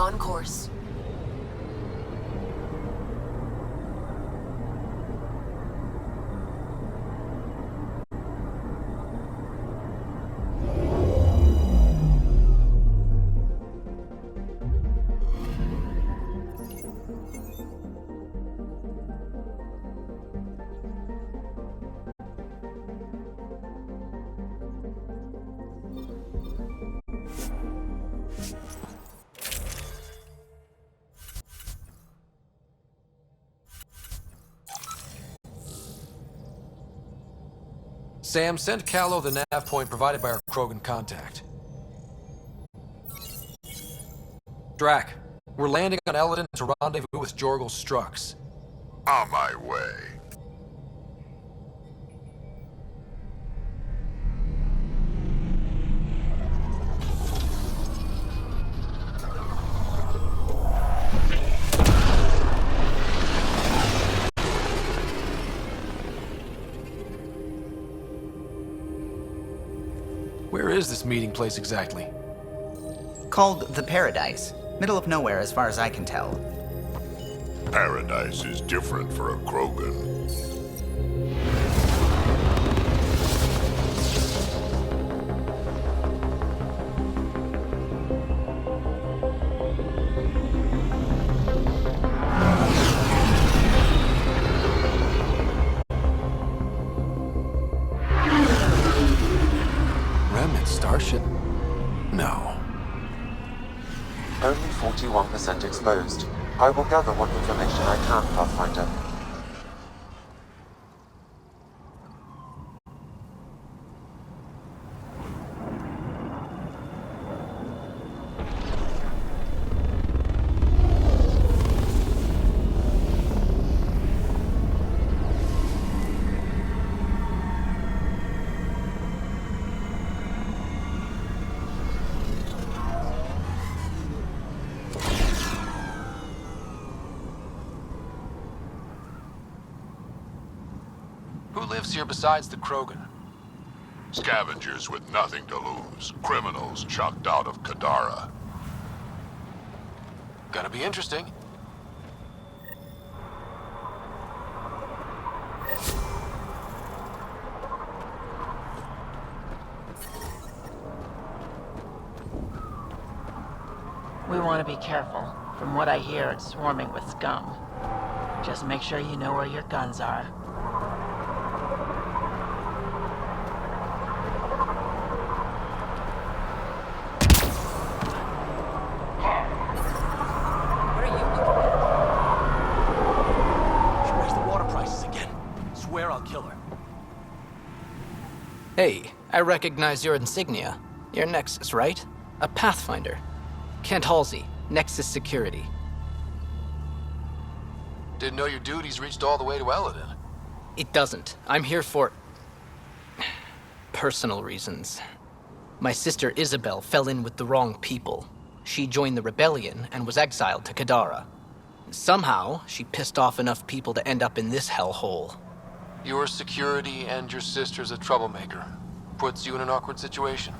on course. Sam, send Callow the nav point provided by our Krogan contact. Drac, we're landing on Eldon to rendezvous with Jorgel Strux. On my way. Where is this meeting place exactly? Called the Paradise. Middle of nowhere as far as I can tell. Paradise is different for a Krogan. Remnant starship? No. Only 41% exposed. I will gather what information I can, Pathfinder. Who lives here besides the Krogan? Scavengers with nothing to lose. Criminals chucked out of Kadara. Gonna be interesting. We want to be careful. From what I hear, it's swarming with scum. Just make sure you know where your guns are. What are you looking at? She raised the water prices again. Swear I'll kill her. Hey, I recognize your insignia. You're Nexus, right? A Pathfinder. Kent Halsey, Nexus Security. Didn't know your duties reached all the way to Eldon. It doesn't. I'm here for personal reasons. My sister Isabel fell in with the wrong people. She joined the rebellion and was exiled to Kadara. Somehow, she pissed off enough people to end up in this hellhole. Your security and your sister's a troublemaker. Puts you in an awkward situation.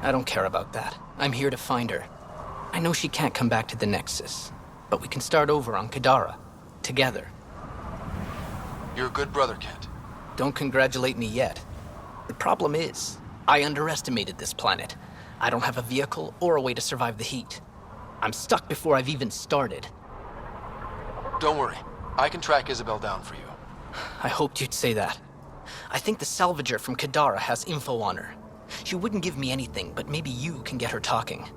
I don't care about that. I'm here to find her. I know she can't come back to the Nexus, but we can start over on Kadara. Together. You're a good brother, Kent. Don't congratulate me yet. The problem is, I underestimated this planet. I don't have a vehicle or a way to survive the heat. I'm stuck before I've even started. Don't worry. I can track Isabel down for you. I hoped you'd say that. I think the salvager from Kadara has info on her. She wouldn't give me anything, but maybe you can get her talking.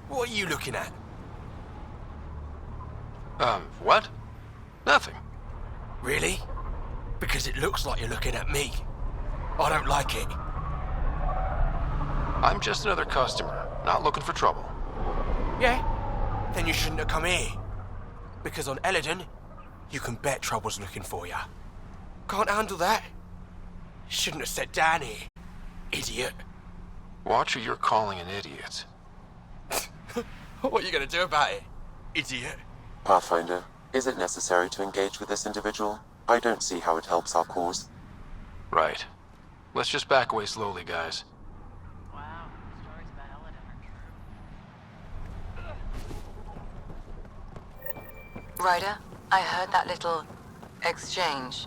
What are you looking at? What? Nothing. Really? Because it looks like you're looking at me. I don't like it. I'm just another customer, not looking for trouble. Yeah? Then you shouldn't have come here. Because on Eladon, You can bet trouble's looking for you. Can't handle that? Shouldn't have said Danny. Idiot. Watch who you're calling an idiot. What are you gonna do about it? Idiot. Pathfinder, is it necessary to engage with this individual? I don't see how it helps our cause. Right. Let's just back away slowly, guys. Wow, stories about Eladin are true. Ryder, I heard that little exchange.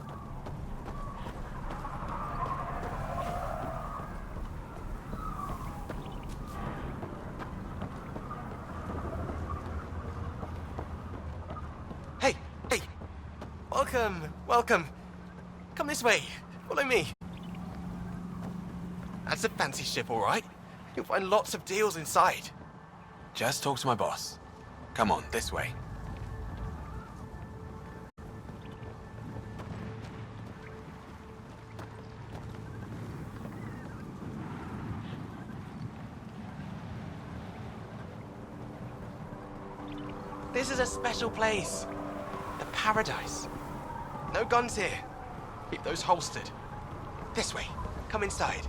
Hey, hey. Welcome. Come this way. Follow me. That's a fancy ship, all right. You'll find lots of deals inside. Just talk to my boss. Come on, this way. This is a special place. The paradise. No guns here. Keep those holstered. This way. Come inside.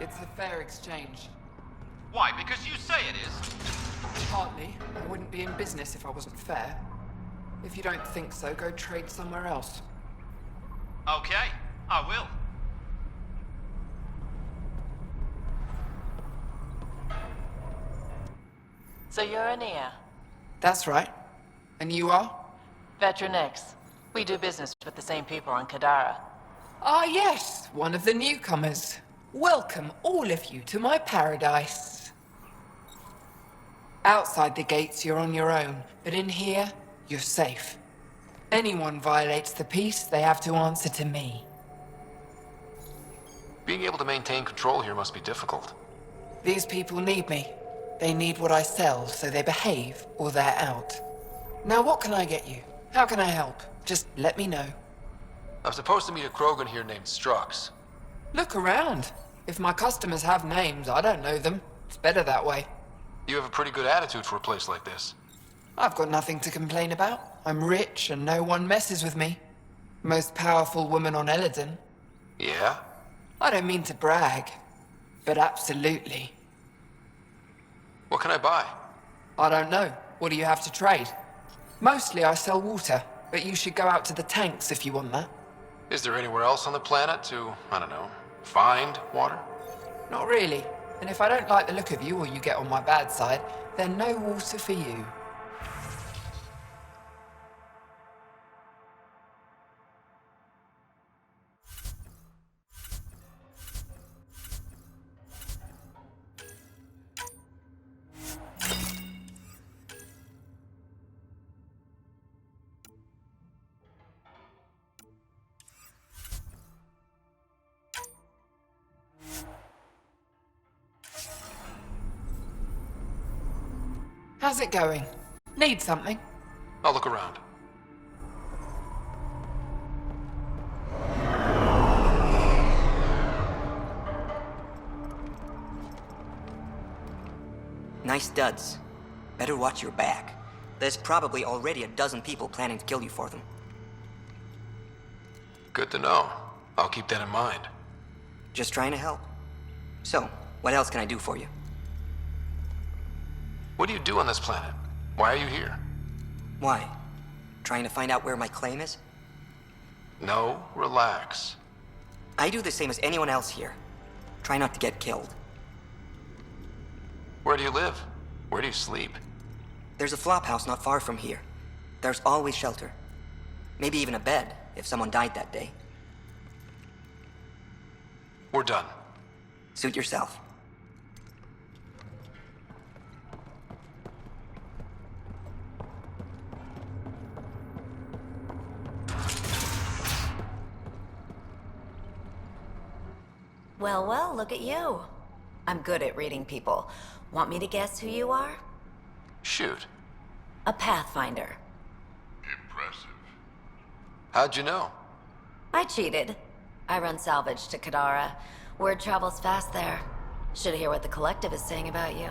It's a fair exchange. Why? Because you say it is? Partly. I wouldn't be in business if I wasn't fair. If you don't think so, go trade somewhere else. Okay, I will. So you're Ania, That's right. And you are? Veteran X. We do business with the same people on Kadara. Ah, yes, one of the newcomers. Welcome, all of you, to my paradise. Outside the gates, you're on your own, but in here, you're safe. Anyone violates the peace, they have to answer to me. Being able to maintain control here must be difficult. These people need me. They need what I sell, so they behave or they're out. Now, what can I get you? How can I help? Just let me know. I'm supposed to meet a Krogan here named Strux. Look around. If my customers have names, I don't know them. It's better that way. You have a pretty good attitude for a place like this. I've got nothing to complain about. I'm rich and no one messes with me. Most powerful woman on Eladin. Yeah? I don't mean to brag, but absolutely. What can I buy? I don't know. What do you have to trade? Mostly I sell water, but you should go out to the tanks if you want that. Is there anywhere else on the planet to, I don't know, find water? Not really. And if I don't like the look of you or you get on my bad side, then no water for you. How's it going? Need something? I'll look around. Nice duds. Better watch your back. There's probably already a dozen people planning to kill you for them. Good to know. I'll keep that in mind. Just trying to help. So, what else can I do for you? What do you do on this planet? Why are you here? Why? Trying to find out where my claim is? No, relax. I do the same as anyone else here. Try not to get killed. Where do you live? Where do you sleep? There's a flop house not far from here. There's always shelter. Maybe even a bed, if someone died that day. We're done. Suit yourself. Well, well, look at you. I'm good at reading people. Want me to guess who you are? Shoot. A Pathfinder. Impressive. How'd you know? I cheated. I run salvage to Kadara. Word travels fast there. Should hear what the collective is saying about you.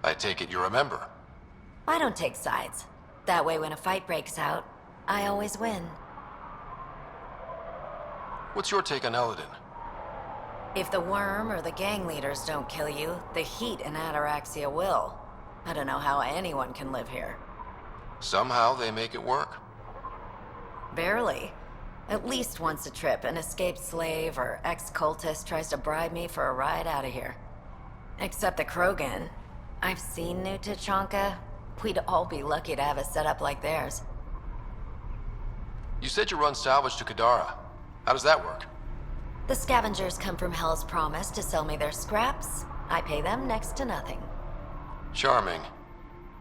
I take it you're a member. I don't take sides. That way when a fight breaks out, I always win. What's your take on Eladin? If the worm or the gang leaders don't kill you, the heat in Ataraxia will. I don't know how anyone can live here. Somehow they make it work. Barely. At least once a trip, an escaped slave or ex-cultist tries to bribe me for a ride out of here. Except the Krogan. I've seen New Tachanka. We'd all be lucky to have a setup like theirs. You said you run salvage to Kadara. How does that work? The scavengers come from Hell's Promise to sell me their scraps. I pay them next to nothing. Charming.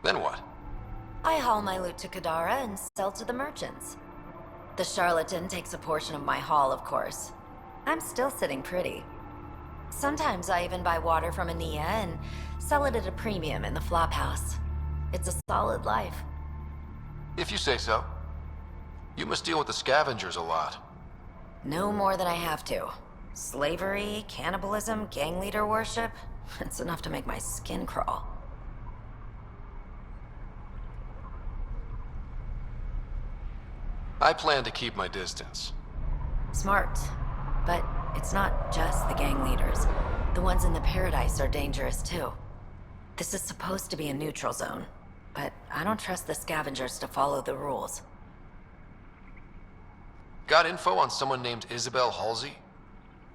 Then what? I haul my loot to Kadara and sell to the merchants. The charlatan takes a portion of my haul, of course. I'm still sitting pretty. Sometimes I even buy water from Ania and sell it at a premium in the flophouse. It's a solid life. If you say so. You must deal with the scavengers a lot. No more than I have to. Slavery, cannibalism, gang leader worship. It's enough to make my skin crawl. I plan to keep my distance. Smart. But it's not just the gang leaders. The ones in the Paradise are dangerous too. This is supposed to be a neutral zone, but I don't trust the scavengers to follow the rules. Got info on someone named Isabel Halsey?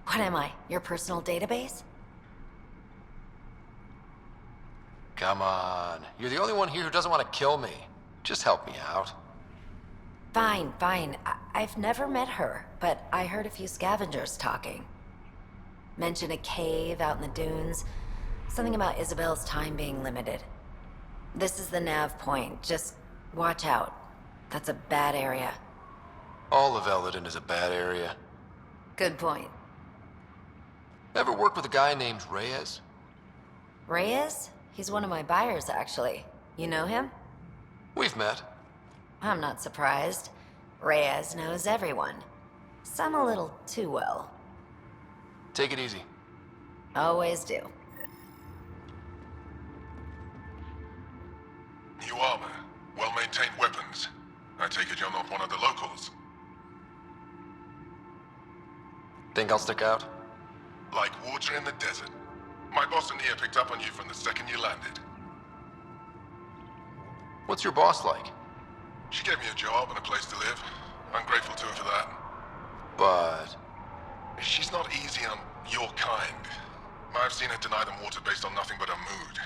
What am I, your personal database? Come on. You're the only one here who doesn't want to kill me. Just help me out. Fine, fine. I've never met her, but I heard a few scavengers talking. Mention a cave out in the dunes. Something about Isabel's time being limited. This is the nav point. Just watch out. That's a bad area. All of Eladin is a bad area. Good point. Ever worked with a guy named Reyes? Reyes? He's one of my buyers, actually. You know him? We've met. I'm not surprised. Reyes knows everyone. Some a little too well. Take it easy. Always do. New armor, well-maintained weapons. I take it you're not one of the locals. Think I'll stick out? Like water in the desert. My boss in here picked up on you from the second you landed. What's your boss like? She gave me a job and a place to live. I'm grateful to her for that. But... She's not easy on your kind. I've seen her deny them water based on nothing but her mood.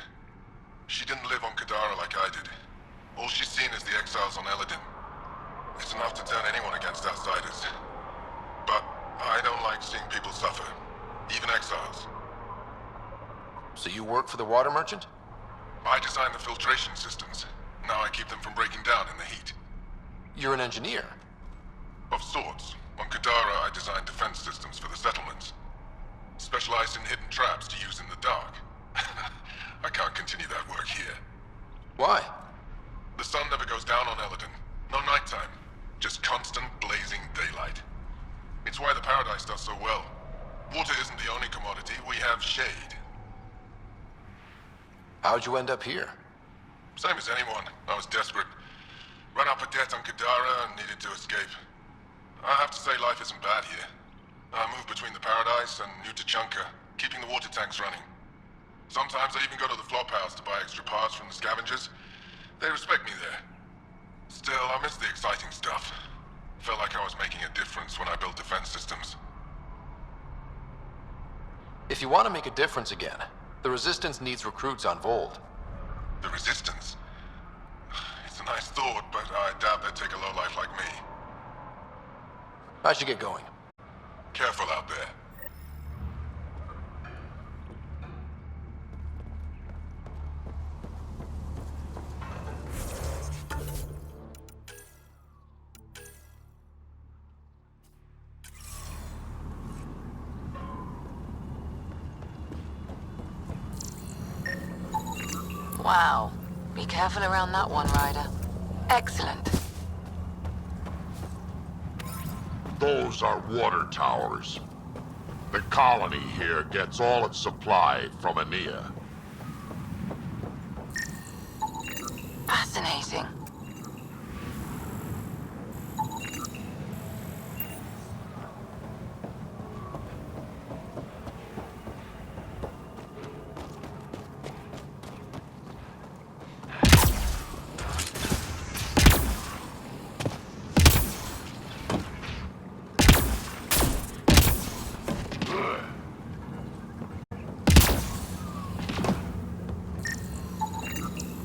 She didn't live on Kadara like I did. All she's seen is the exiles on Eladin. It's enough to turn anyone against outsiders. But I don't like seeing people suffer. Even exiles. So you work for the water merchant? I designed the filtration systems. Now I keep them from breaking down in the heat. You're an engineer? Of sorts. On Kadara, I designed defense systems for the settlements. Specialized in hidden traps to use in the dark. I can't continue that work here. Why? The sun never goes down on Eladin. No nighttime. Just constant blazing daylight. It's why the Paradise does so well. Water isn't the only commodity. We have shade. How'd you end up here? Same as anyone. I was desperate. Ran up a debt on Kadara and needed to escape. I have to say life isn't bad here. I move between the Paradise and New Tachanka, keeping the water tanks running. Sometimes I even go to the flophouse to buy extra parts from the scavengers. They respect me there. Still, I miss the exciting stuff. Felt like I was making a difference when I built defense systems. If you want to make a difference again, the Resistance needs recruits on Vold. The Resistance? It's a nice thought, but I doubt they'd take a lowlife like me. I should get going. Careful out there. Wow. Be careful around that one, Ryder. Excellent. Those are water towers. The colony here gets all its supply from Ania. Fascinating.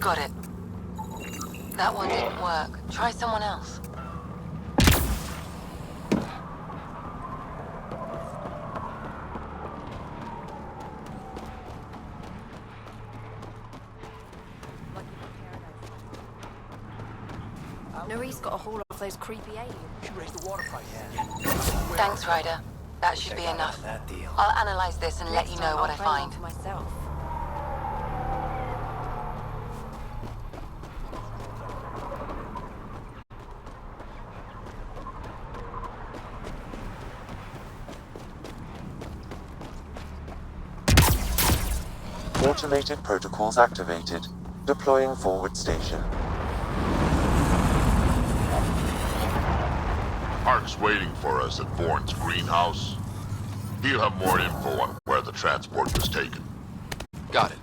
Got it. That one didn't work. Try someone else. Nerisse got a haul off those creepy aliens. She raised the water price. Thanks, Ryder. That should be enough. That deal. I'll analyze this and let you know what I find. For myself. Automated protocols activated. Deploying forward station. Hark's waiting for us at Bourne's greenhouse. He'll have more info on where the transport was taken. Got it.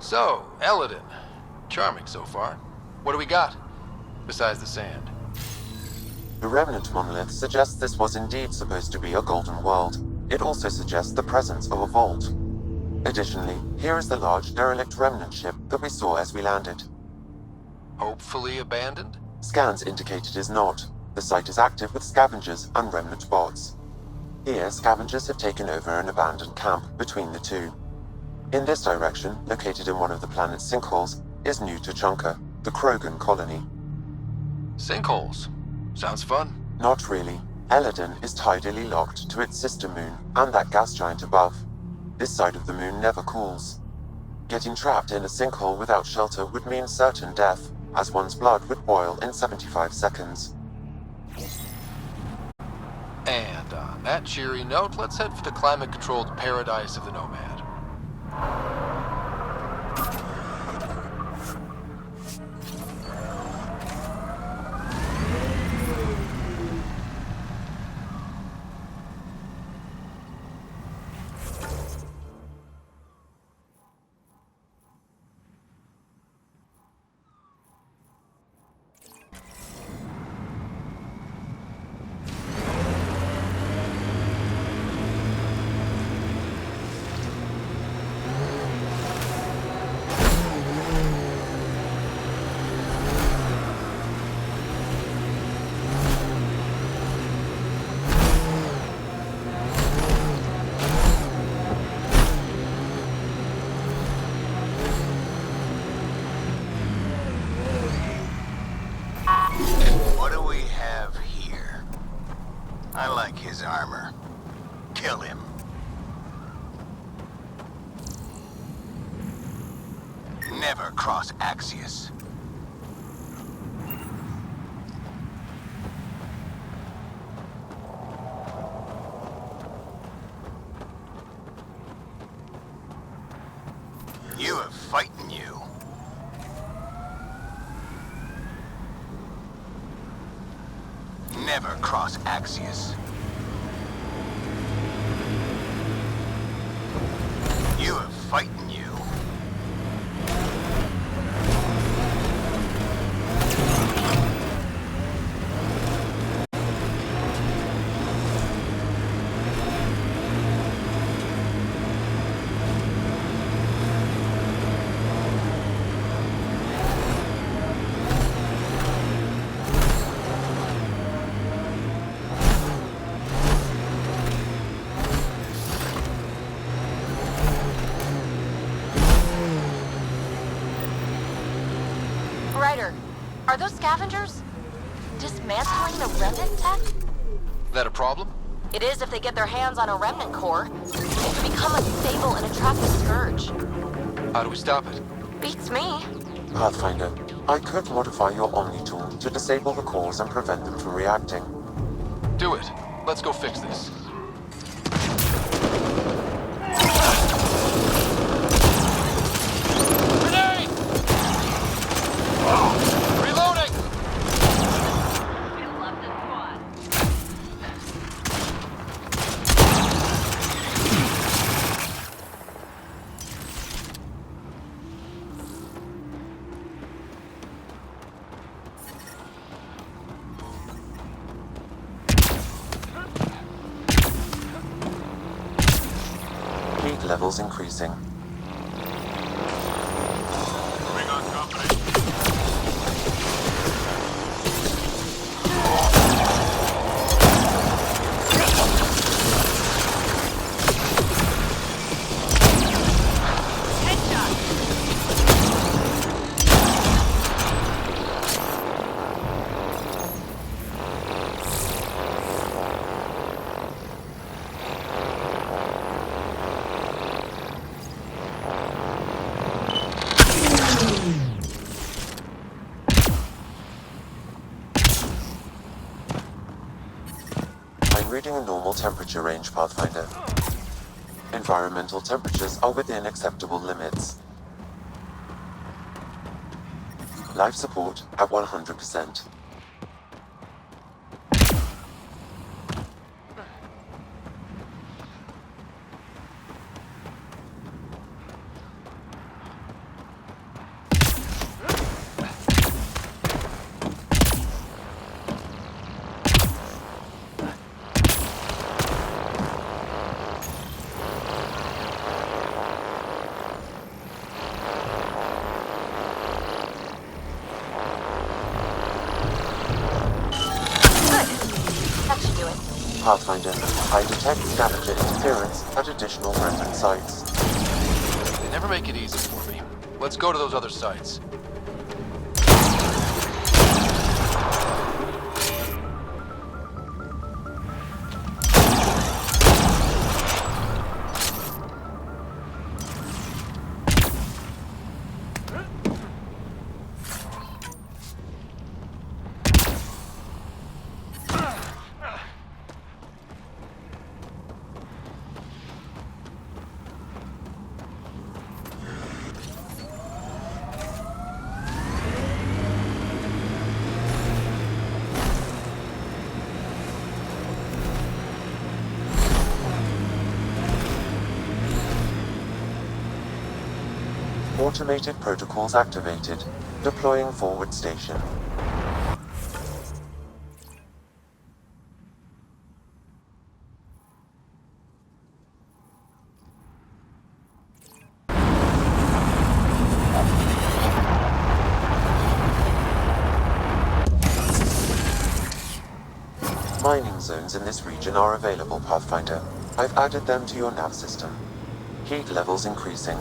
So, Eladin. Charming so far. What do we got? Besides the sand. The remnant monolith suggests this was indeed supposed to be a golden world. It also suggests the presence of a vault. Additionally, here is the large derelict remnant ship that we saw as we landed. Hopefully abandoned? Scans indicate it is not. The site is active with scavengers and remnant bots. Here, scavengers have taken over an abandoned camp between the two. In this direction, located in one of the planet's sinkholes, is New Tuchanka, the Krogan colony. Sinkholes. Sounds fun. Not really. Eladin is tidally locked to its sister moon and that gas giant above. This side of the moon never cools. Getting trapped in a sinkhole without shelter would mean certain death, as one's blood would boil in 75 seconds. And on that cheery note, let's head for the climate-controlled paradise of the Nomad. What do we have here? I like his armor. Kill him. Never cross Axios. You have fighting you. Never cross Axios. You have fighting you. Are those scavengers dismantling the remnant tech? That a problem? It is if they get their hands on a remnant core. It could become unstable and attract a scourge. How do we stop it? Beats me. Pathfinder, I could modify your Omni tool to disable the cores and prevent them from reacting. Do it. Let's go fix this. Grenade! Reloading! Heat levels increasing. Bring on company. I'm reading a normal temperature range, Pathfinder. Environmental temperatures are within acceptable limits. Life support at 100%. That should do it. Pathfinder, I detect scavenger interference at additional remnant sites. They never make it easy for me. Let's go to those other sites. Automated protocols activated. Deploying forward station. Mining zones in this region are available, Pathfinder. I've added them to your nav system. Heat levels increasing.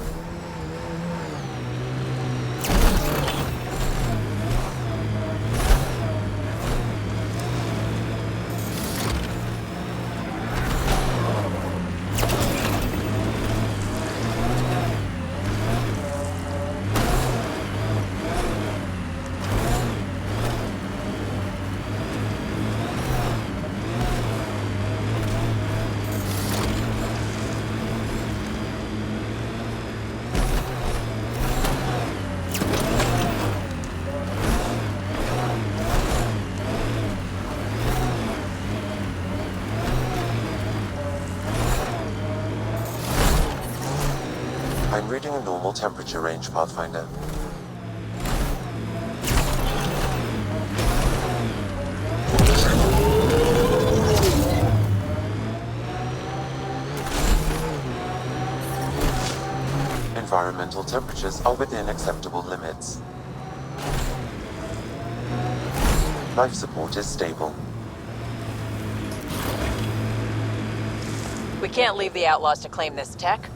I'm reading a normal temperature range, Pathfinder. Environmental temperatures are within acceptable limits. Life support is stable. We can't leave the outlaws to claim this tech.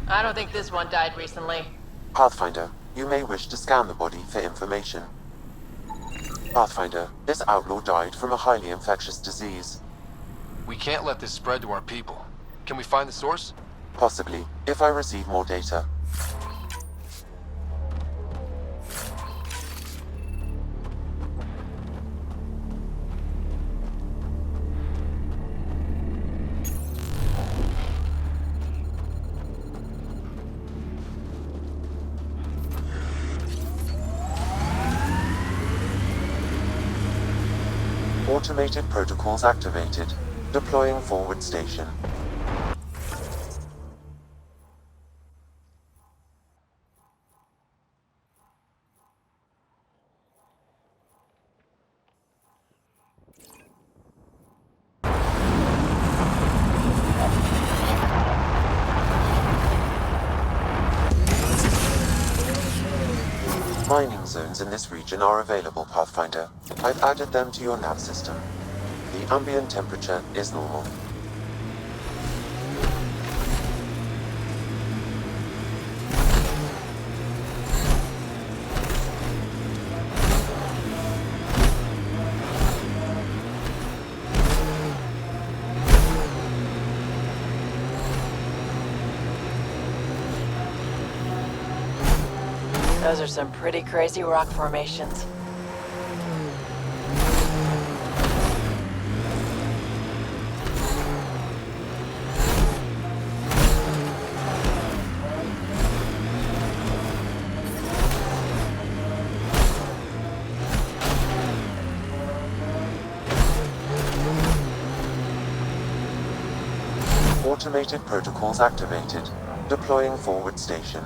I don't think this one died recently. Pathfinder, you may wish to scan the body for information. Pathfinder, this outlaw died from a highly infectious disease. We can't let this spread to our people. Can we find the source? Possibly, if I receive more data. Automated protocols activated. Deploying forward station. Mining zones in this region are available, Pathfinder. I've added them to your nav system. The ambient temperature is normal. Those are some pretty crazy rock formations. Automated protocols activated. Deploying forward station.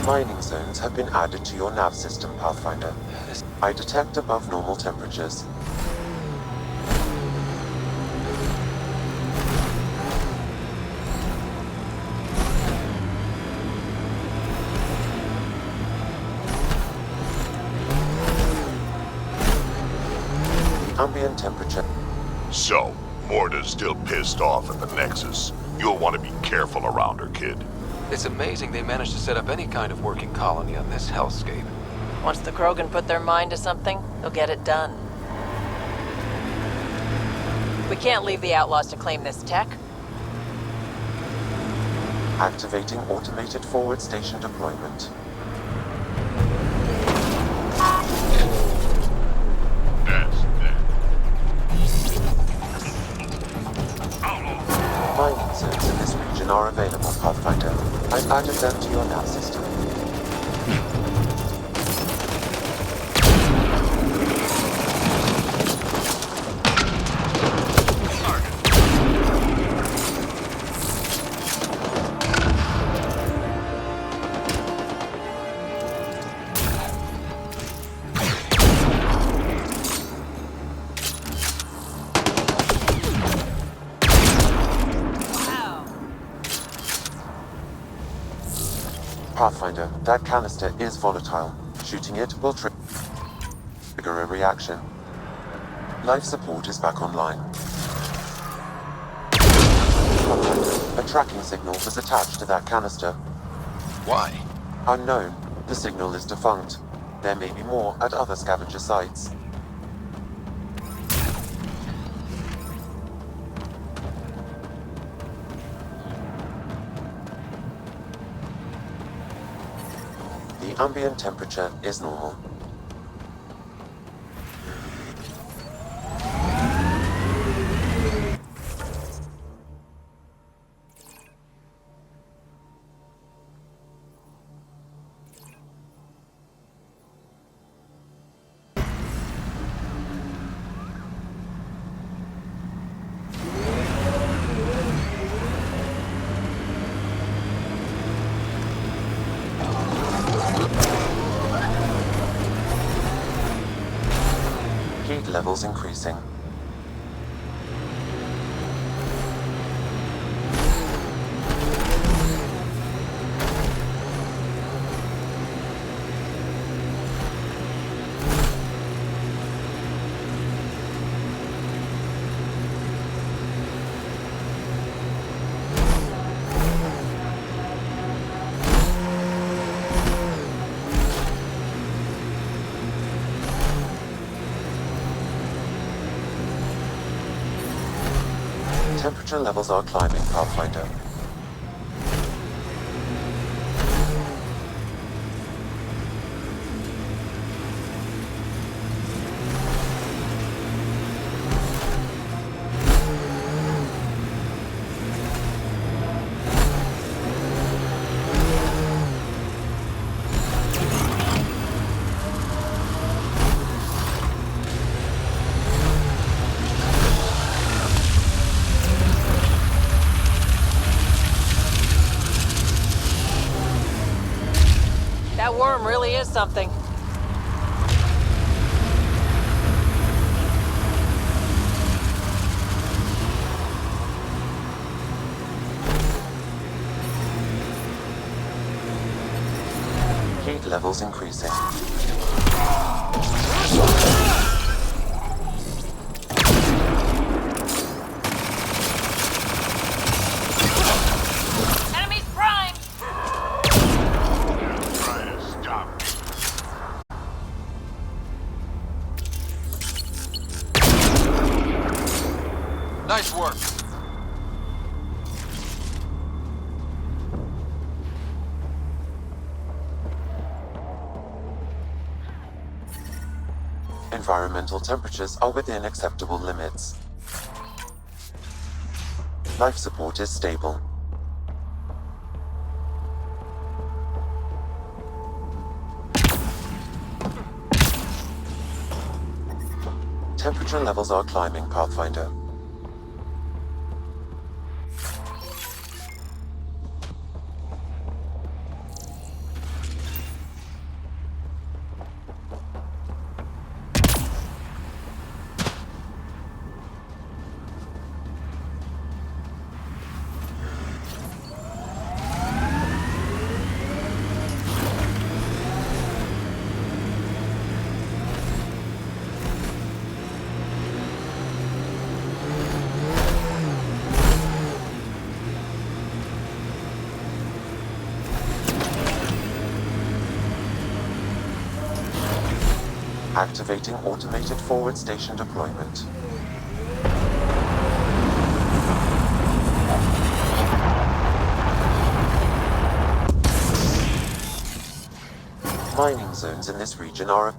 Mining zones have been added to your nav system, Pathfinder. I detect above normal temperatures. Ambient temperature. So, Morta's still pissed off at the Nexus. You'll want to be careful around her, kid. It's amazing they managed to set up any kind of working colony on this hellscape. Once the Krogan put their mind to something, they'll get it done. We can't leave the Outlaws to claim this tech. Activating automated forward station deployment. Mining zones in this region are available, Pathfinder. I've added them to your nav system. Pathfinder, that canister is volatile. Shooting it will trigger a reaction. Life support is back online. Pathfinder, a tracking signal was attached to that canister. Why? Unknown. The signal is defunct. There may be more at other scavenger sites. The ambient temperature is normal. Heat levels increasing. Temperature levels are climbing, Pathfinder. That worm really is something. Heat levels increasing. Enemies primed! Try to stop me. Nice work. Environmental temperatures are within acceptable limits. Life support is stable. Temperature levels are climbing, Pathfinder. Activating automated forward station deployment. Mining zones in this region are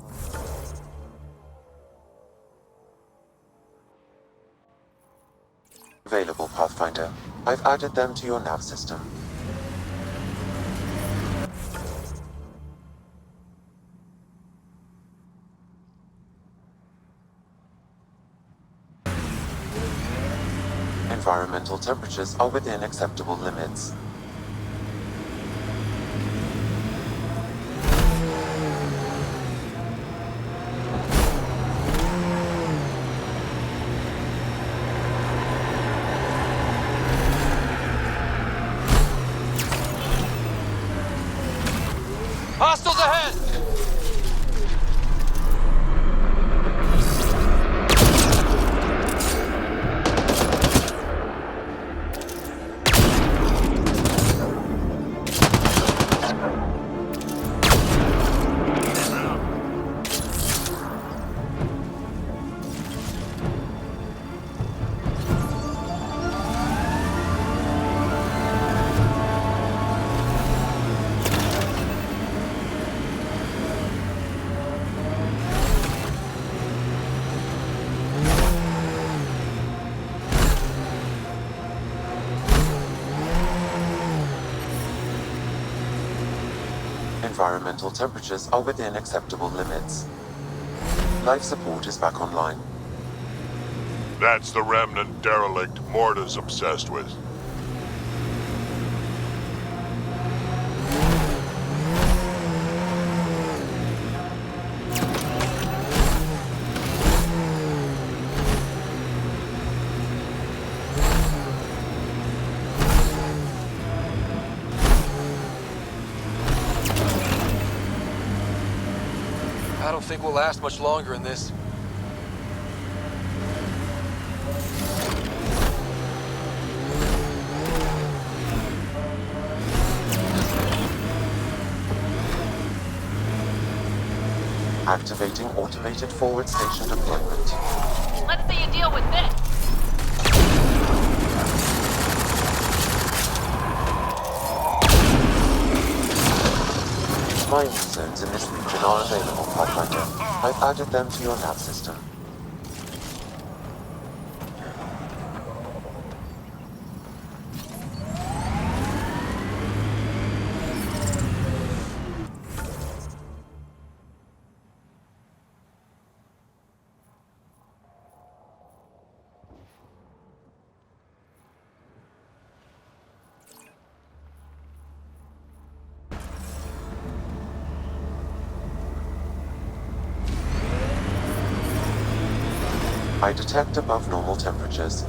available, Pathfinder. I've added them to your nav system. Environmental temperatures are within acceptable limits. Hostiles ahead! Environmental temperatures are within acceptable limits. Life support is back online. That's the remnant derelict Morta's obsessed with. I don't think we'll last much longer in this. Activating automated forward station deployment. Let's see you deal with this. Mining zones in this region are available, Pathfinder. I've added them to your nav system. I detect above normal temperatures.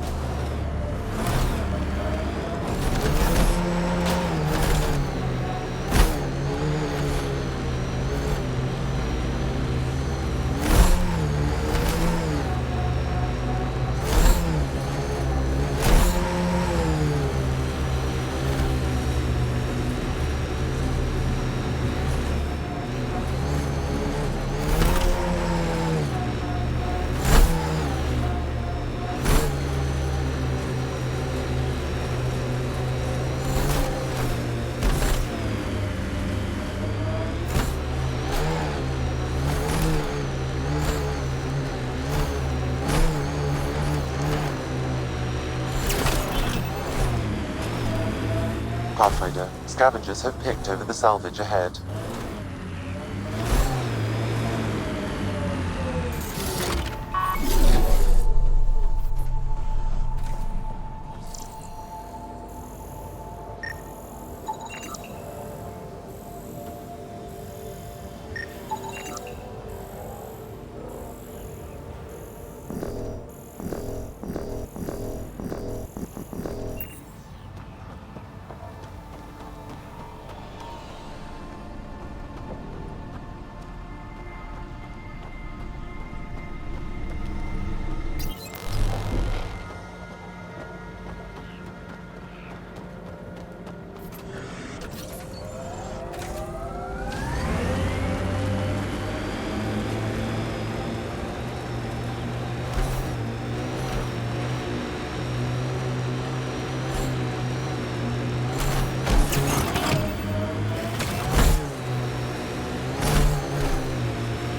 Pathfinder, scavengers have picked over the salvage ahead.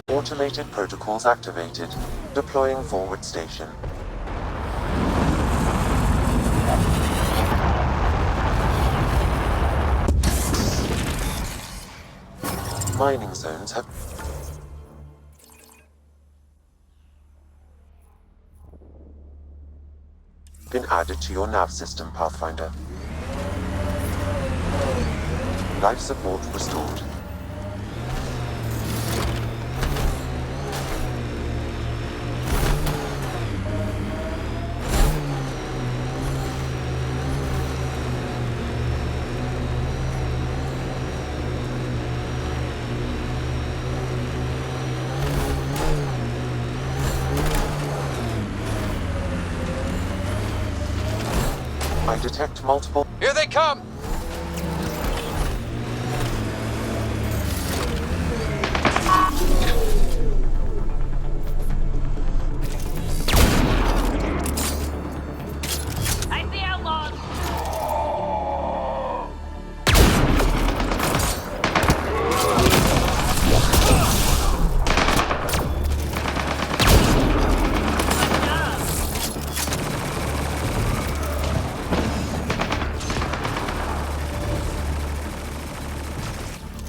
Automated protocols activated. Deploying forward station. Mining zones have been added to your nav system, Pathfinder. Life support restored. I detect multiple... Here they come! I see outlaws!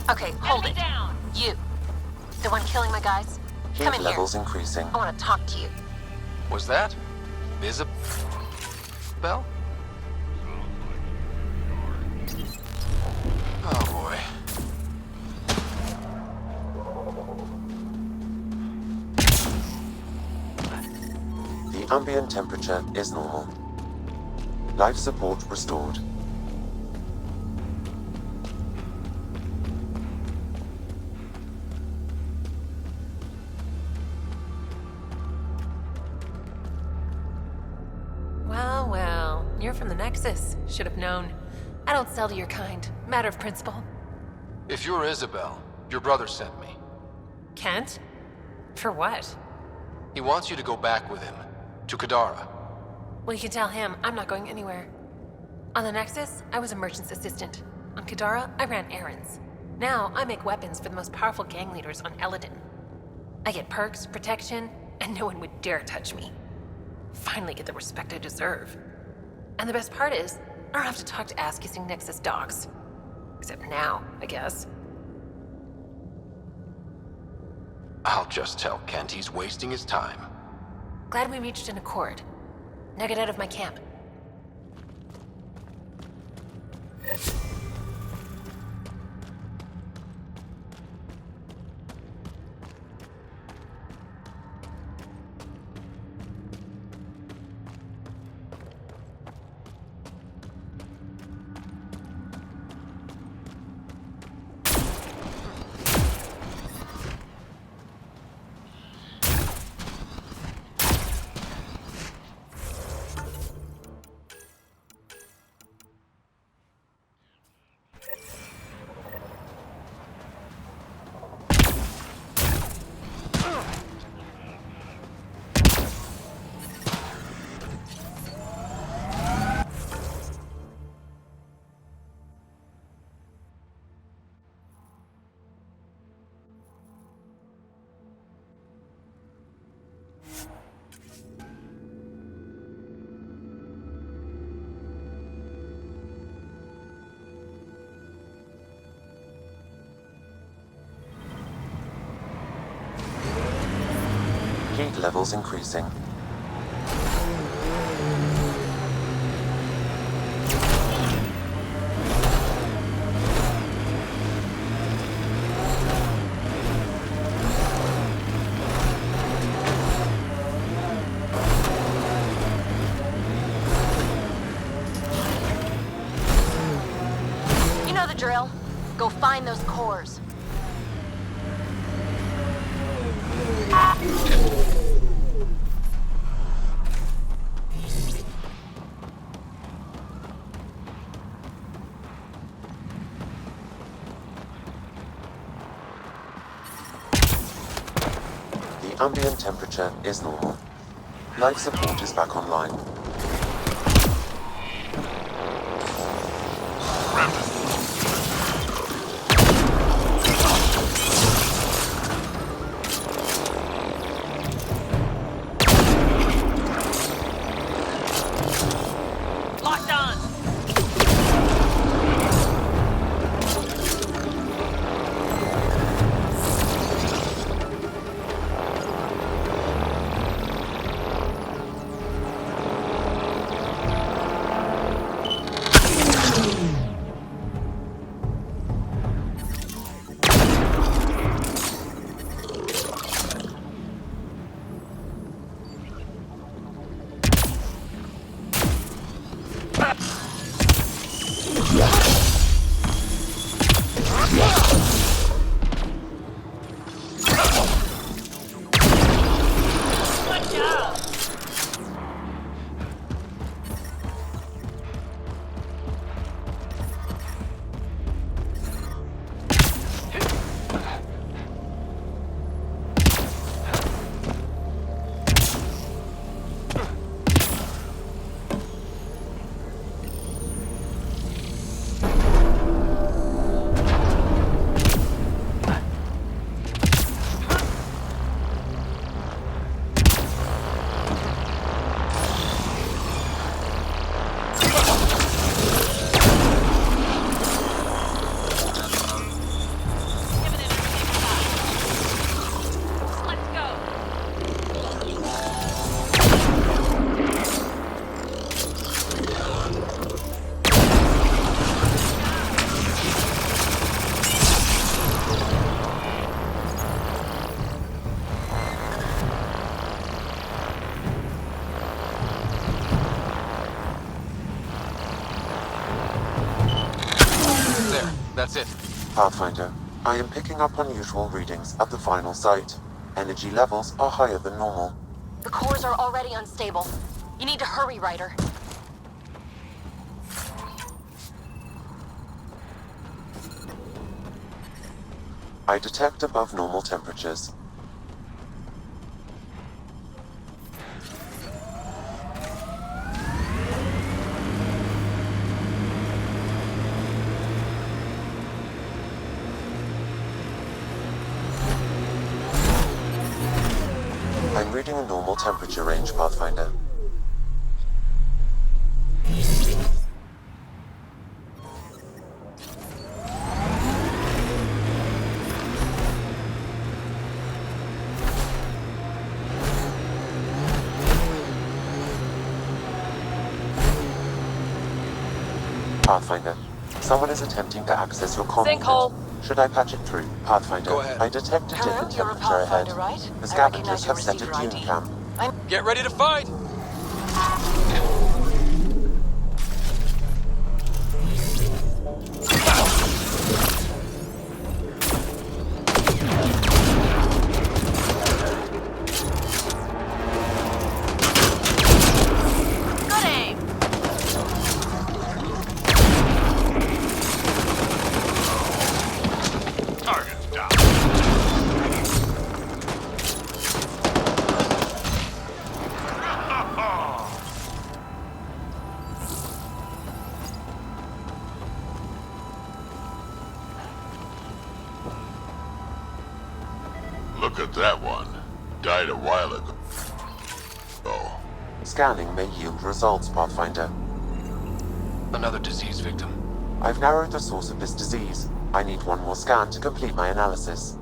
Okay, hold it. Down. You. The one killing my guys? Heat Come in here. levels increasing. I want to talk to you. Was that Isabel? Oh boy. The ambient temperature is normal. Life support restored. Well, well. You're from the Nexus. Should have known. I don't sell to your kind. Matter of principle. If you're Isabel, your brother sent me. Kent? For what? He wants you to go back with him. To Kadara. Well, you can tell him I'm not going anywhere. On the Nexus, I was a merchant's assistant. On Kadara, I ran errands. Now, I make weapons for the most powerful gang leaders on Eladin. I get perks, protection, and no one would dare touch me. Finally get the respect I deserve. And the best part is, I don't have to talk to ass-kissing Nexus dogs. Except now, I guess. I'll just tell Kent he's wasting his time. Glad we reached an accord. Now get out of my camp. Heat levels increasing. You know the drill. Go find those cores. The ambient temperature is normal. Life support is back online. Locked on! That's it. Pathfinder, I am picking up unusual readings at the final site. Energy levels are higher than normal. The cores are already unstable. You need to hurry, Ryder. I detect above normal temperatures. reading a normal temperature range, Pathfinder. Pathfinder, someone is attempting to access your comm unit. Sinkhole. Should I patch it through? Pathfinder, Go ahead. I detect a dip Hello, in you're a temperature ahead. Pathfinder, right? The I scavengers recognize have your set a receiver dune ID. camp. Get ready to fight! Good aim. Target's down. Look at that one. Died a while ago. Oh. Scanning may yield results, Pathfinder. Another disease victim. I've narrowed the source of this disease. I need one more scan to complete my analysis.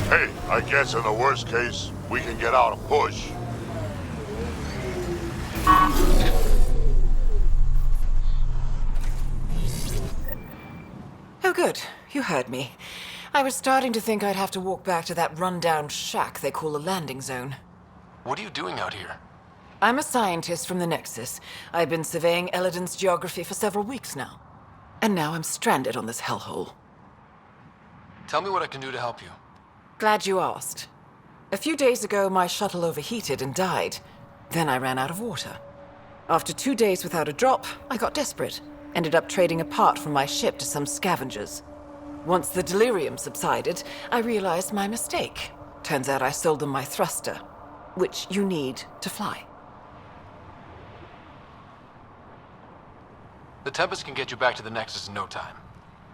Hey, I guess in the worst case, we can get out and push. Oh, good. You heard me. I was starting to think I'd have to walk back to that rundown shack they call a landing zone. What are you doing out here? I'm a scientist from the Nexus. I've been surveying Eladin's geography for several weeks now. And now I'm stranded on this hellhole. Tell me what I can do to help you. Glad you asked. A few days ago, my shuttle overheated and died. Then I ran out of water. After 2 days without a drop, I got desperate. Ended up trading a part from my ship to some scavengers. Once the delirium subsided, I realized my mistake. Turns out I sold them my thruster, which you need to fly. The Tempest can get you back to the Nexus in no time.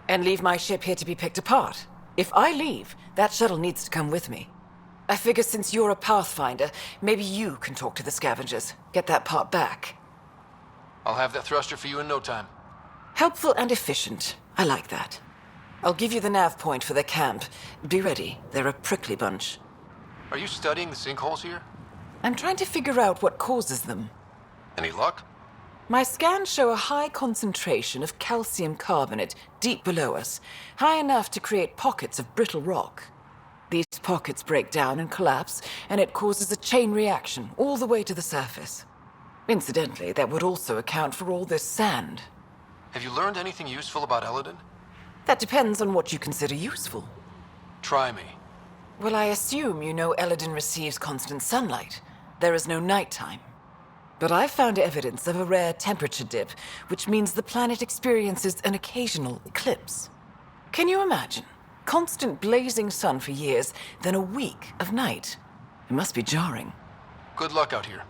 And leave my ship here to be picked apart. If I leave, that shuttle needs to come with me. I figure since you're a Pathfinder, maybe you can talk to the scavengers. Get that part back. I'll have that thruster for you in no time. Helpful and efficient. I like that. I'll give you the nav point for their camp. Be ready. They're a prickly bunch. Are you studying the sinkholes here? I'm trying to figure out what causes them. Any luck? My scans show a high concentration of calcium carbonate deep below us, high enough to create pockets of brittle rock. These pockets break down and collapse, and it causes a chain reaction all the way to the surface. Incidentally, that would also account for all this sand. Have you learned anything useful about Eladin? That depends on what you consider useful. Try me. Well, I assume you know Eladin receives constant sunlight. There is no nighttime. But I've found evidence of a rare temperature dip, which means the planet experiences an occasional eclipse. Can you imagine? Constant blazing sun for years, then a week of night. It must be jarring. Good luck out here.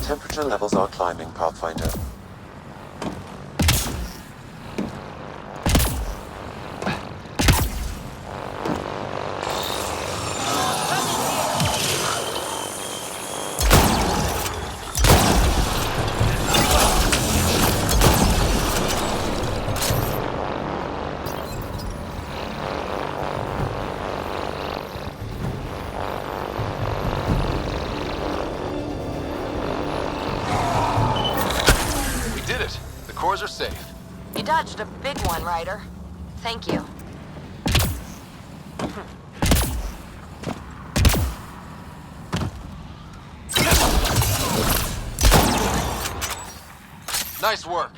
Temperature levels are climbing, Pathfinder. Cores are safe. You dodged a big one, Ryder. Thank you. Nice work.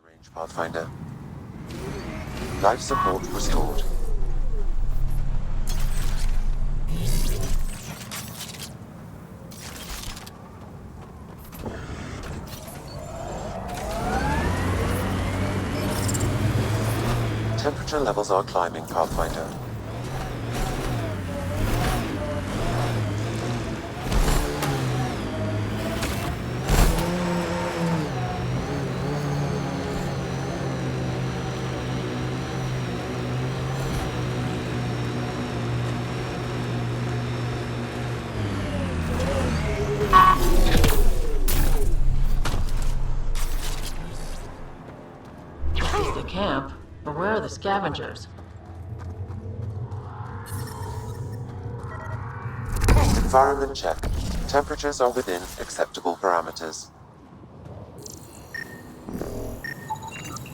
Range, Pathfinder. Life support restored. Temperature levels are climbing, Pathfinder. This is the camp, but where are the scavengers? Environment check. Temperatures are within acceptable parameters.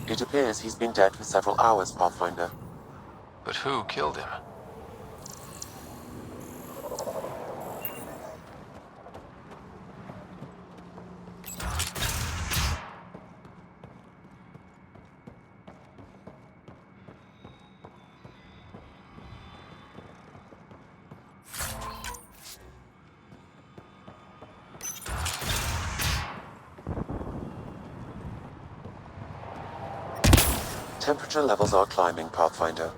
It appears he's been dead for several hours, Pathfinder. But who killed him? Temperature levels are climbing, Pathfinder.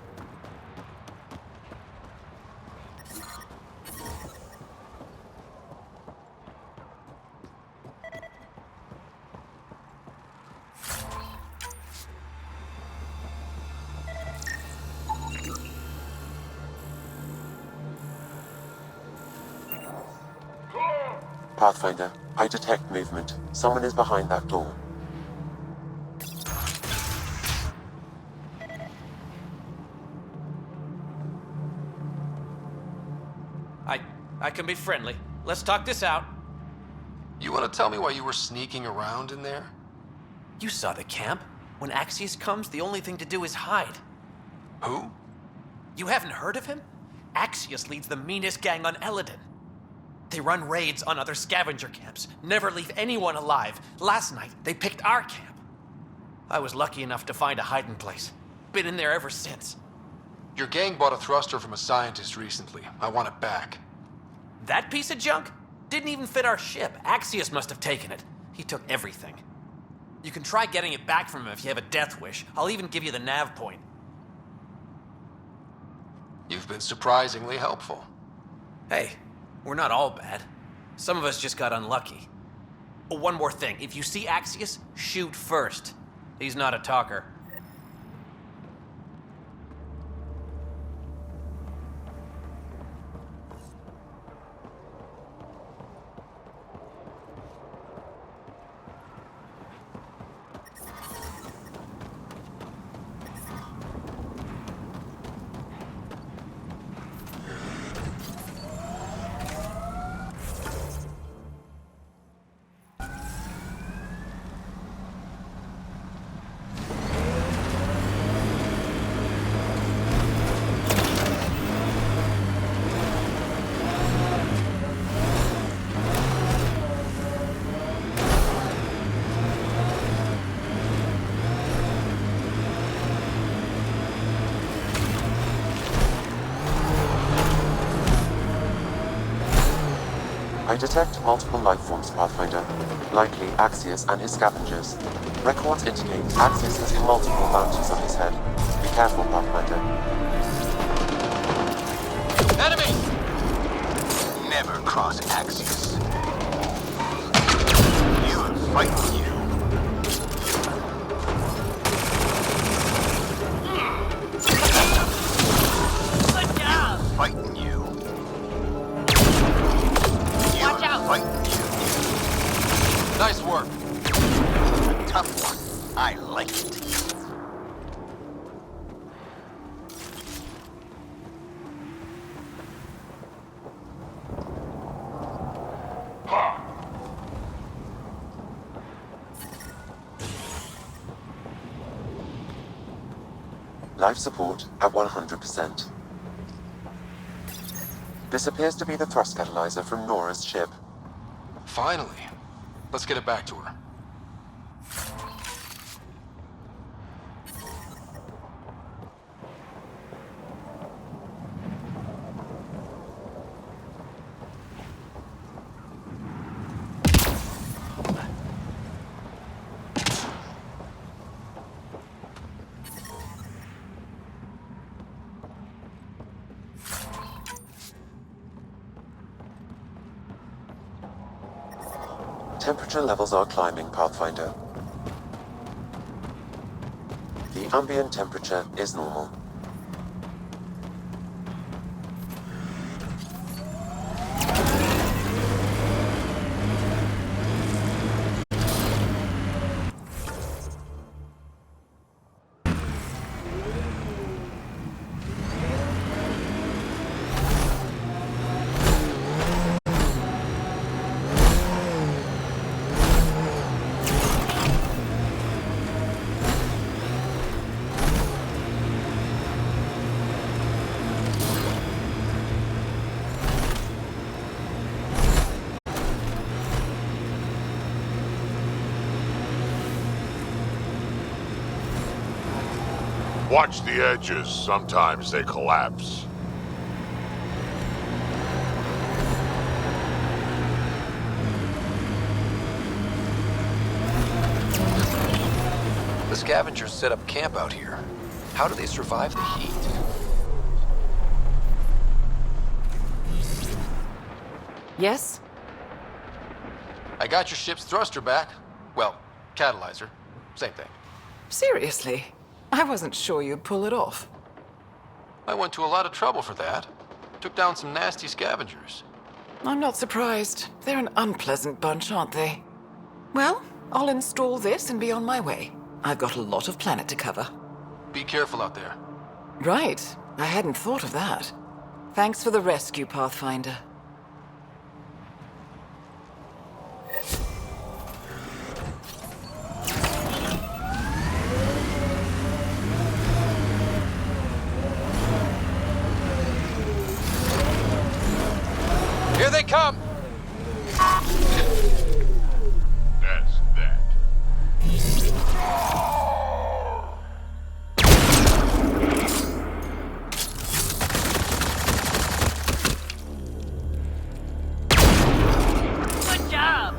Pathfinder, I detect movement. Someone is behind that door. I can be friendly. Let's talk this out. You want to tell me why you were sneaking around in there? You saw the camp. When Axius comes, the only thing to do is hide. Who? You haven't heard of him? Axius leads the meanest gang on Eladin. They run raids on other scavenger camps, never leave anyone alive. Last night, they picked our camp. I was lucky enough to find a hiding place. Been in there ever since. Your gang bought a thruster from a scientist recently. I want it back. That piece of junk? Didn't even fit our ship. Axius must have taken it. He took everything. You can try getting it back from him if you have a death wish. I'll even give you the nav point. You've been surprisingly helpful. Hey, we're not all bad. Some of us just got unlucky. Oh, one more thing. If you see Axius, shoot first. He's not a talker. I detect multiple life forms, Pathfinder. Likely Axios and his scavengers. Records indicate Axios has multiple bounties on his head. Be careful, Pathfinder. Enemy! Never cross Axios. You'll fight you. Good job! Fighting you. Watch out! Fighting you. Nice work. Tough one. I like it. Life support at 100%. This appears to be the thrust catalyzer from Nora's ship. Finally. Let's get it back to her. Temperature levels are climbing, Pathfinder. The ambient temperature is normal. Watch the edges. Sometimes they collapse. The scavengers set up camp out here. How do they survive the heat? Yes? I got your ship's thruster back. Well, catalyzer. Same thing. Seriously? I wasn't sure you'd pull it off. I went to a lot of trouble for that. Took down some nasty scavengers. I'm not surprised. They're an unpleasant bunch, aren't they? Well, I'll install this and be on my way. I've got a lot of planet to cover. Be careful out there. Right. I hadn't thought of that. Thanks for the rescue, Pathfinder. Here they come! That's that. Good job!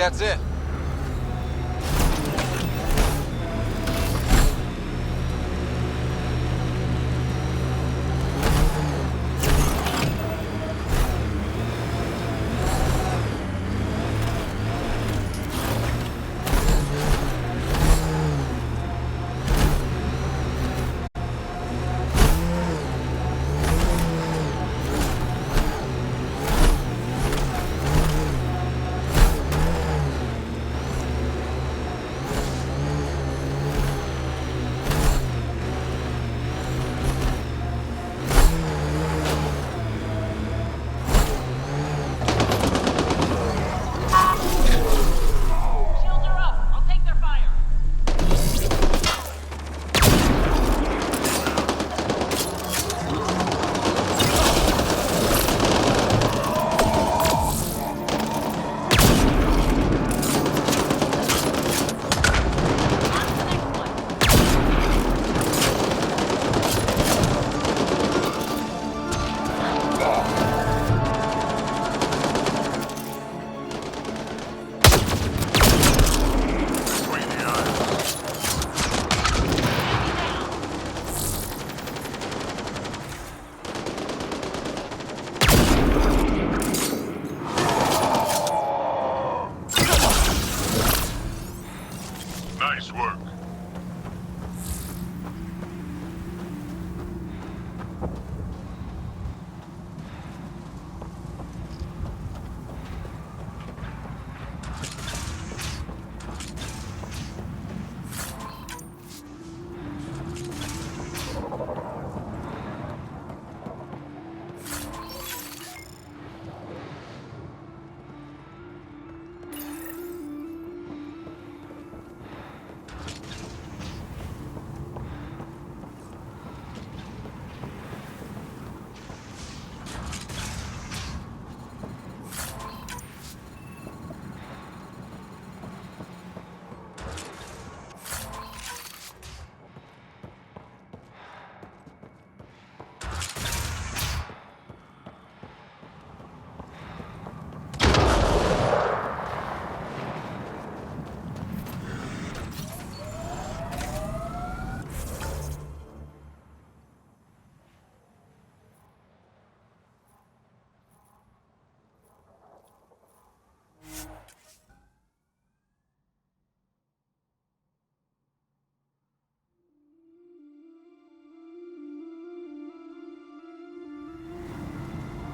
that's it. Nice work.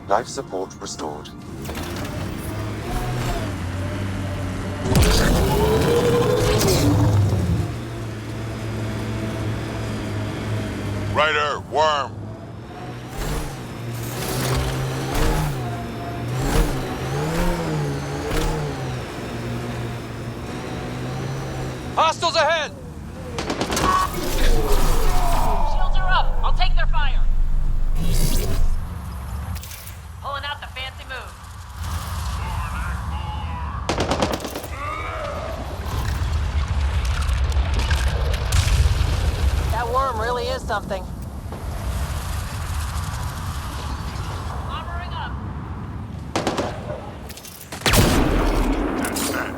Life support restored. Ryder, worm. Hostiles ahead! Shields are up. I'll take their fire. Pulling out the fancy move. That worm really is something. Armoring up. That's that.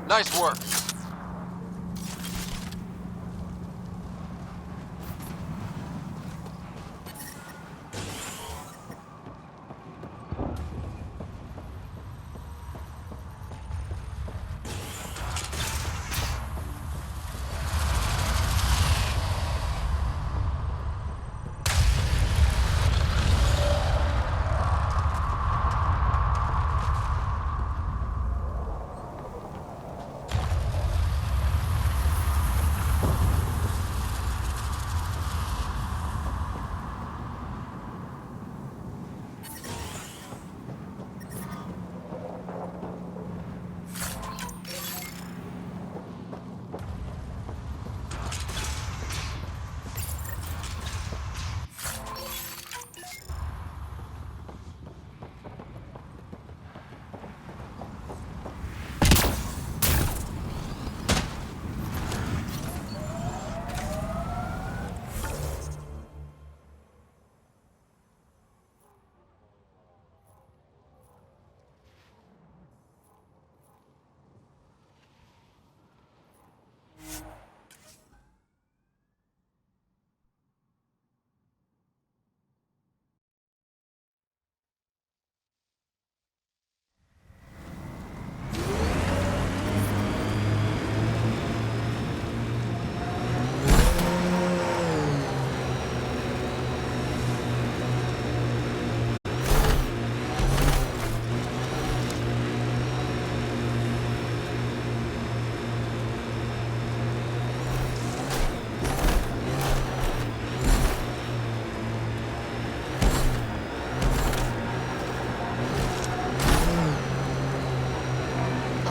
Nice work.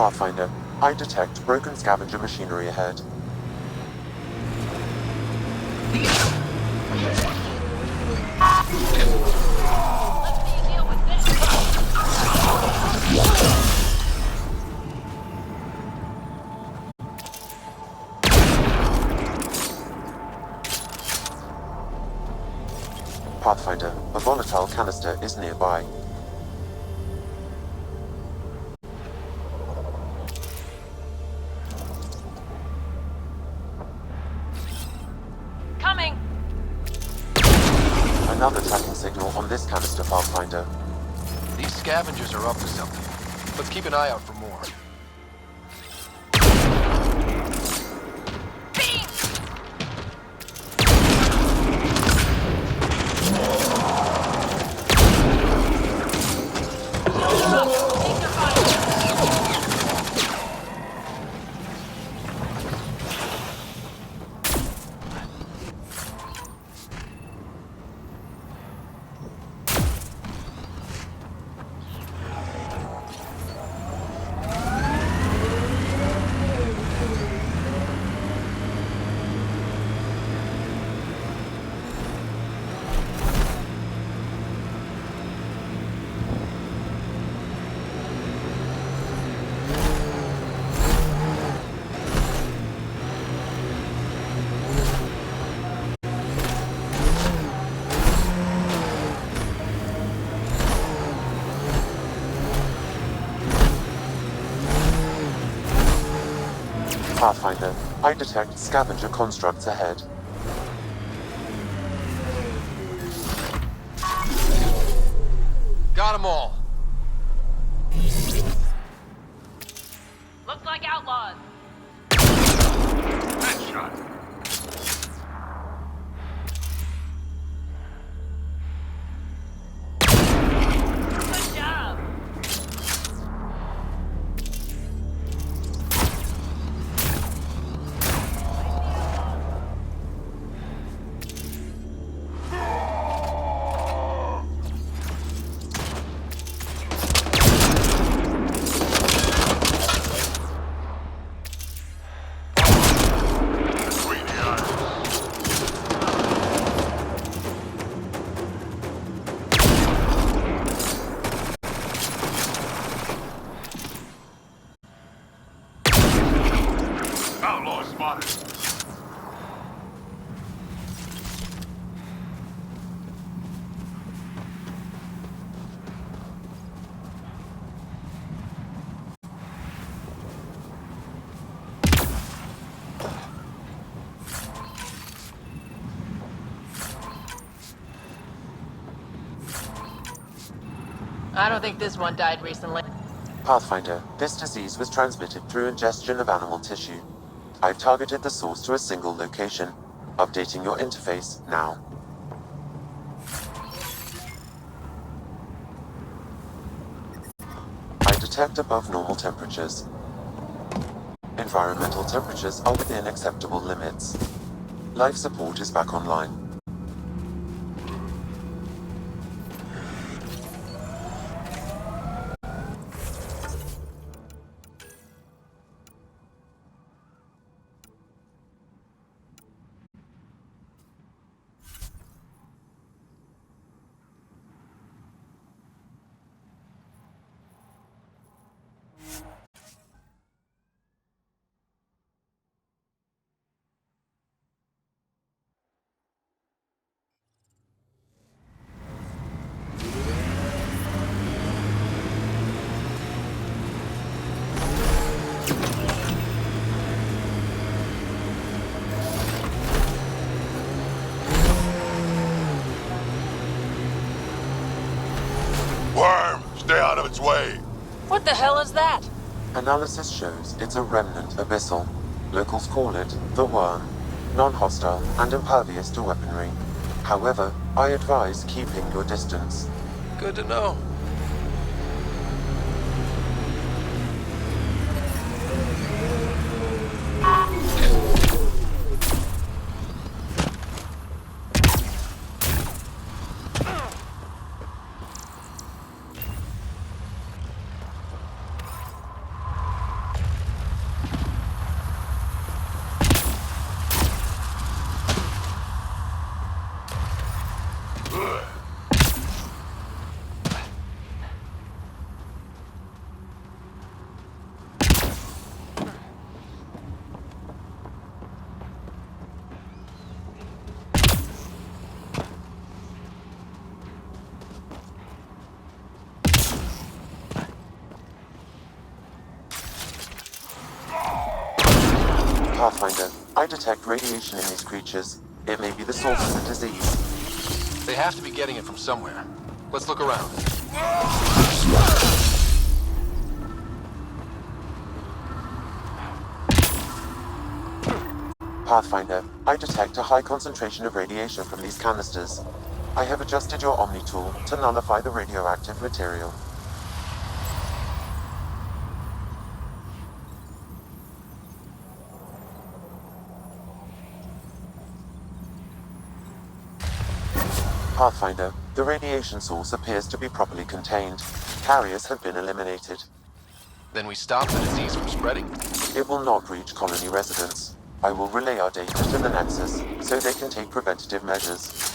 Pathfinder, I detect broken scavenger machinery ahead. Pathfinder, a volatile canister is nearby. Coming! Another tracking signal on this canister, Pathfinder. These scavengers are up to something. Let's keep an eye out for more. Pathfinder, I detect scavenger constructs ahead. Got 'em all. Looks like outlaws. Headshot. Good job. Outlaw spotted. I don't think this one died recently. Pathfinder, this disease was transmitted through ingestion of animal tissue. I've targeted the source to a single location. Updating your interface now. I detect above normal temperatures. Environmental temperatures are within acceptable limits. Life support is back online. Worm! Stay out of its way! What the hell is that? Analysis shows it's a remnant abyssal. Locals call it the Worm. Non-hostile and impervious to weaponry. However, I advise keeping your distance. Good to know. Pathfinder, I detect radiation in these creatures. It may be the source of the disease. They have to be getting it from somewhere. Let's look around. Pathfinder, I detect a high concentration of radiation from these canisters. I have adjusted your Omni tool to nullify the radioactive material. Pathfinder, the radiation source appears to be properly contained. Carriers have been eliminated. Then we stop the disease from spreading? It will not reach colony residents. I will relay our data to the Nexus so they can take preventative measures.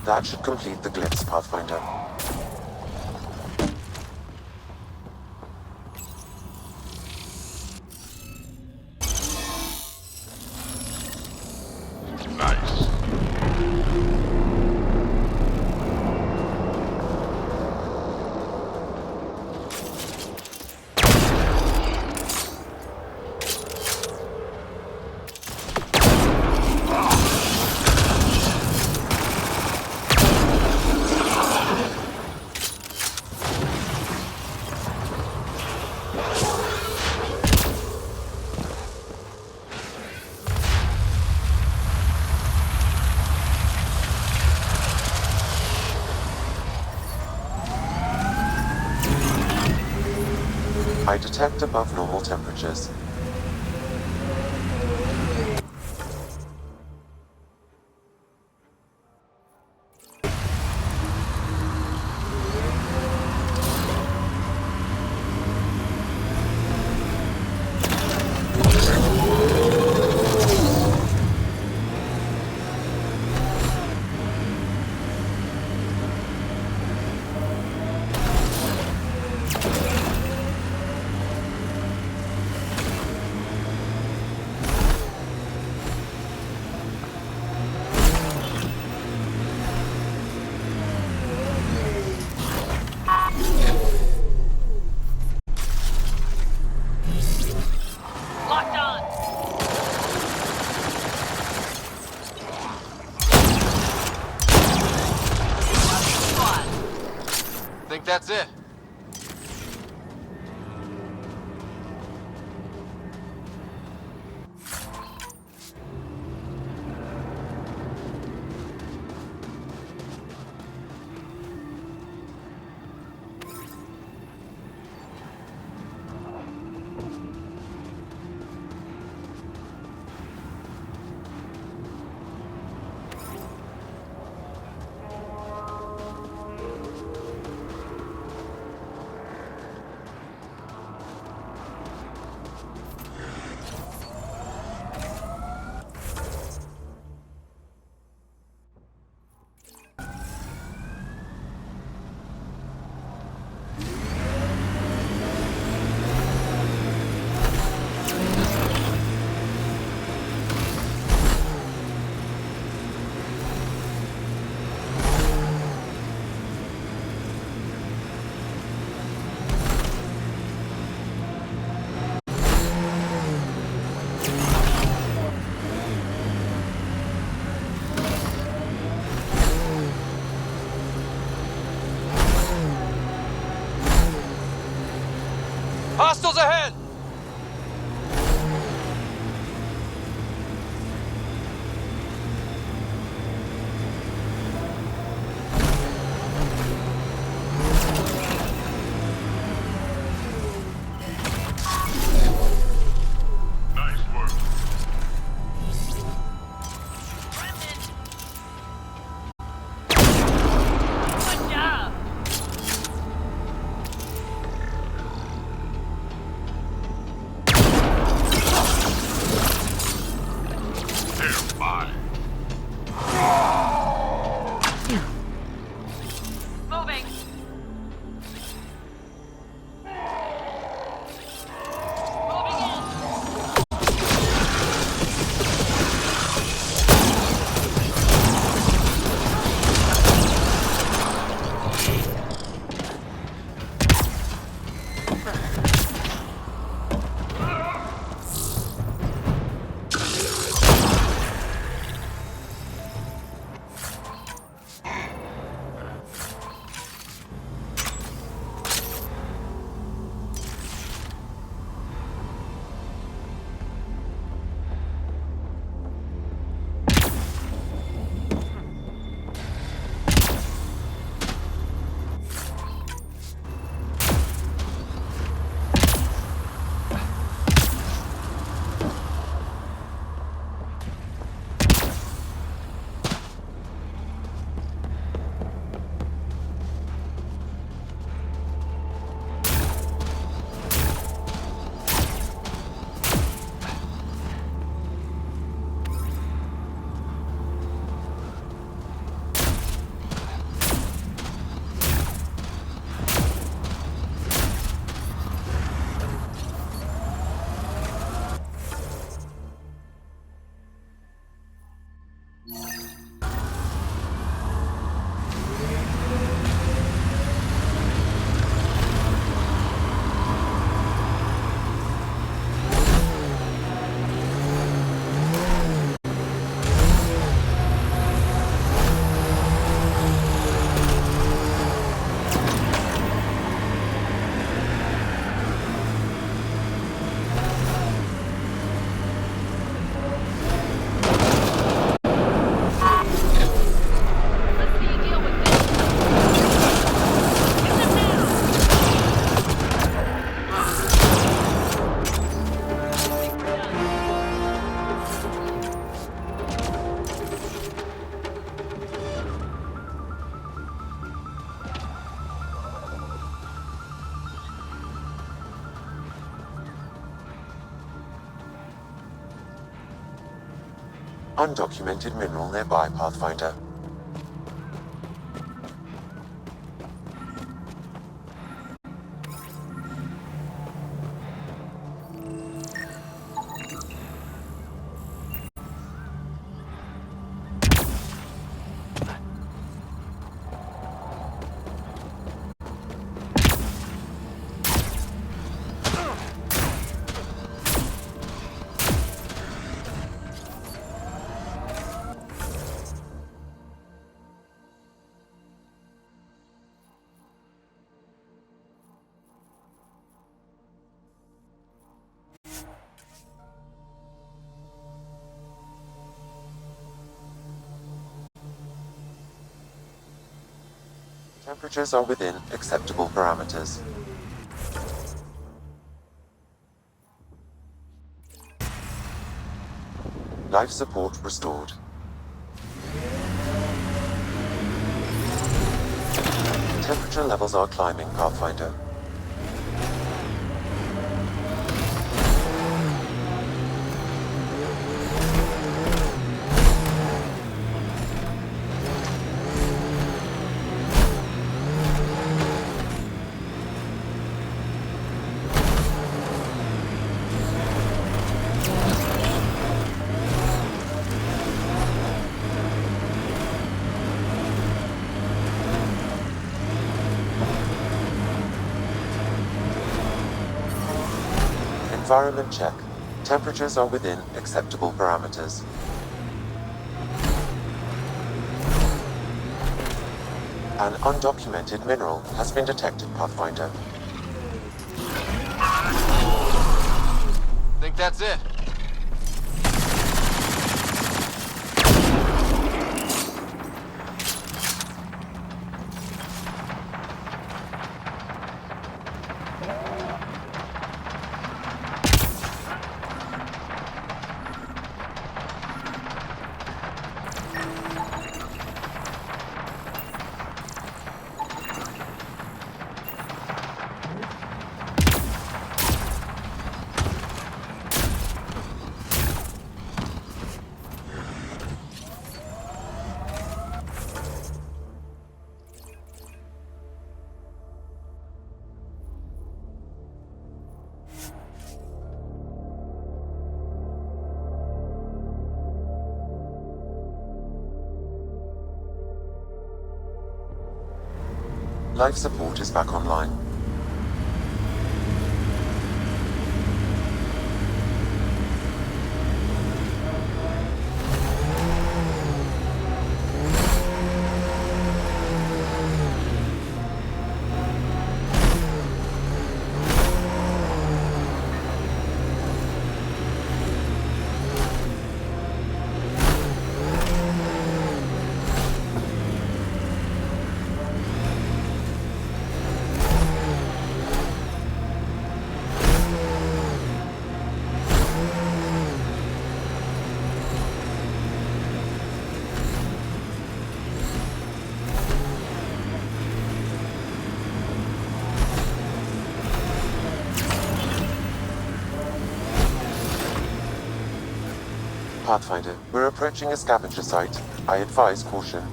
That should complete the glyphs, Pathfinder. I detect above normal temperatures. That's it. Hostiles ahead! Good job. They're mine. Moving. Undocumented mineral nearby, Pathfinder. Temperatures are within acceptable parameters. Life support restored. Temperature levels are climbing, Pathfinder. Environment check. Temperatures are within acceptable parameters. An undocumented mineral has been detected, Pathfinder. that's it. Life support is back online. Pathfinder, we're approaching a scavenger site. I advise caution.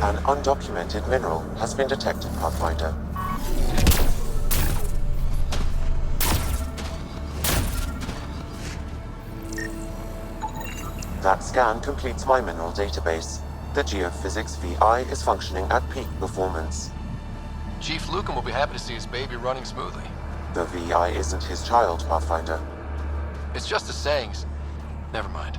An undocumented mineral has been detected, Pathfinder. That scan completes my mineral database. The Geophysics VI is functioning at peak performance. Chief Lucan will be happy to see his baby running smoothly. The VI isn't his child, Pathfinder. It's just the sayings. Never mind.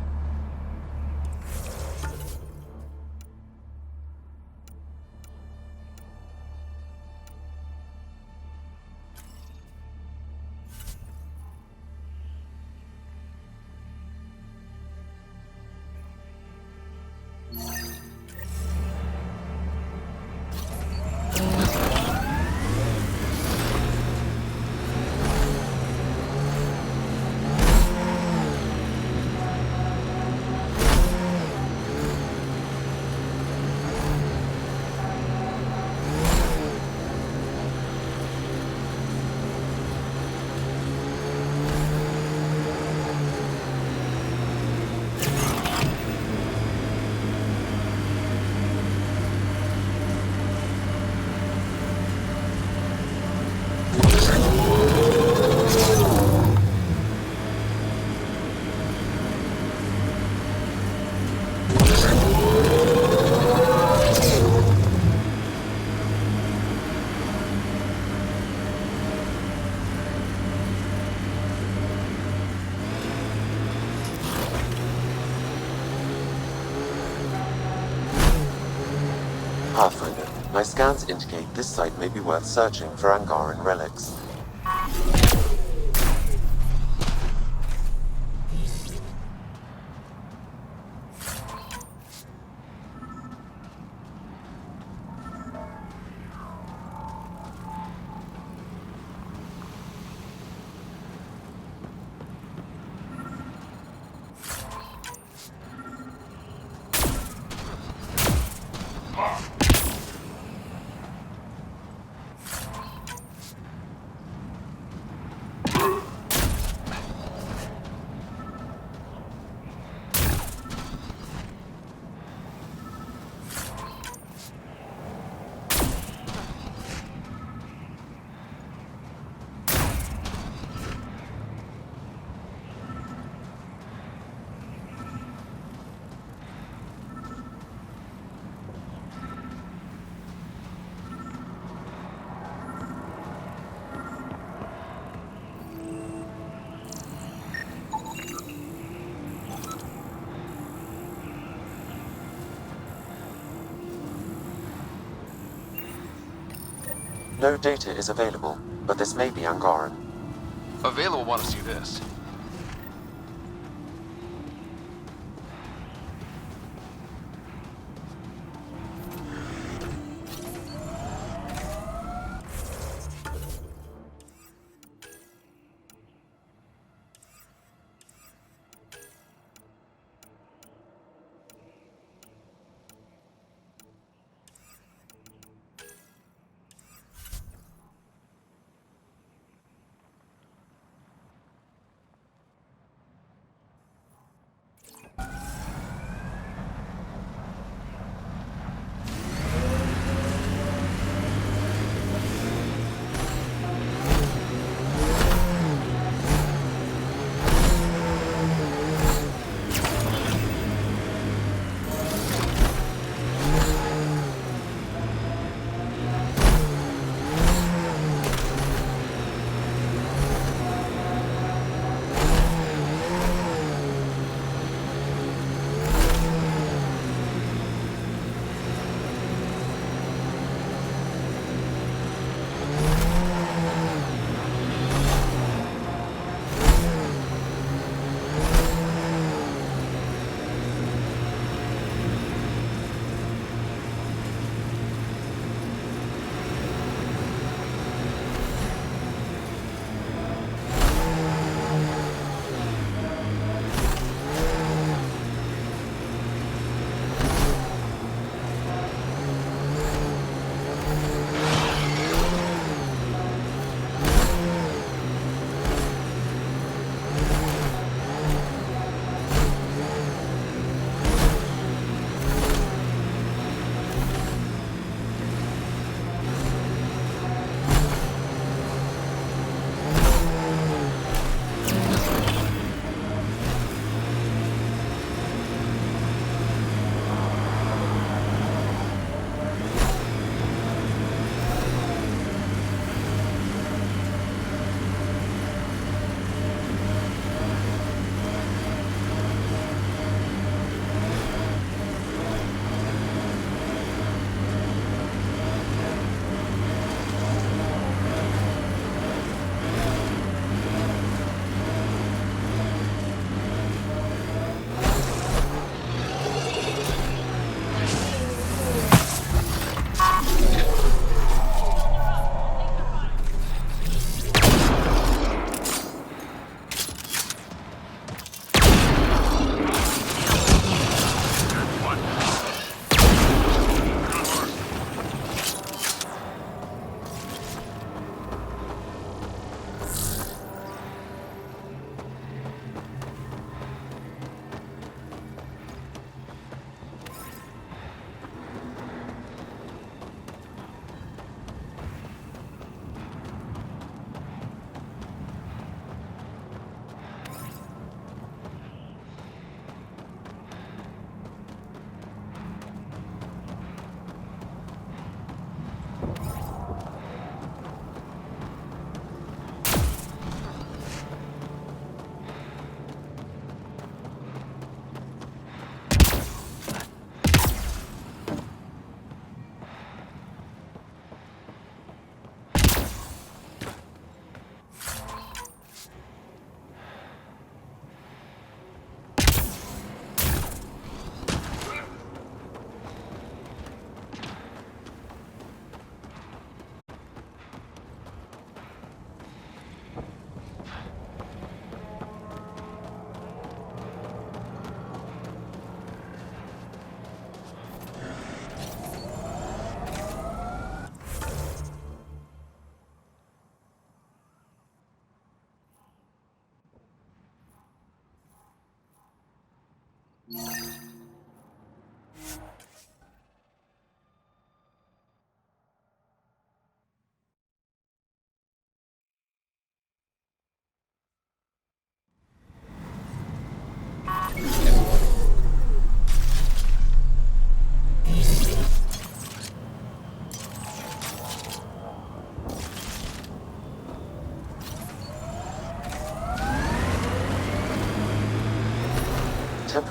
Pathfinder, my scans indicate this site may be worth searching for Angaran relics. No data is available, but this may be Angaran. Available want to see this.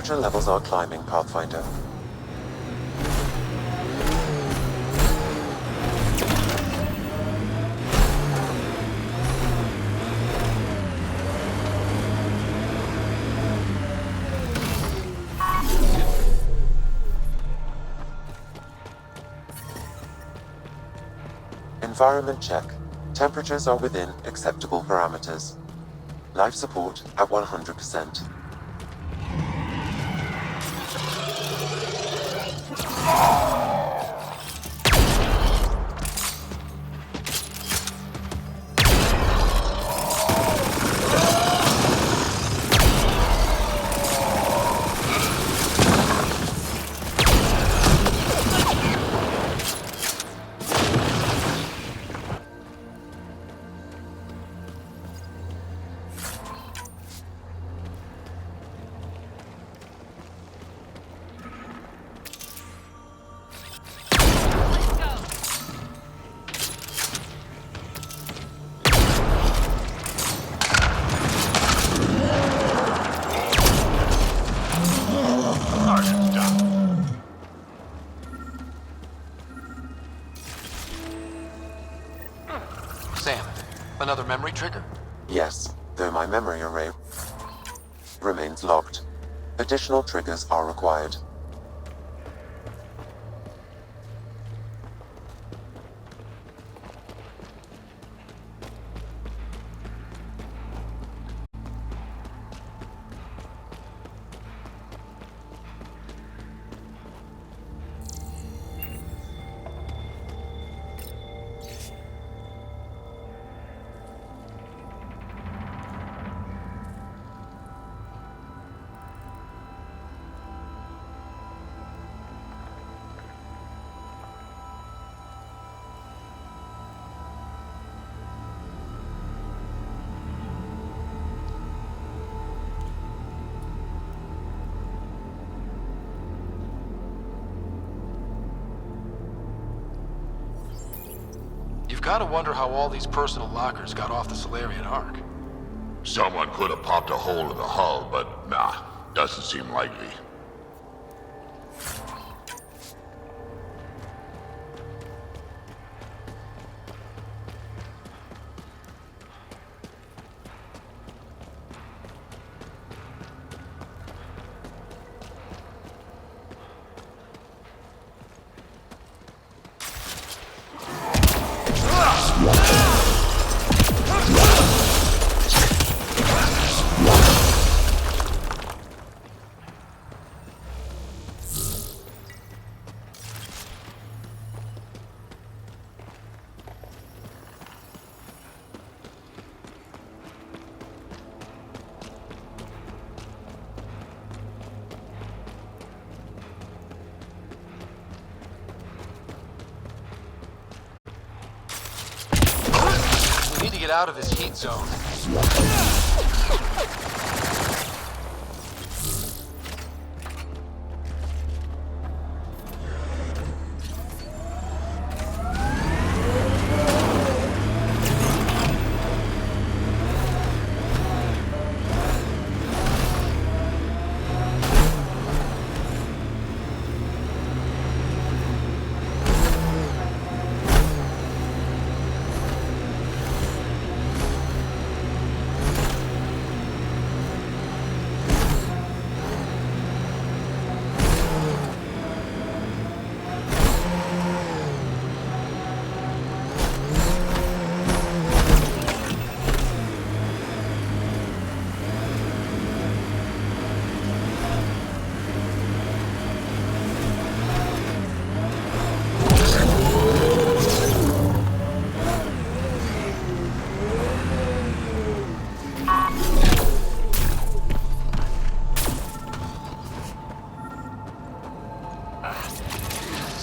Temperature levels are climbing, Pathfinder. Environment check. Temperatures are within acceptable parameters. Life support at 100%. Sam, another memory trigger? Yes, though my memory array remains locked. Additional triggers are required. You've got to wonder how all these personal lockers got off the Solarian Ark. Someone could have popped a hole in the hull, but nah, doesn't seem likely. We need to get out of this heat zone.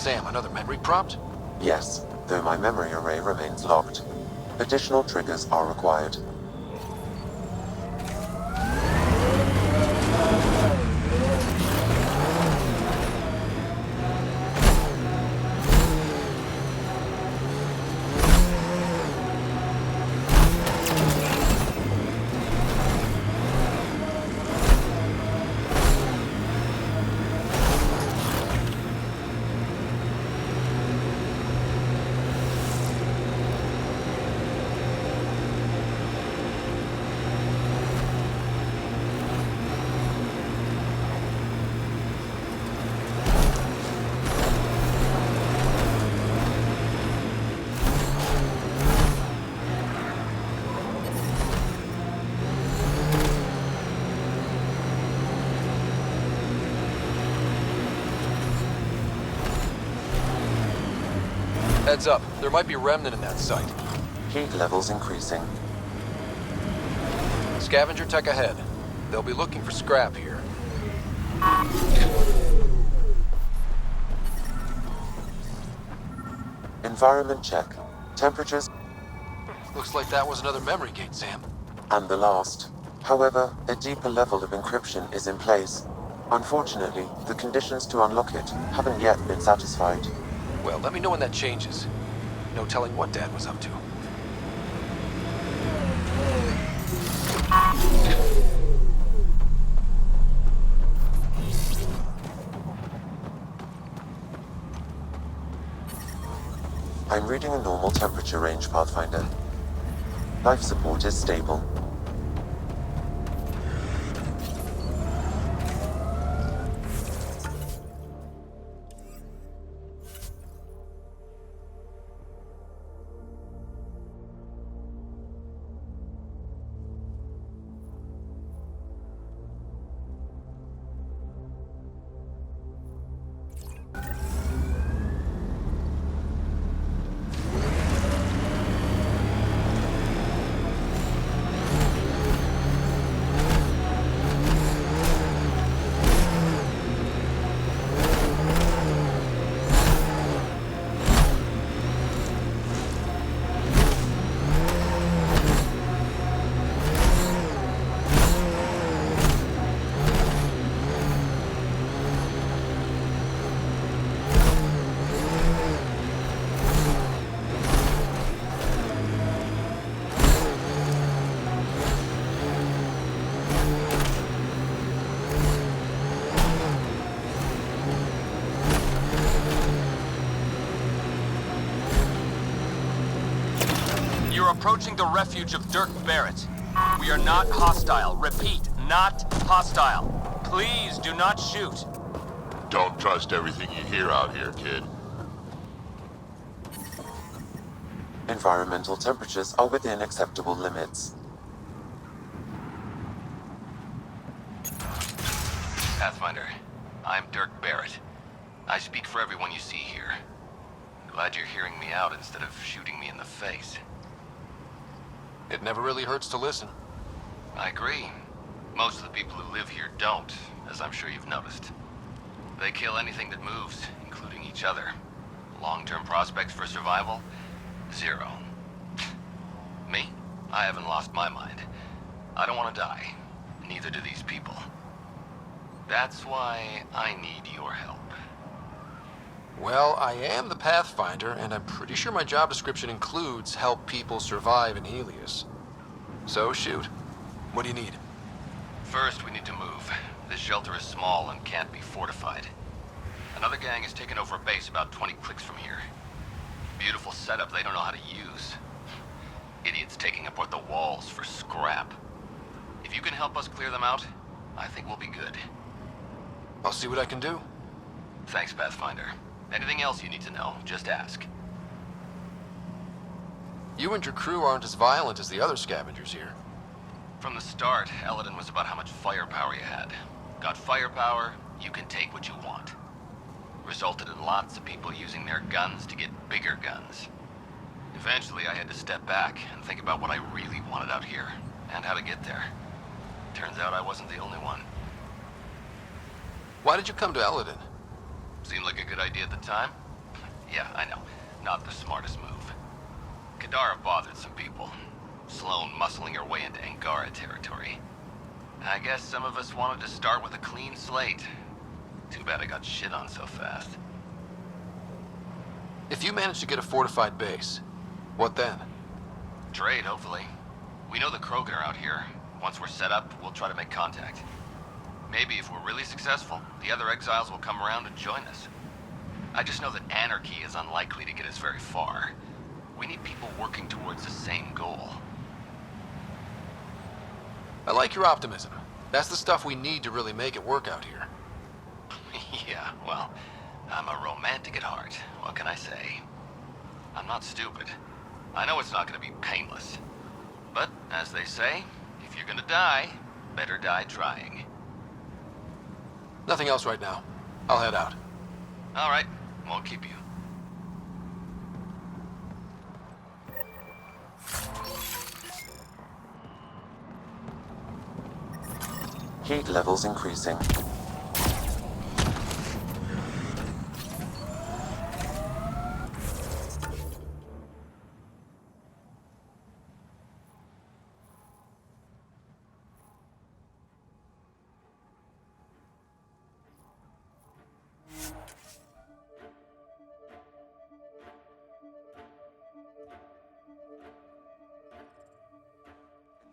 Sam, another memory prompt? Yes, though my memory array remains locked. Additional triggers are required. Heads up, there might be a remnant in that site. Heat levels increasing. Scavenger tech ahead. They'll be looking for scrap here. Environment check. Temperatures. Looks like that was another memory gate, Sam. And the last. However, a deeper level of encryption is in place. Unfortunately, the conditions to unlock it haven't yet been satisfied. Well, let me know when that changes. No telling what Dad was up to. I'm reading a normal temperature range, Pathfinder. Life support is stable. You're approaching the refuge of Dirk Barrett. We are not hostile. Repeat, not hostile. Please do not shoot. Don't trust everything you hear out here, kid. Environmental temperatures are within acceptable limits. Pathfinder, I'm Dirk Barrett. I speak for everyone you see here. Glad you're hearing me out instead of shooting me in the face. It never really hurts to listen. I agree. Most of the people who live here don't, as I'm sure you've noticed. They kill anything that moves, including each other. Long-term prospects for survival? Zero. Me? I haven't lost my mind. I don't want to die. Neither do these people. That's why I need your help. Well, I am the Pathfinder, and I'm pretty sure my job description includes help people survive in Helios. So, shoot. What do you need? First, we need to move. This shelter is small and can't be fortified. Another gang has taken over a base about 20 clicks from here. Beautiful setup they don't know how to use. Idiots taking apart the walls for scrap. If you can help us clear them out, I think we'll be good. I'll see what I can do. Thanks, Pathfinder. Anything else you need to know, just ask. You and your crew aren't as violent as the other scavengers here. From the start, Eladin was about how much firepower you had. Got firepower, you can take what you want. Resulted in lots of people using their guns to get bigger guns. Eventually, I had to step back and think about what I really wanted out here, and how to get there. Turns out I wasn't the only one. Why did you come to Eladin? Seemed like a good idea at the time? Yeah, I know. Not the smartest move. Kadara bothered some people. Sloane muscling her way into Angara territory. I guess some of us wanted to start with a clean slate. Too bad I got shit on so fast. If you manage to get a fortified base, what then? Trade, hopefully. We know the Krogan are out here. Once we're set up, we'll try to make contact. Maybe if we're really successful, the other exiles will come around and join us. I just know that anarchy is unlikely to get us very far. We need people working towards the same goal. I like your optimism. That's the stuff we need to really make it work out here. Yeah, well, I'm a romantic at heart. What can I say? I'm not stupid. I know it's not going to be painless. But, as they say, if you're going to die, better die trying. Nothing else right now. I'll head out. All right, won't keep you. Heat levels increasing.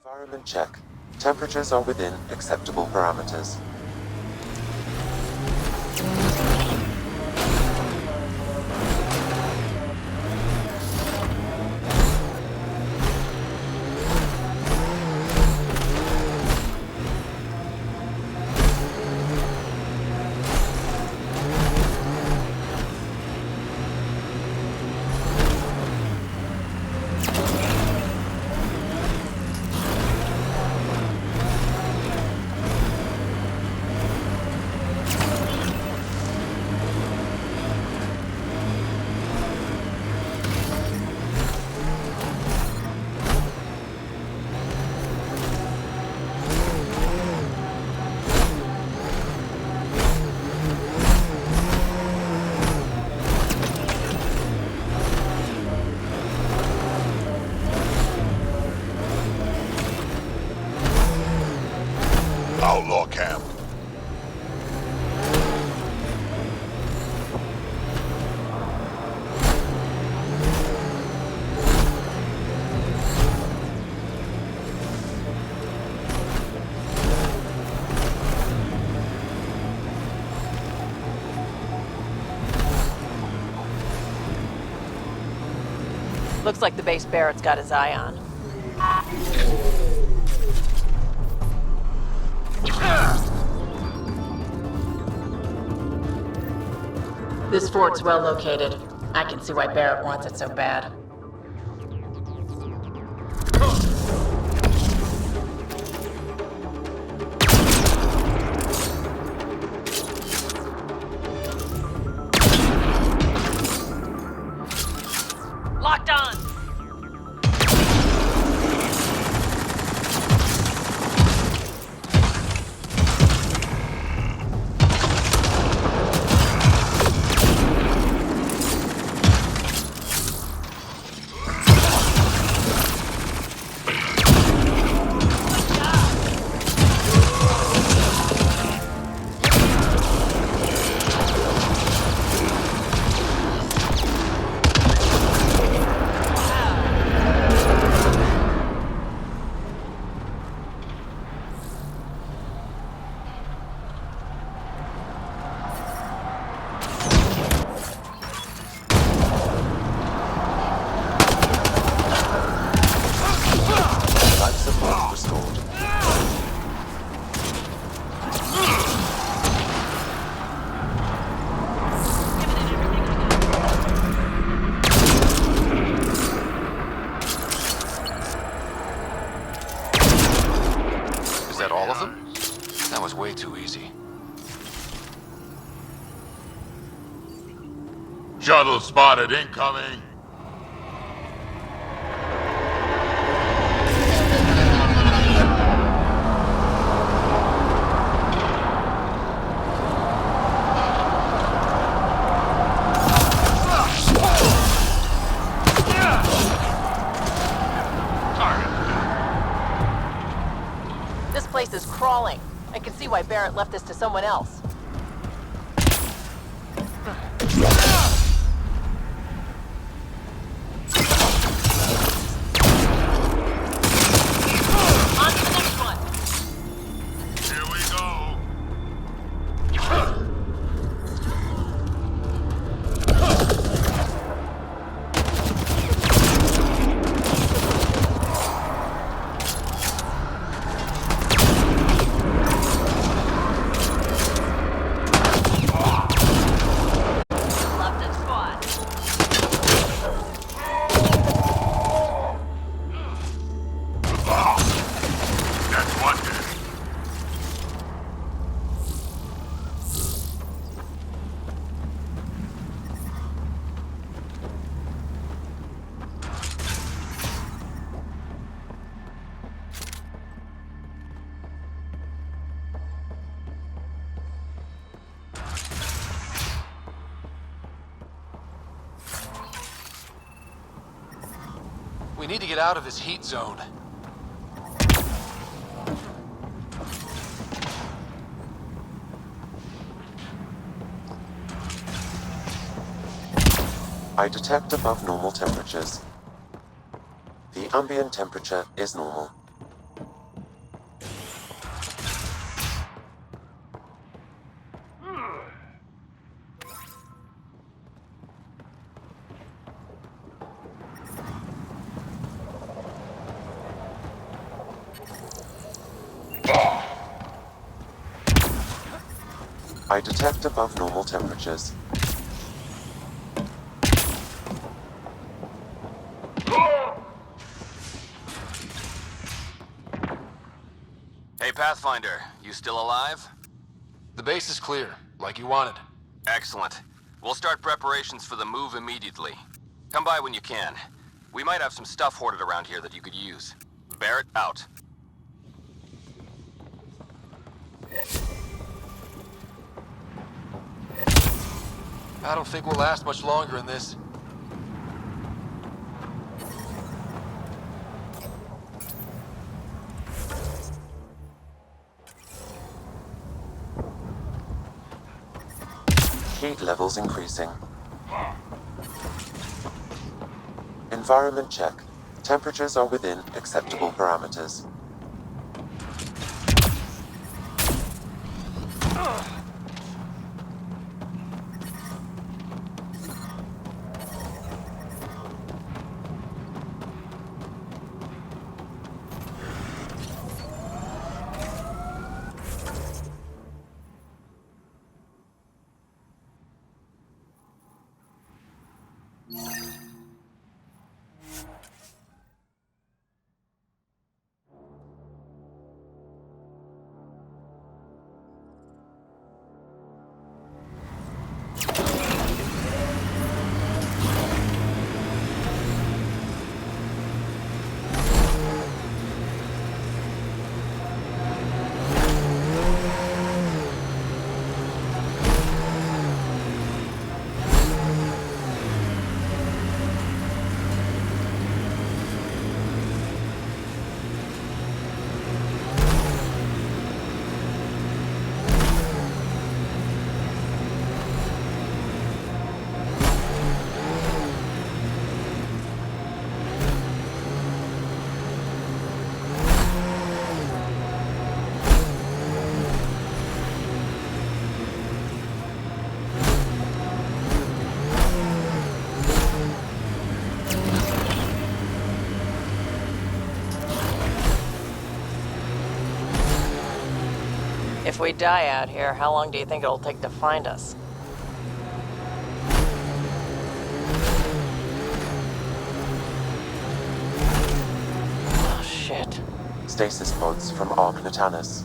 Environment check. Temperatures are within acceptable parameters. Outlaw camp. Looks like the base Barrett's got his eye on. This fort's well located. I can see why Barrett wants it so bad. Locked on! Life support restored. Is that all of them? That was way too easy. Shuttle spotted incoming. This place is crawling. I can see why Barrett left this to someone else. On to the next one. Here we go. We need to get out of this heat zone. I detect above normal temperatures. The ambient temperature is normal. I detect above normal temperatures. Hey, Pathfinder, you still alive? The base is clear, like you wanted. Excellent. We'll start preparations for the move immediately. Come by when you can. We might have some stuff hoarded around here that you could use. Barrett, out. I don't think we'll last much longer in this. Heat levels increasing. Environment check. Temperatures are within acceptable parameters. If we die out here, how long do you think it'll take to find us? Oh, shit. Stasis pods from Ark Natanus.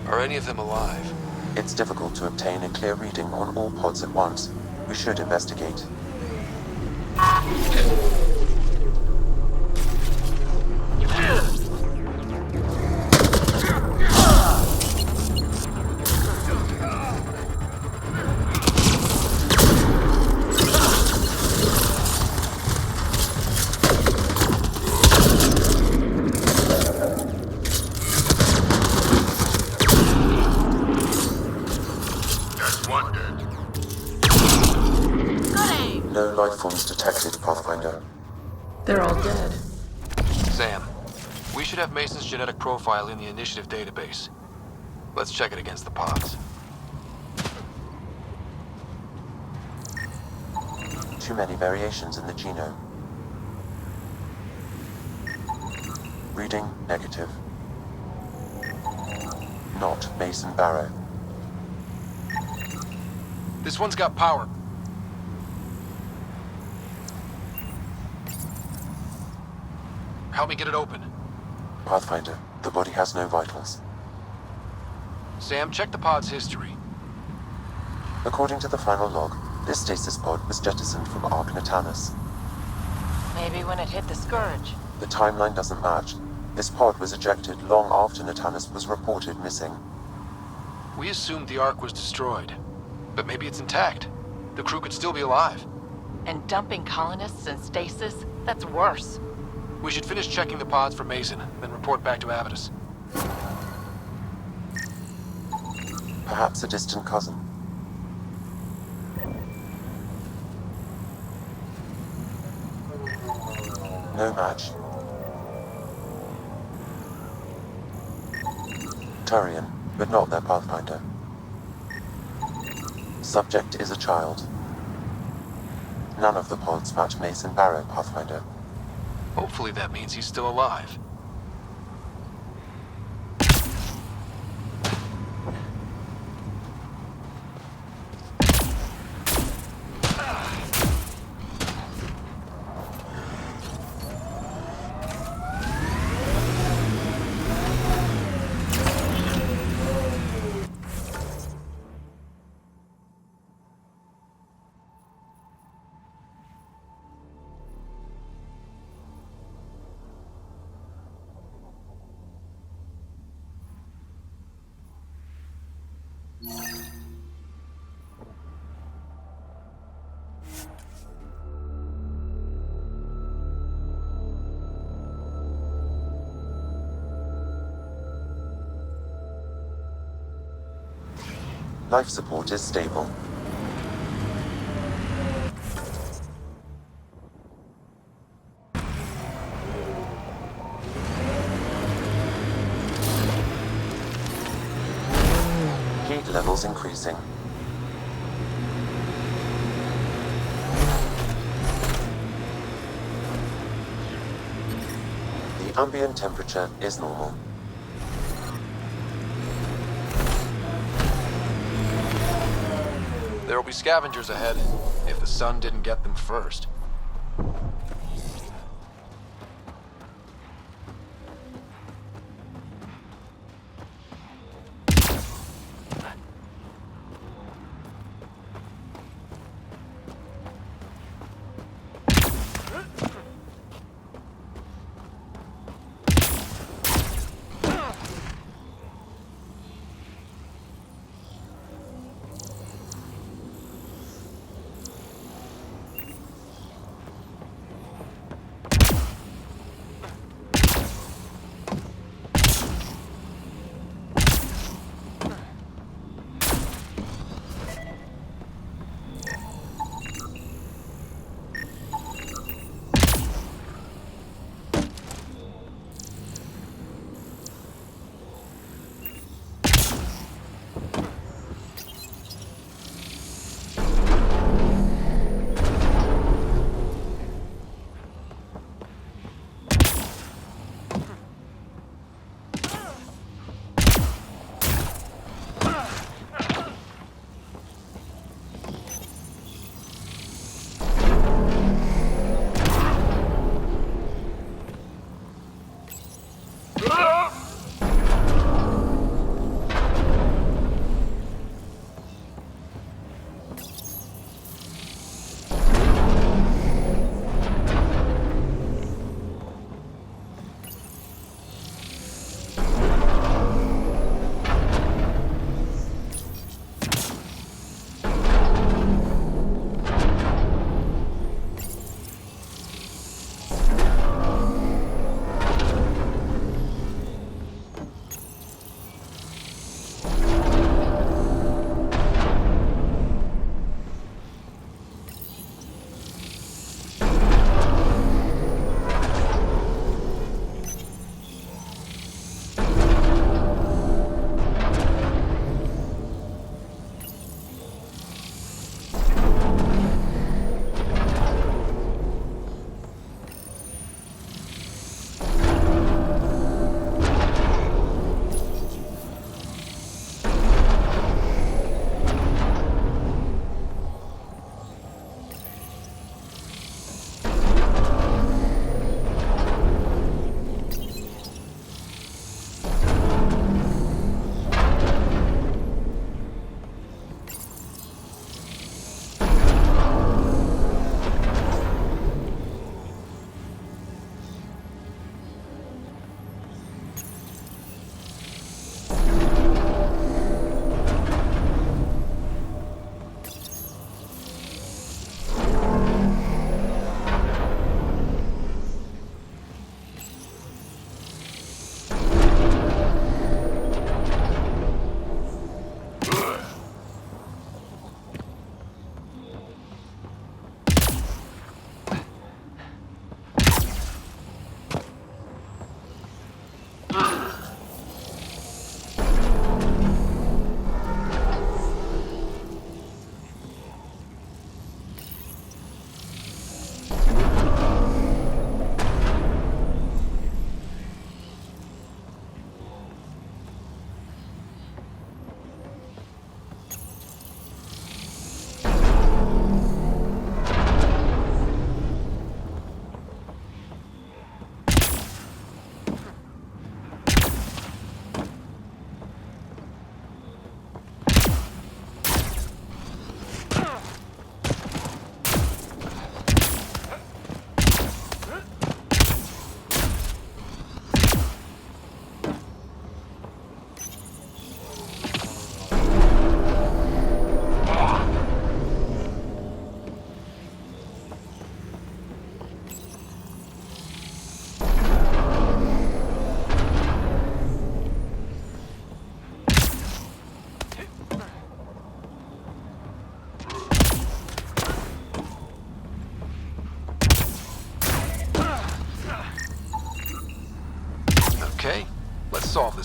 Are any of them alive? It's difficult to obtain a clear reading on all pods at once. We should investigate. No life forms detected, Pathfinder. They're all dead. Sam, we should have Mason's genetic profile in the initiative database. Let's check it against the pods. Too many variations in the genome. Reading negative. Not Mason Barrow. This one's got power. Help me get it open. Pathfinder, the body has no vitals. Sam, check the pod's history. According to the final log, this stasis pod was jettisoned from Ark Natanus. Maybe when it hit the Scourge. The timeline doesn't match. This pod was ejected long after Natanus was reported missing. We assumed the Ark was destroyed, but maybe it's intact. The crew could still be alive. And dumping colonists in stasis? That's worse. We should finish checking the pods for Mason, then report back to Avitus. Perhaps a distant cousin. No match. Turian, but not their Pathfinder. Subject is a child. None of the pods match Mason Barrow Pathfinder. Hopefully that means he's still alive. Life support is stable. Heat levels increasing. The ambient temperature is normal. There will be scavengers ahead, if the sun didn't get them first.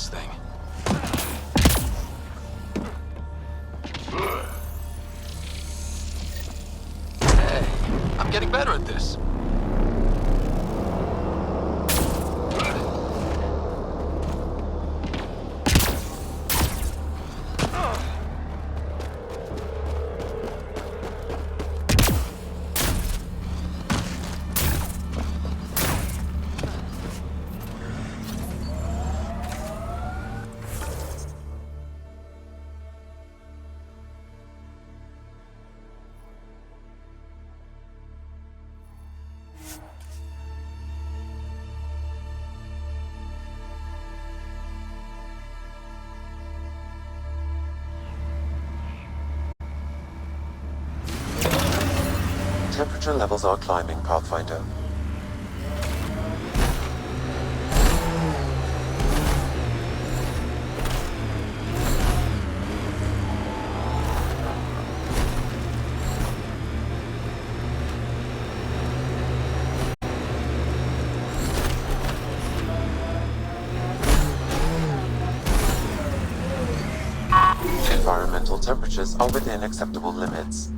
this thing. Hey, I'm getting better at this. Temperature levels are climbing, Pathfinder. Environmental temperatures are within acceptable limits.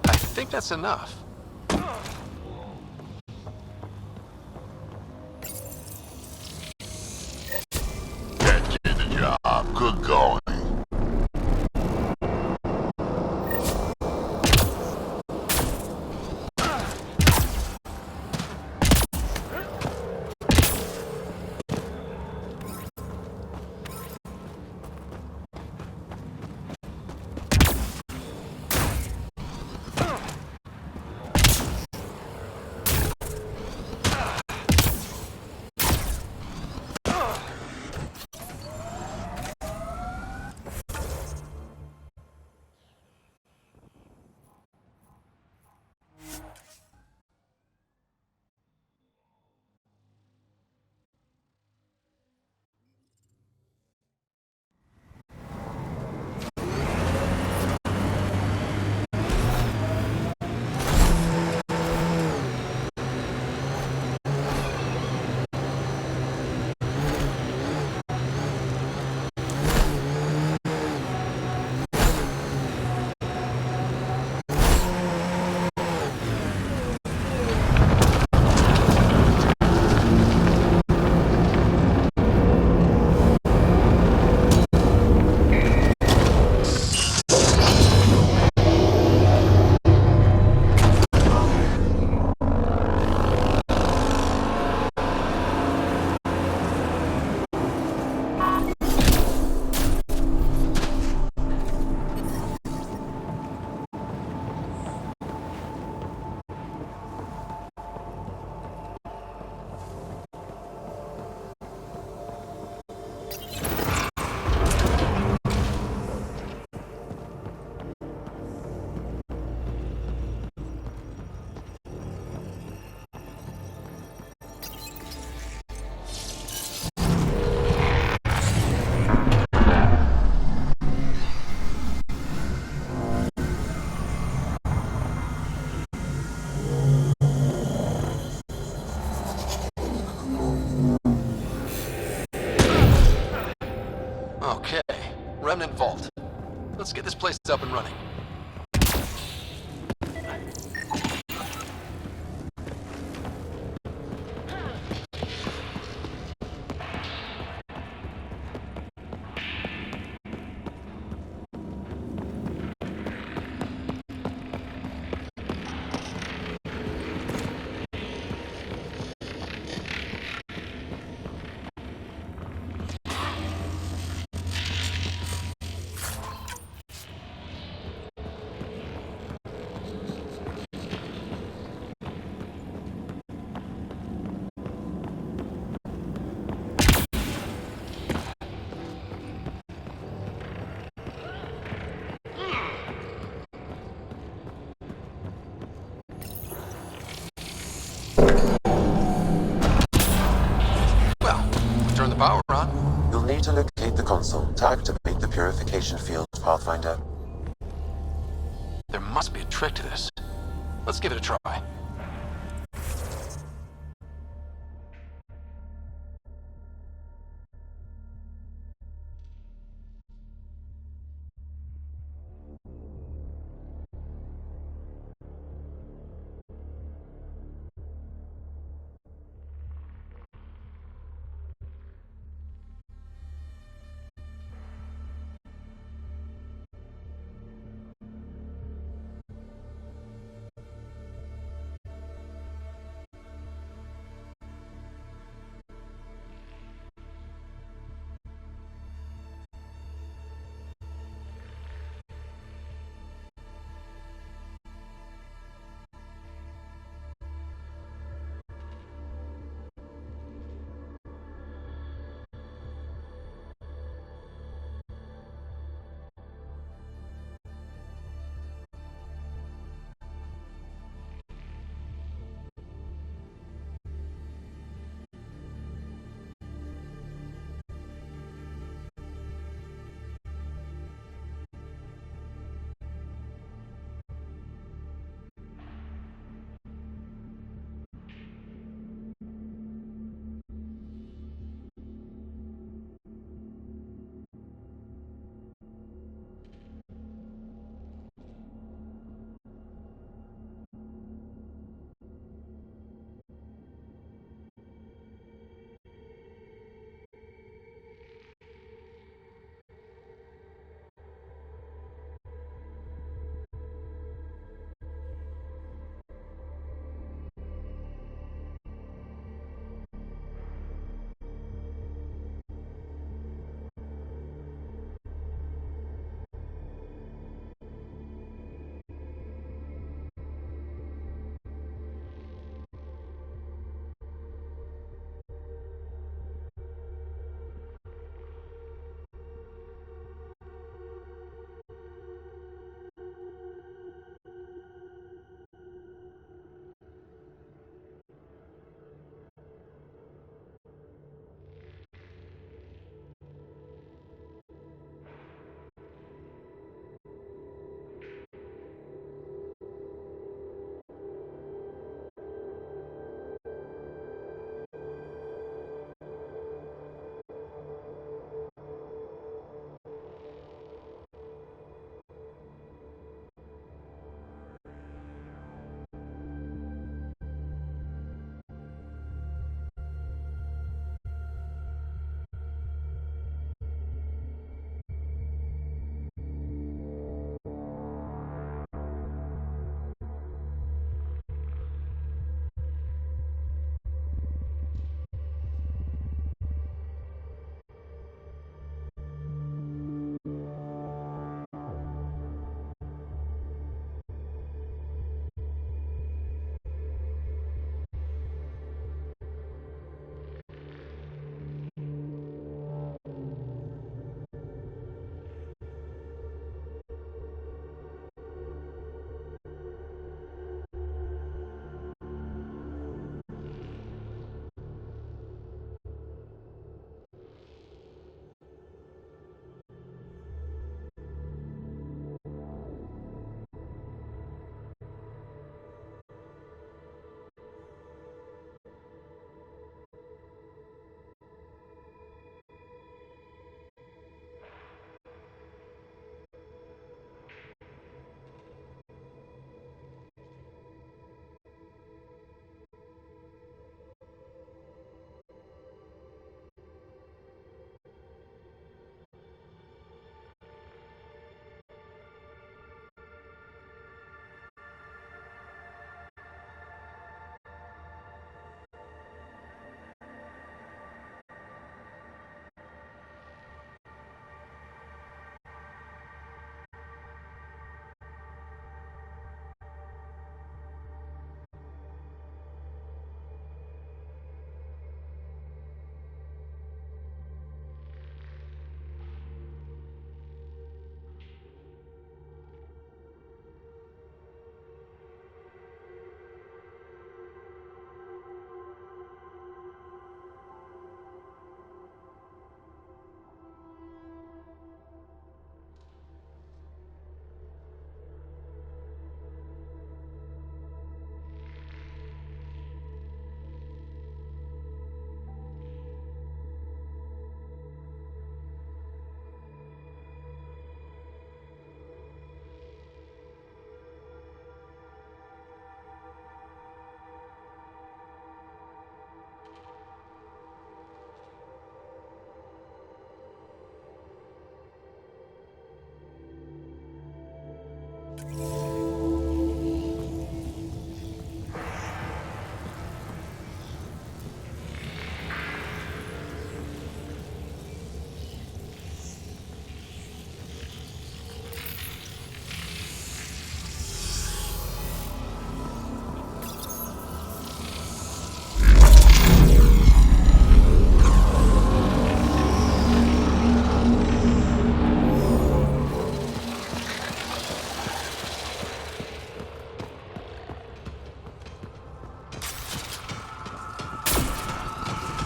I think that's enough. That did the job. Good going. Remnant Vault. Let's get this place up and running. Turn the power on. You'll need to locate the console to activate the purification field, Pathfinder. There must be a trick to this. Let's give it a try.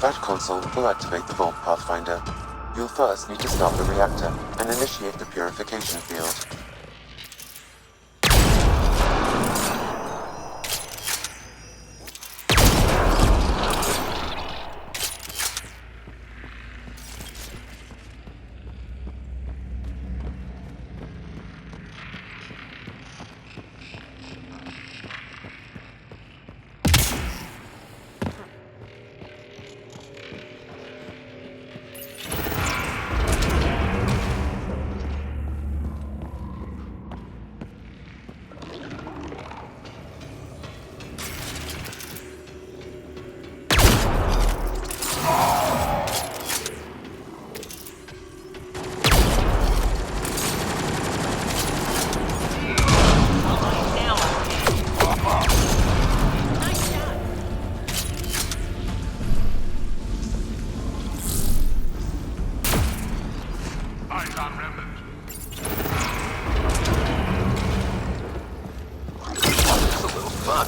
That console will activate the Vault Pathfinder. You'll first need to start the reactor and initiate the purification field.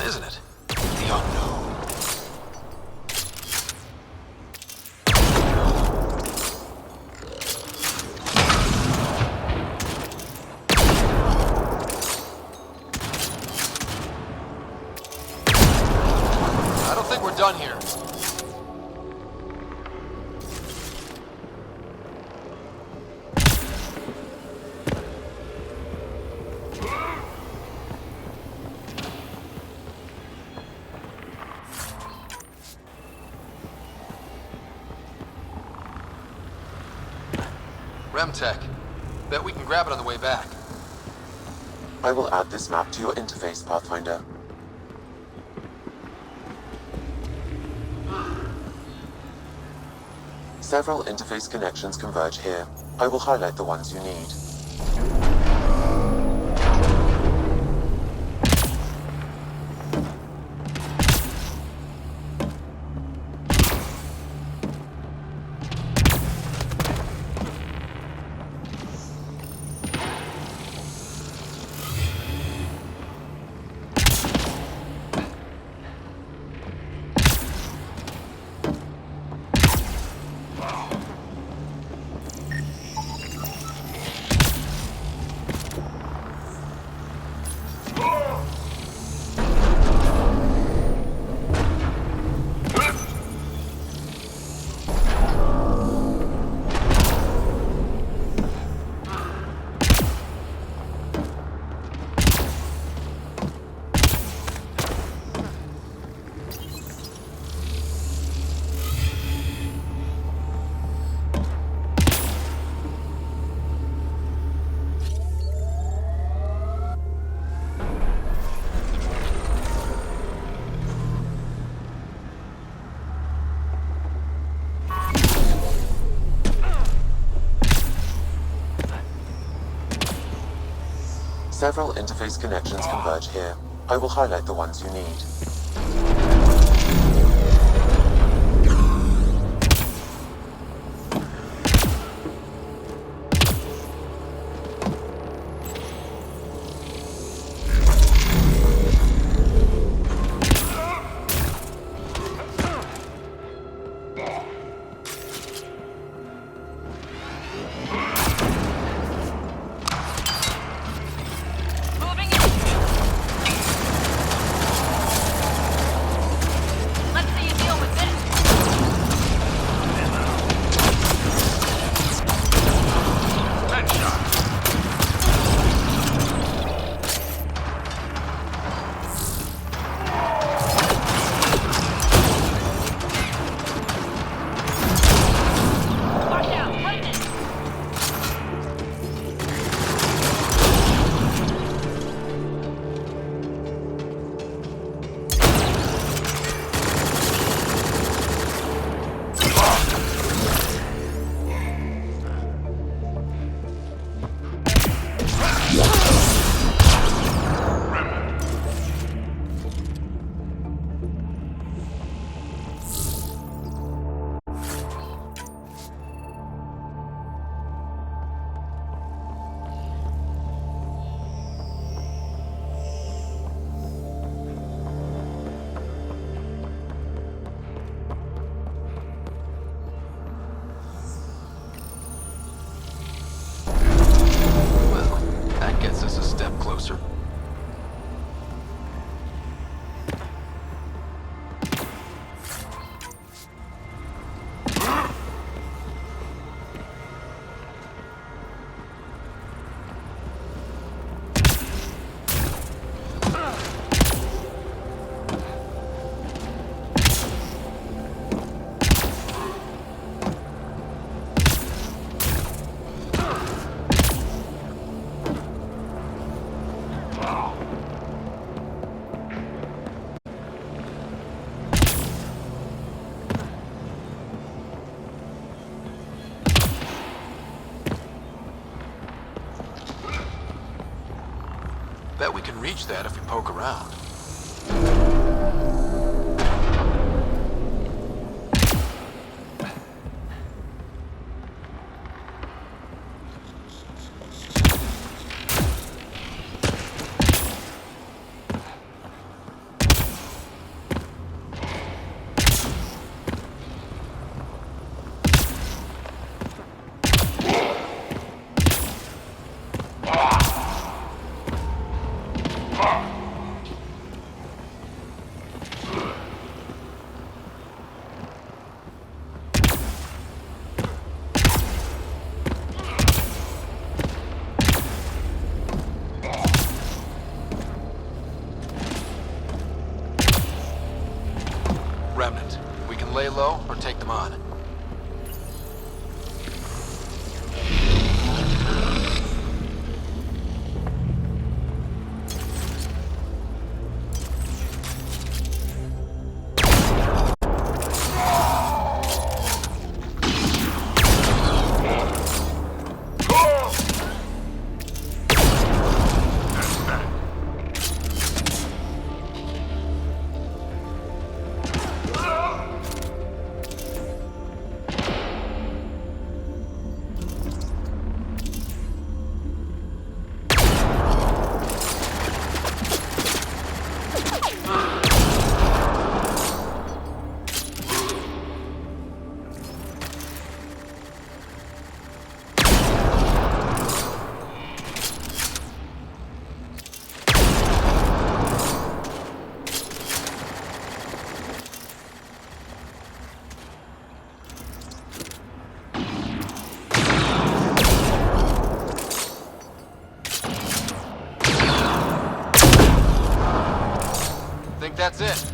Isn't it? The unknown. I don't think we're done here. Remtech. Bet we can grab it on the way back. I will add this map to your interface, Pathfinder. Several interface connections converge here. I will highlight the ones you need. Several interface connections converge here. I will highlight the ones you need. Bet we can reach that if we poke around. Remnant. We can lay low or take them on. Think that's it.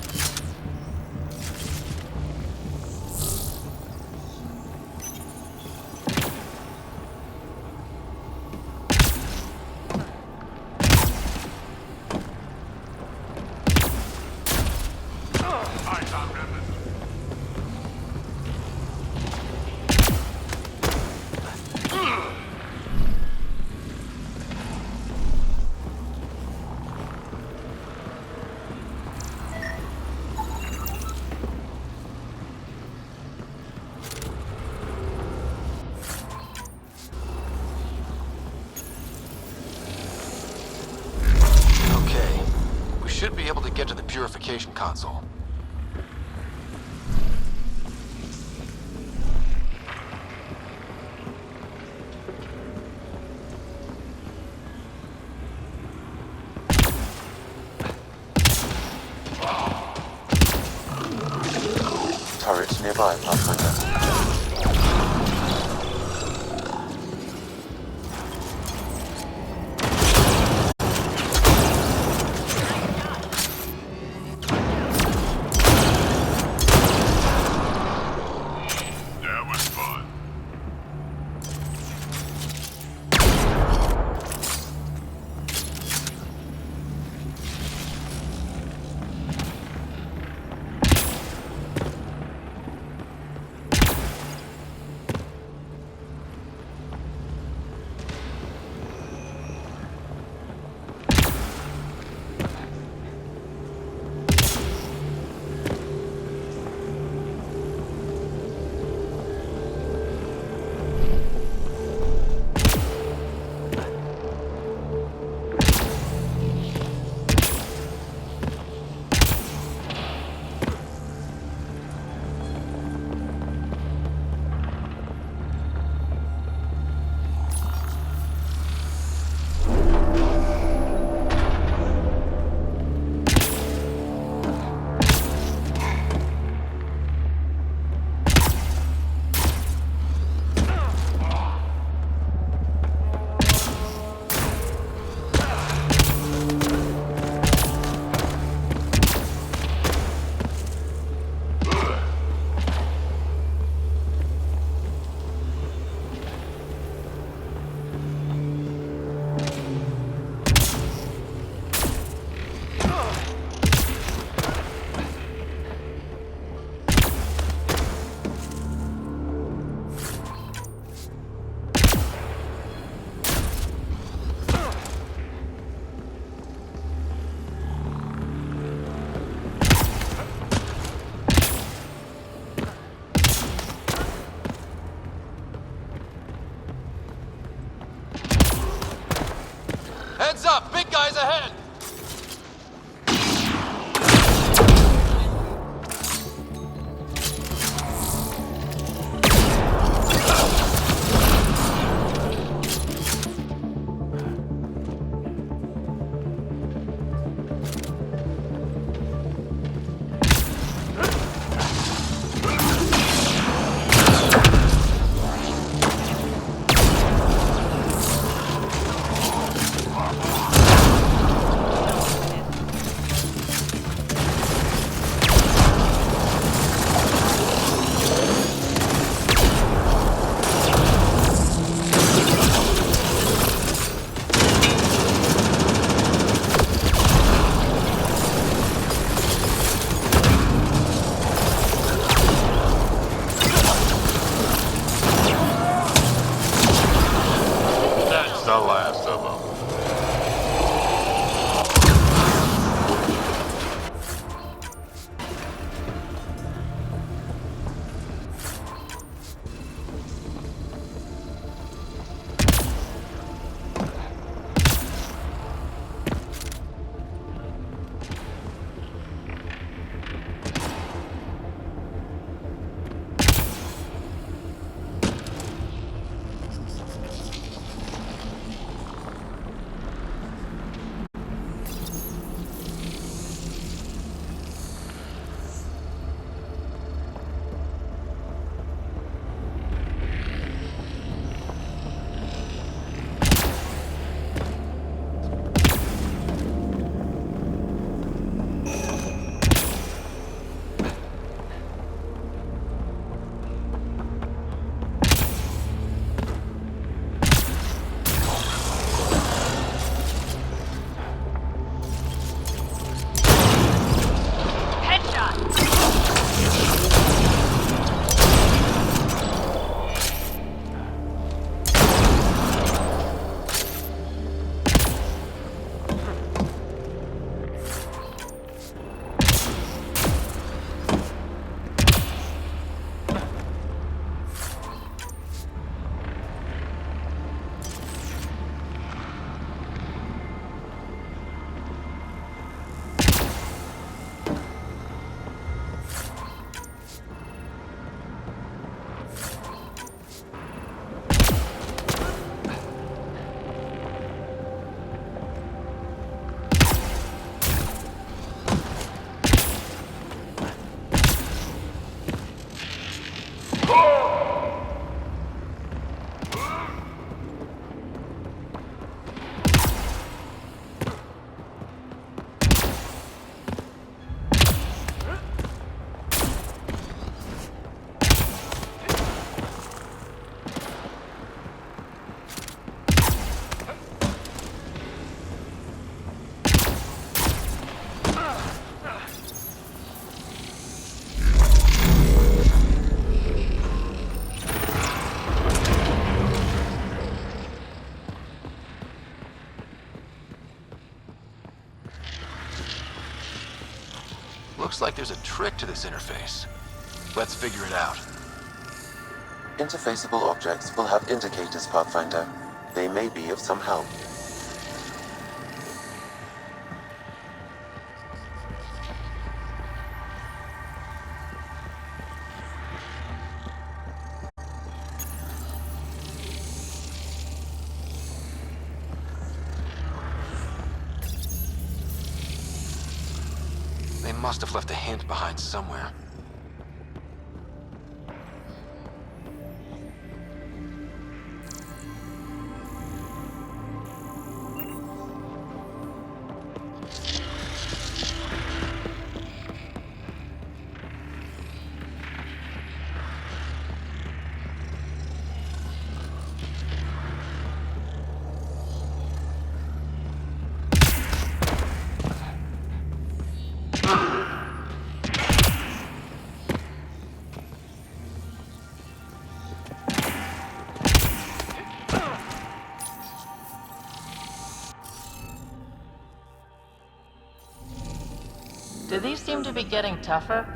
Should be able to get to the purification console. Turret nearby, Pathfinder. Looks like there's a trick to this interface. Let's figure it out. Interfaceable objects will have indicators, Pathfinder. They may be of some help. They must have left a hint behind somewhere. Do these seem to be getting tougher?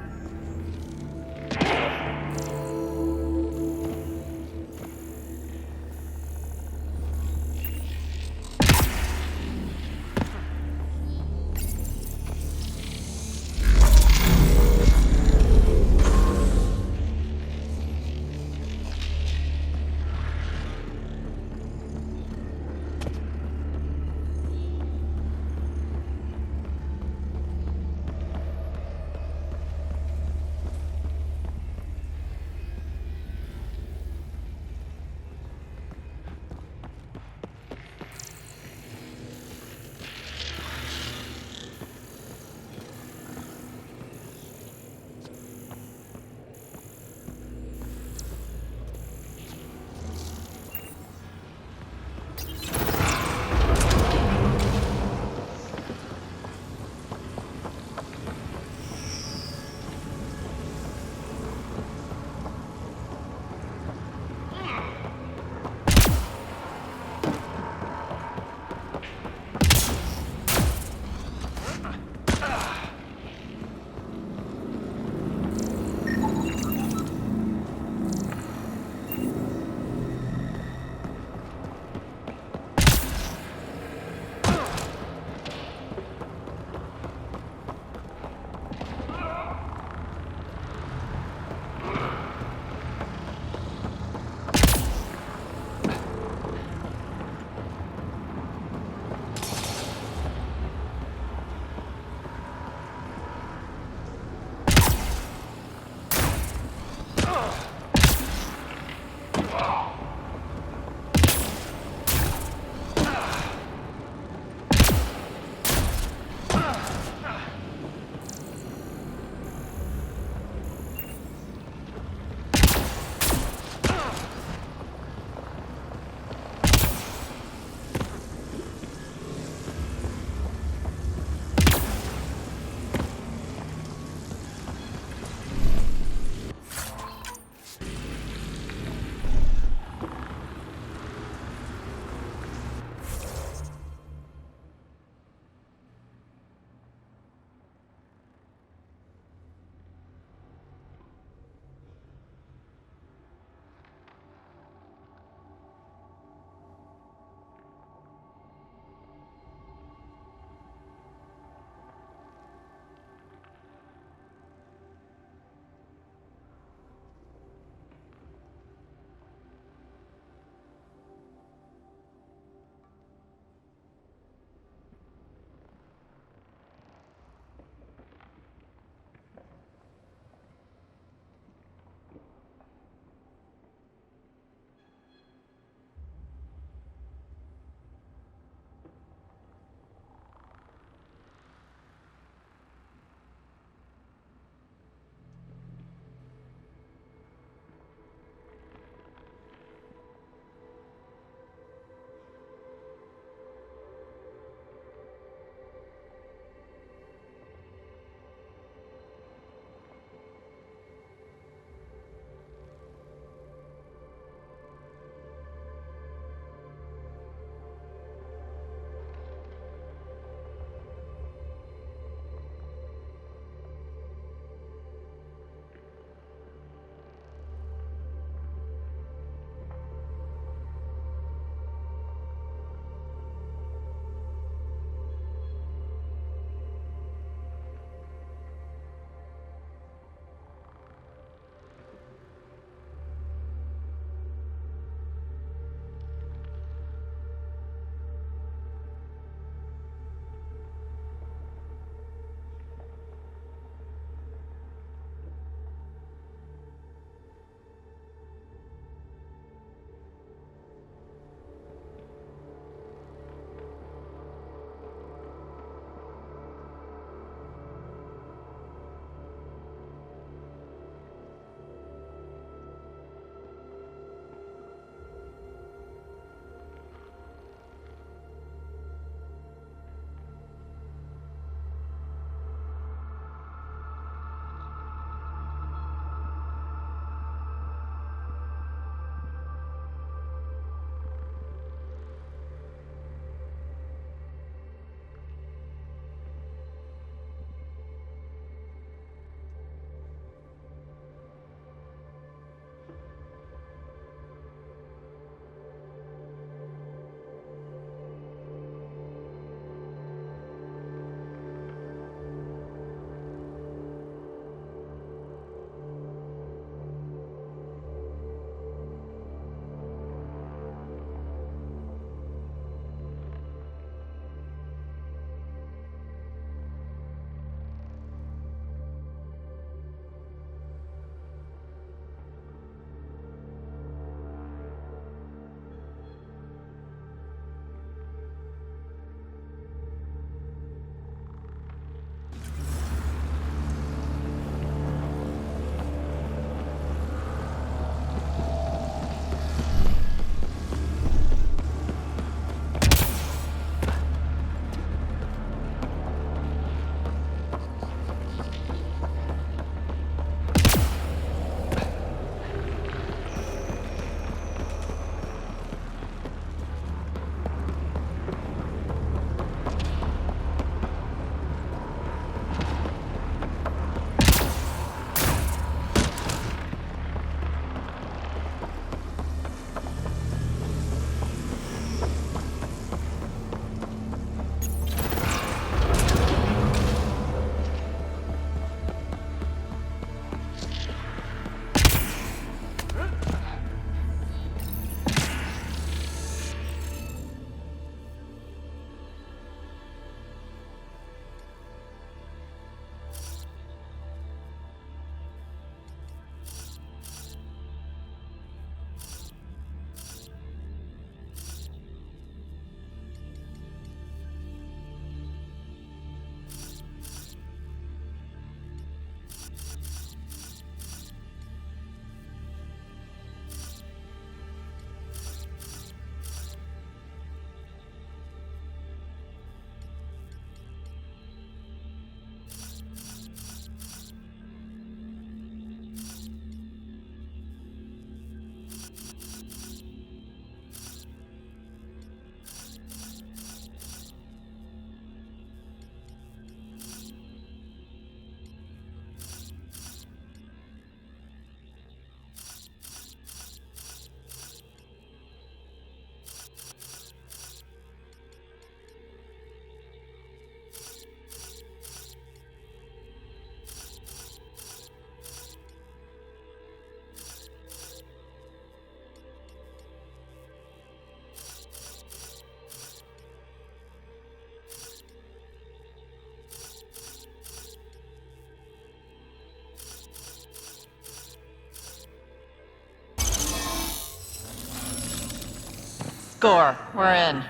Score. We're in.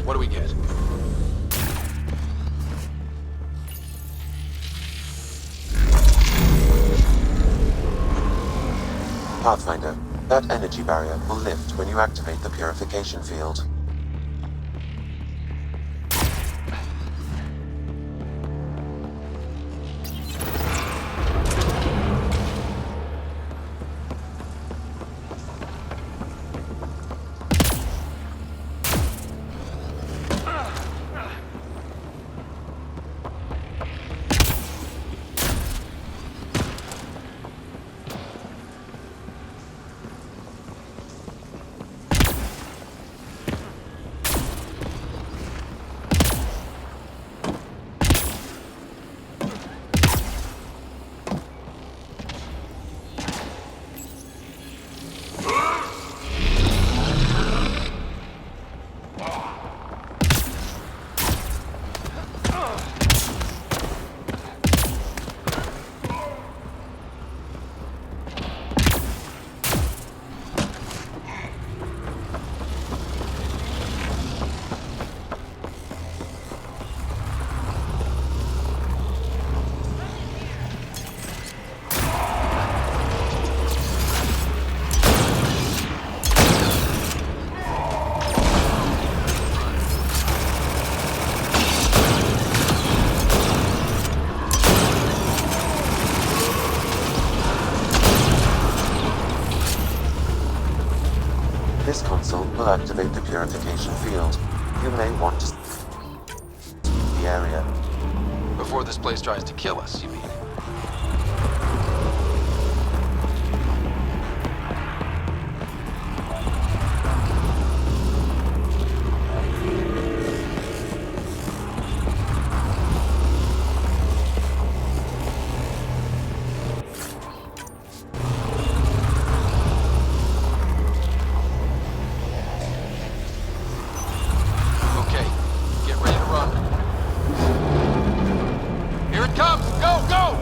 What do we get? Pathfinder, that energy barrier will lift when you activate the purification field. This console will activate the purification field. You may want to leave the area. Before this place tries to kill us, you mean? Okay, get ready to run. Here it comes! Go, go!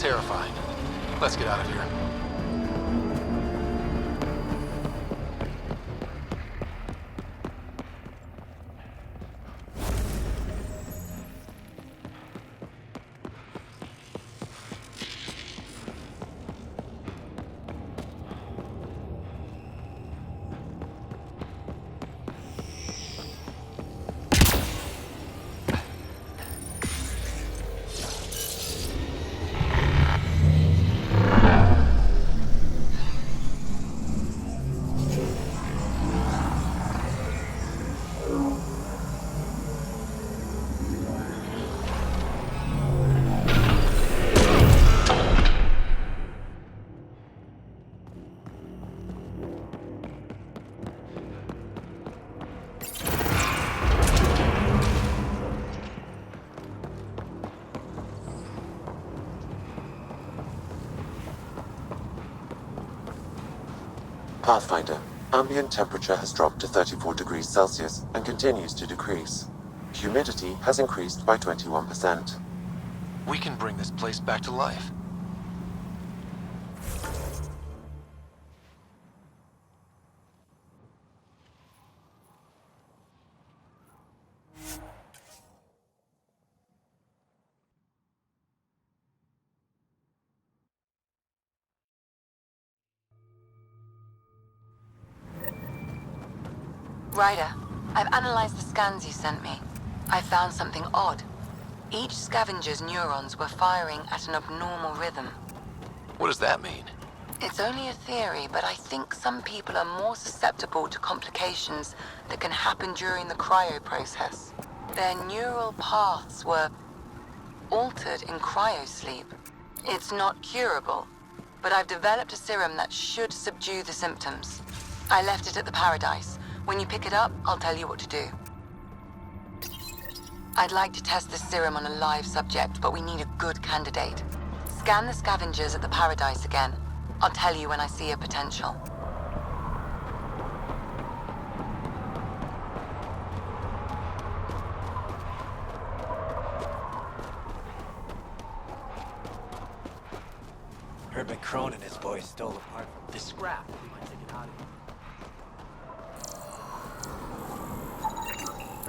terrifying. Let's get out of here. Pathfinder, ambient temperature has dropped to 34 degrees Celsius and continues to decrease. Humidity has increased by 21%. We can bring this place back to life. Ryder, I've analyzed the scans you sent me. I found something odd. Each scavenger's neurons were firing at an abnormal rhythm. What does that mean? It's only a theory, but I think some people are more susceptible to complications that can happen during the cryo process. Their neural paths were altered in cryosleep. It's not curable, but I've developed a serum that should subdue the symptoms. I left it at the Paradise. When you pick it up, I'll tell you what to do. I'd like to test this serum on a live subject, but we need a good candidate. Scan the scavengers at the Paradise again. I'll tell you when I see a potential. Heard McCrone and his boys stole a part from this scrap. We might take it out of here.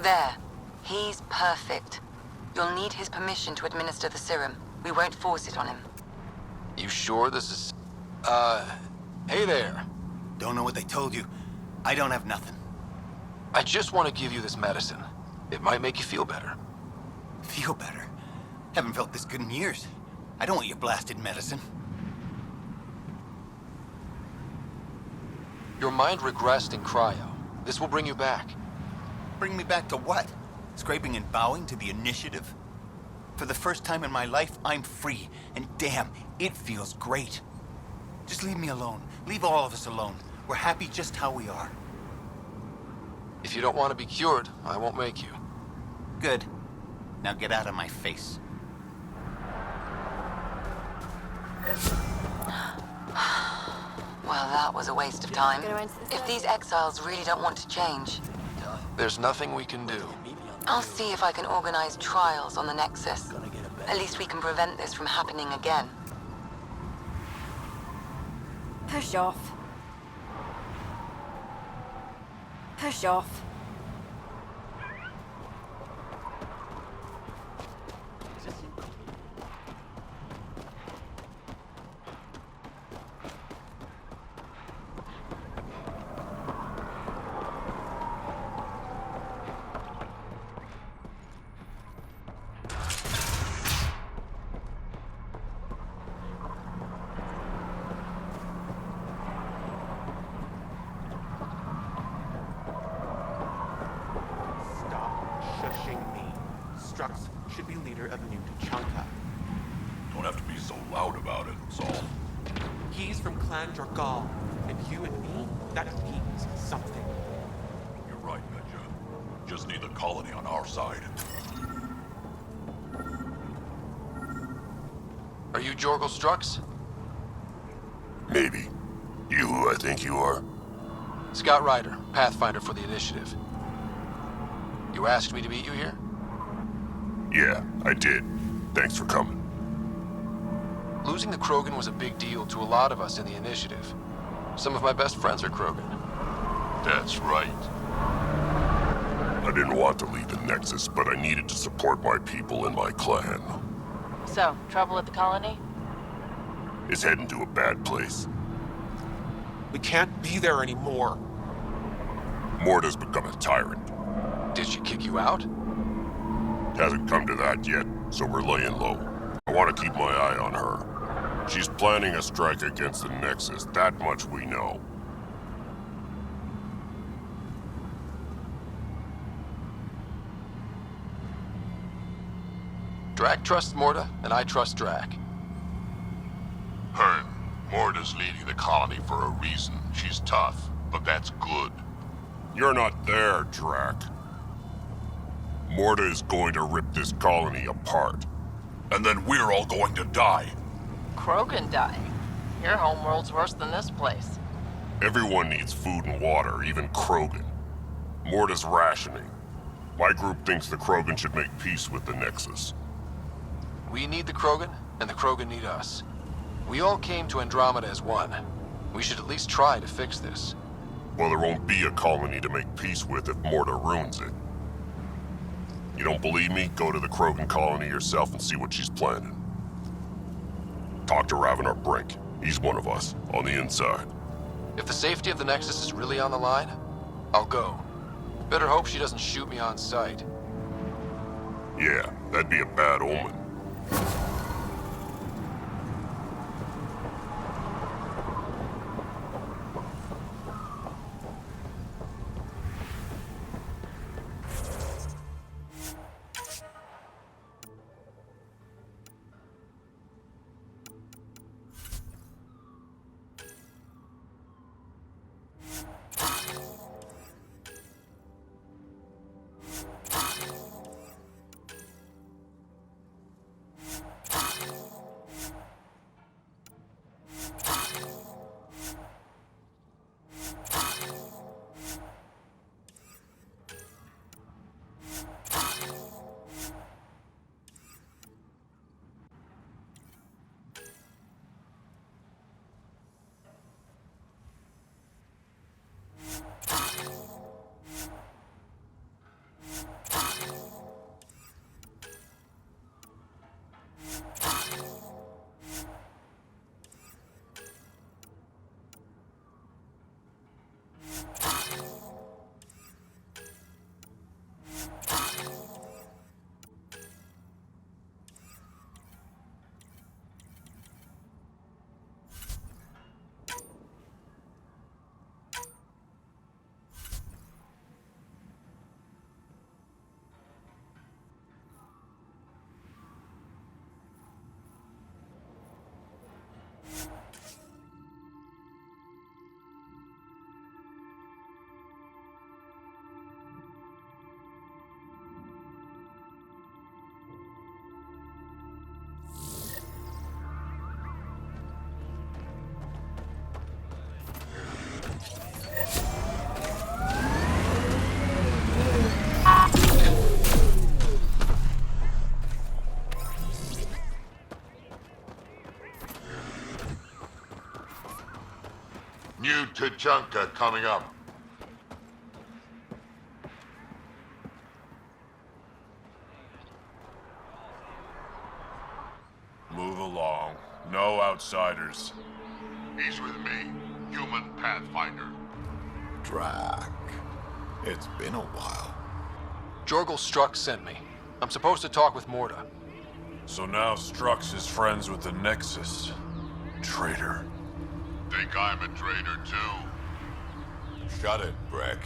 There. He's perfect. You'll need his permission to administer the serum. We won't force it on him. You sure this is... hey there. Don't know what they told you. I don't have nothing. I just want to give you this medicine. It might make you feel better. Feel better? Haven't felt this good in years. I don't want your blasted medicine. Your mind regressed in cryo. This will bring you back. Bring me back to what? Scraping and bowing to the initiative? For the first time in my life, I'm free. And damn, it feels great. Just leave me alone. Leave all of us alone. We're happy just how we are. If you don't want to be cured, I won't make you. Good. Now get out of my face. Well, that was a waste of time. If these exiles really don't want to change, There's nothing we can do. I'll see if I can organize trials on the Nexus. At least we can prevent this from happening again. Push off. Push off. Strux should be leader of New Tachanka. Don't have to be so loud about it, Saul. He's from Clan Dragal, and you and me, that means something. You're right, Betcha. Just need the colony on our side. Are you Jorgal Strux? Maybe. You who I think you are? Scott Ryder, Pathfinder for the Initiative. You asked me to meet you here? Yeah, I did. Thanks for coming. Losing the Krogan was a big deal to a lot of us in the Initiative. Some of my best friends are Krogan. That's right. I didn't want to leave the Nexus, but I needed to support my people and my clan. So, trouble at the colony? It's heading to a bad place. We can't be there anymore. Morta's become a tyrant. Did she kick you out? Hasn't come to that yet, so we're laying low. I want to keep my eye on her. She's planning a strike against the Nexus, that much we know. Drac trusts Morta, and I trust Drac. Hearn, Morta's leading the colony for a reason. She's tough, but that's good. You're not there, Drac. Morta is going to rip this colony apart. And then we're all going to die. Krogan dying? Your homeworld's worse than this place. Everyone needs food and water, even Krogan. Morta's rationing. My group thinks the Krogan should make peace with the Nexus. We need the Krogan, and the Krogan need us. We all came to Andromeda as one. We should at least try to fix this. Well, there won't be a colony to make peace with if Morta ruins it. You don't believe me? Go to the Krogan colony yourself and see what she's planning. Talk to Ravenar Brink. He's one of us, on the inside. If the safety of the Nexus is really on the line, I'll go. Better hope she doesn't shoot me on sight. Yeah, that'd be a bad omen. New Tachanka coming up. Move along. No outsiders. He's with me, human Pathfinder. Drac. It's been a while. Jorgel Strux sent me. I'm supposed to talk with Morta. So now Strux is friends with the Nexus. Traitor. Think I'm a traitor too? Shut it, Breck.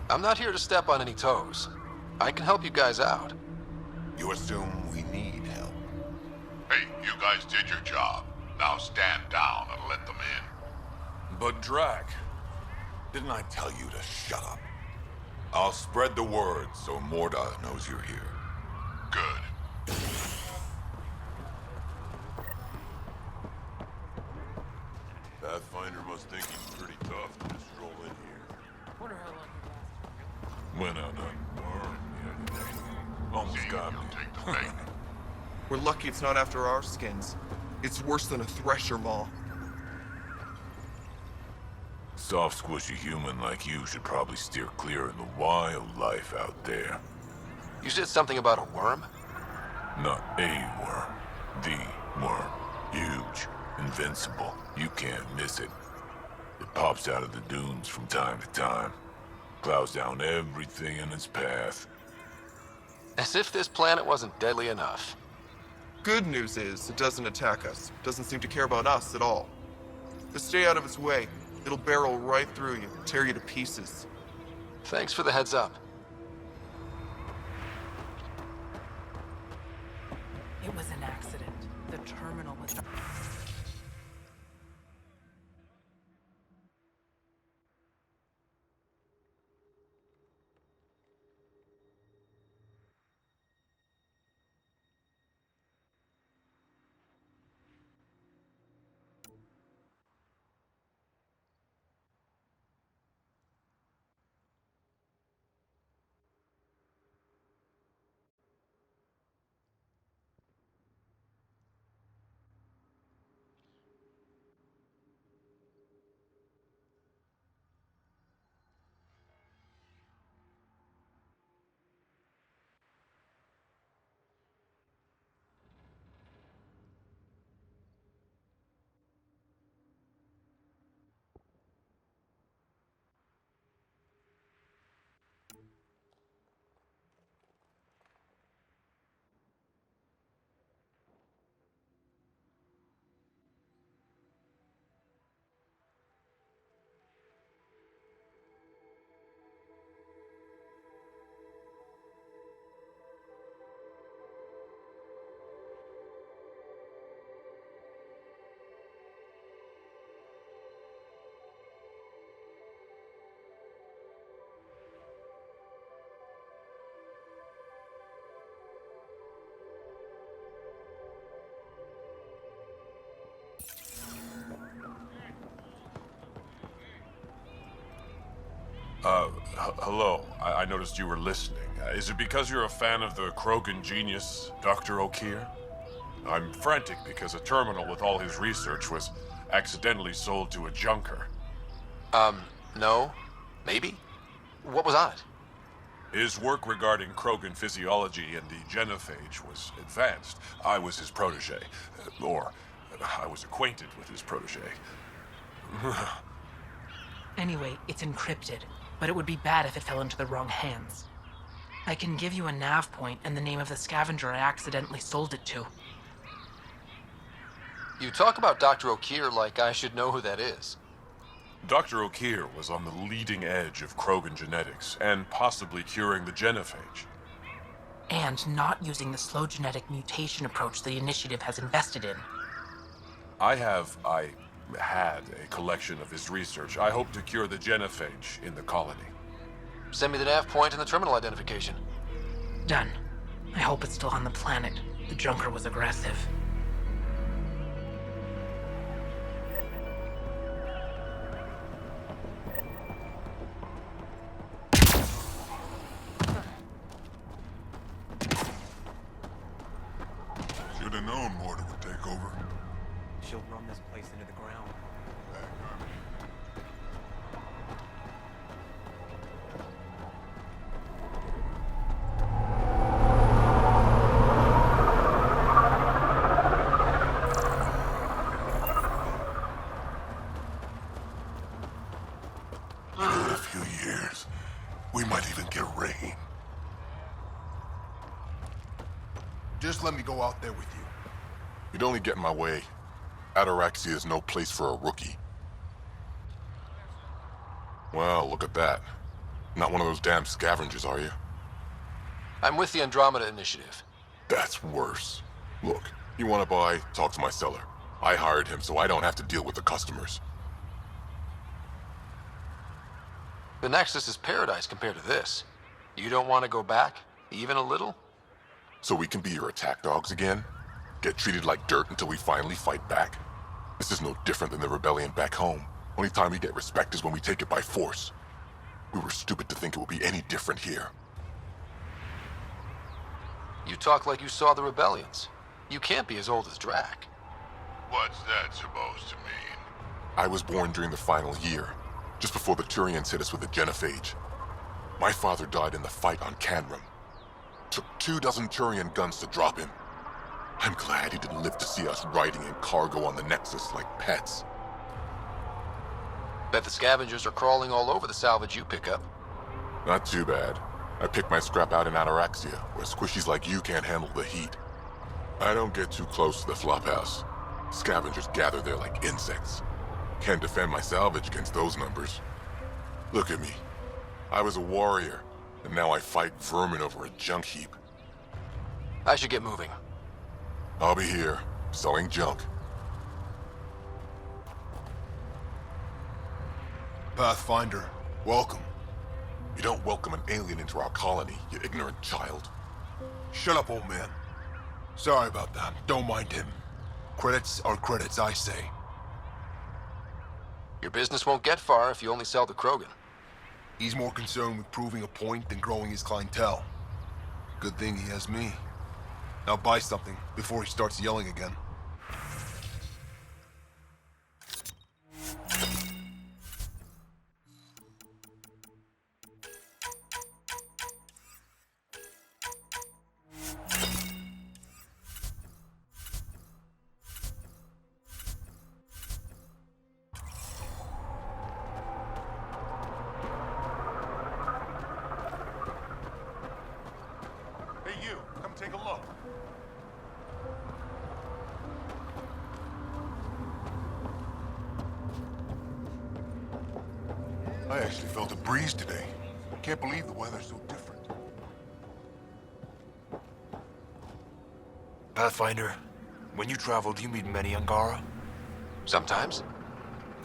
I'm not here to step on any toes. I can help you guys out. You assume we need help. Hey, you guys did your job. Now stand down and let them in. But Drac, didn't I tell you to shut up? I'll spread the word so Morta knows you're here. Good. Pathfinder must think he's pretty tough to just stroll in here. Wonder how long he lasted. Went out on a barn the other day. Almost got me. We're lucky it's not after our skins. It's worse than a thresher maw. Soft, squishy human like you should probably steer clear of the wild life out there. You said something about a worm? Not a worm. The worm. Huge. Invincible. You can't miss it. It pops out of the dunes from time to time. Plows down everything in its path. As if this planet wasn't deadly enough. Good news is, it doesn't attack us. Doesn't seem to care about us at all. Just stay out of its way. It'll barrel right through you, tear you to pieces. Thanks for the heads up. It was an accident. The terminal was... Hello. I noticed you were listening. Is it because you're a fan of the Krogan genius, Dr. O'Keir? I'm frantic because a terminal with all his research was accidentally sold to a junker. No. Maybe? What was on it? His work regarding Krogan physiology and the genophage was advanced. I was his protege. Or, I was acquainted with his protege. Anyway, it's encrypted, but it would be bad if it fell into the wrong hands. I can give you a nav point and the name of the scavenger I accidentally sold it to. You talk about Dr. O'Keir like I should know who that is. Dr. O'Keir was on the leading edge of Krogan genetics, and possibly curing the genophage. And not using the slow genetic mutation approach the Initiative has invested in. I had a collection of his research. I hope to cure the genophage in the colony. Send me the nav point and the terminal identification. Done. I hope it's still on the planet. The junker was aggressive. Should have known Morta would take over. She'll run this place into the ground. In a few years, we might even get rain. Just let me go out there with you. You'd only get in my way. Ataraxia is no place for a rookie. Well, look at that. Not one of those damn scavengers, are you? I'm with the Andromeda Initiative. That's worse. Look, you want to buy? Talk to my seller. I hired him so I don't have to deal with the customers. The Nexus is paradise compared to this. You don't want to go back? Even a little? So we can be your attack dogs again? Get treated like dirt until we finally fight back? This is no different than the rebellion back home. Only time we get respect is when we take it by force. We were stupid to think it would be any different here. You talk like you saw the rebellions. You can't be as old as Drac. What's that supposed to mean? I was born during the final year, just before the Turians hit us with the genophage. My father died in the fight on Canrum. Took 24 Turian guns to drop him. I'm glad he didn't live to see us riding in cargo on the Nexus like pets. Bet the scavengers are crawling all over the salvage you pick up. Not too bad. I picked my scrap out in Ataraxia, where squishies like you can't handle the heat. I don't get too close to the flophouse. Scavengers gather there like insects. Can't defend my salvage against those numbers. Look at me. I was a warrior, and now I fight vermin over a junk heap. I should get moving. I'll be here, selling junk. Pathfinder, welcome. You don't welcome an alien into our colony, you ignorant child. Shut up, old man. Sorry about that. Don't mind him. Credits are credits, I say. Your business won't get far if you only sell to Krogan. He's more concerned with proving a point than growing his clientele. Good thing he has me. Now buy something before he starts yelling again. Hey you, come take a look. I actually felt a breeze today. Can't believe the weather's so different. Pathfinder, when you travel, do you meet many Angara? Sometimes.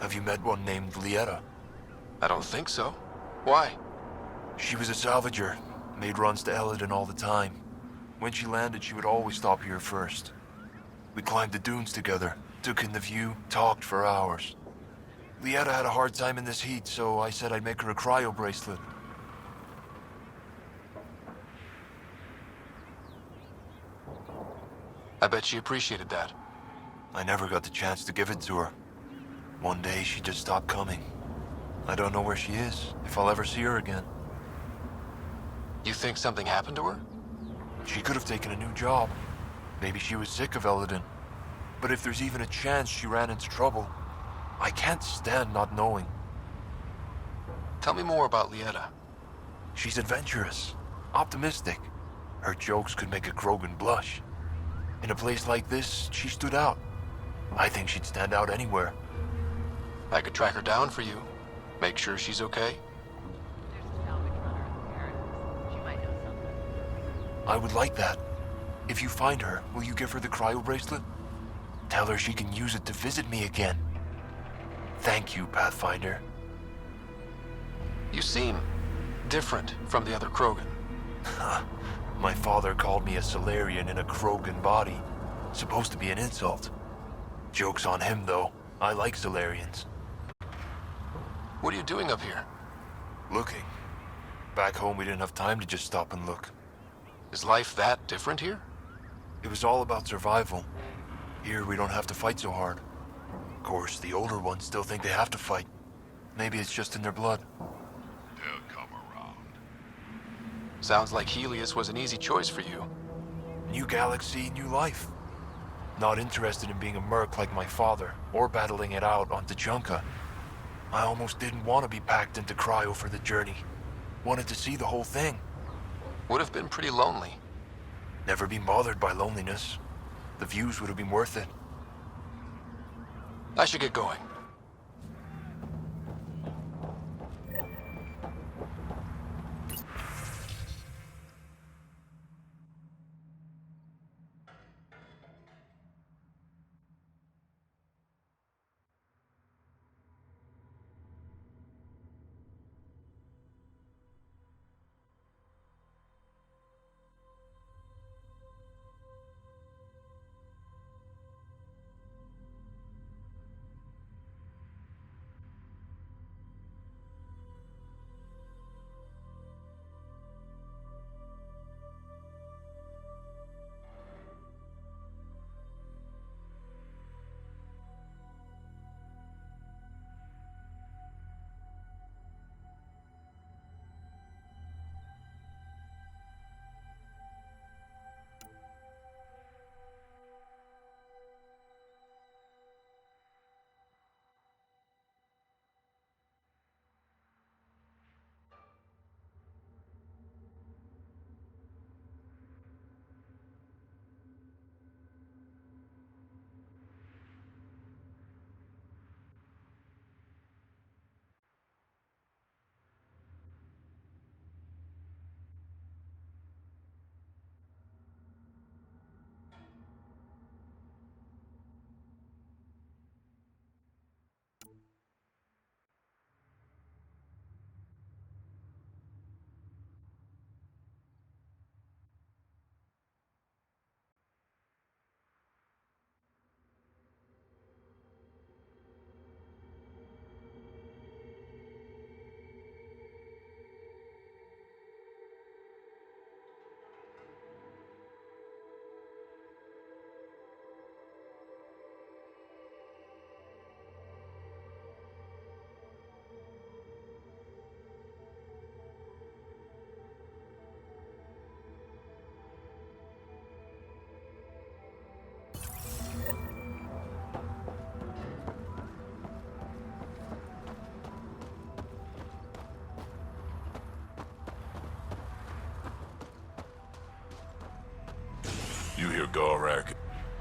Have you met one named Lieta? I don't think so. Why? She was a salvager, made runs to Elodin all the time. When she landed, she would always stop here first. We climbed the dunes together, took in the view, talked for hours. Lieta had a hard time in this heat, so I said I'd make her a cryo bracelet. I bet she appreciated that. I never got the chance to give it to her. One day, she just stopped coming. I don't know where she is, if I'll ever see her again. You think something happened to her? She could have taken a new job. Maybe she was sick of Elodin. But if there's even a chance she ran into trouble, I can't stand not knowing. Tell me more about Lieta. She's adventurous, optimistic. Her jokes could make a Krogan blush. In a place like this, she stood out. I think she'd stand out anywhere. I could track her down for you. Make sure she's okay. I would like that. If you find her, will you give her the cryo bracelet? Tell her she can use it to visit me again. Thank you, Pathfinder. You seem different from the other Krogan. My father called me a Solarian in a Krogan body. Supposed to be an insult. Joke's on him, though. I like Solarians. What are you doing up here? Looking. Back home, we didn't have time to just stop and look. Is life that different here? It was all about survival. Here, we don't have to fight so hard. Of course, the older ones still think they have to fight. Maybe it's just in their blood. They'll come around. Sounds like Helios was an easy choice for you. New galaxy, new life. Not interested in being a merc like my father, or battling it out on Tachanka. I almost didn't want to be packed into cryo for the journey. Wanted to see the whole thing. Would have been pretty lonely. Never been bothered by loneliness. The views would have been worth it. I should get going. Gorak.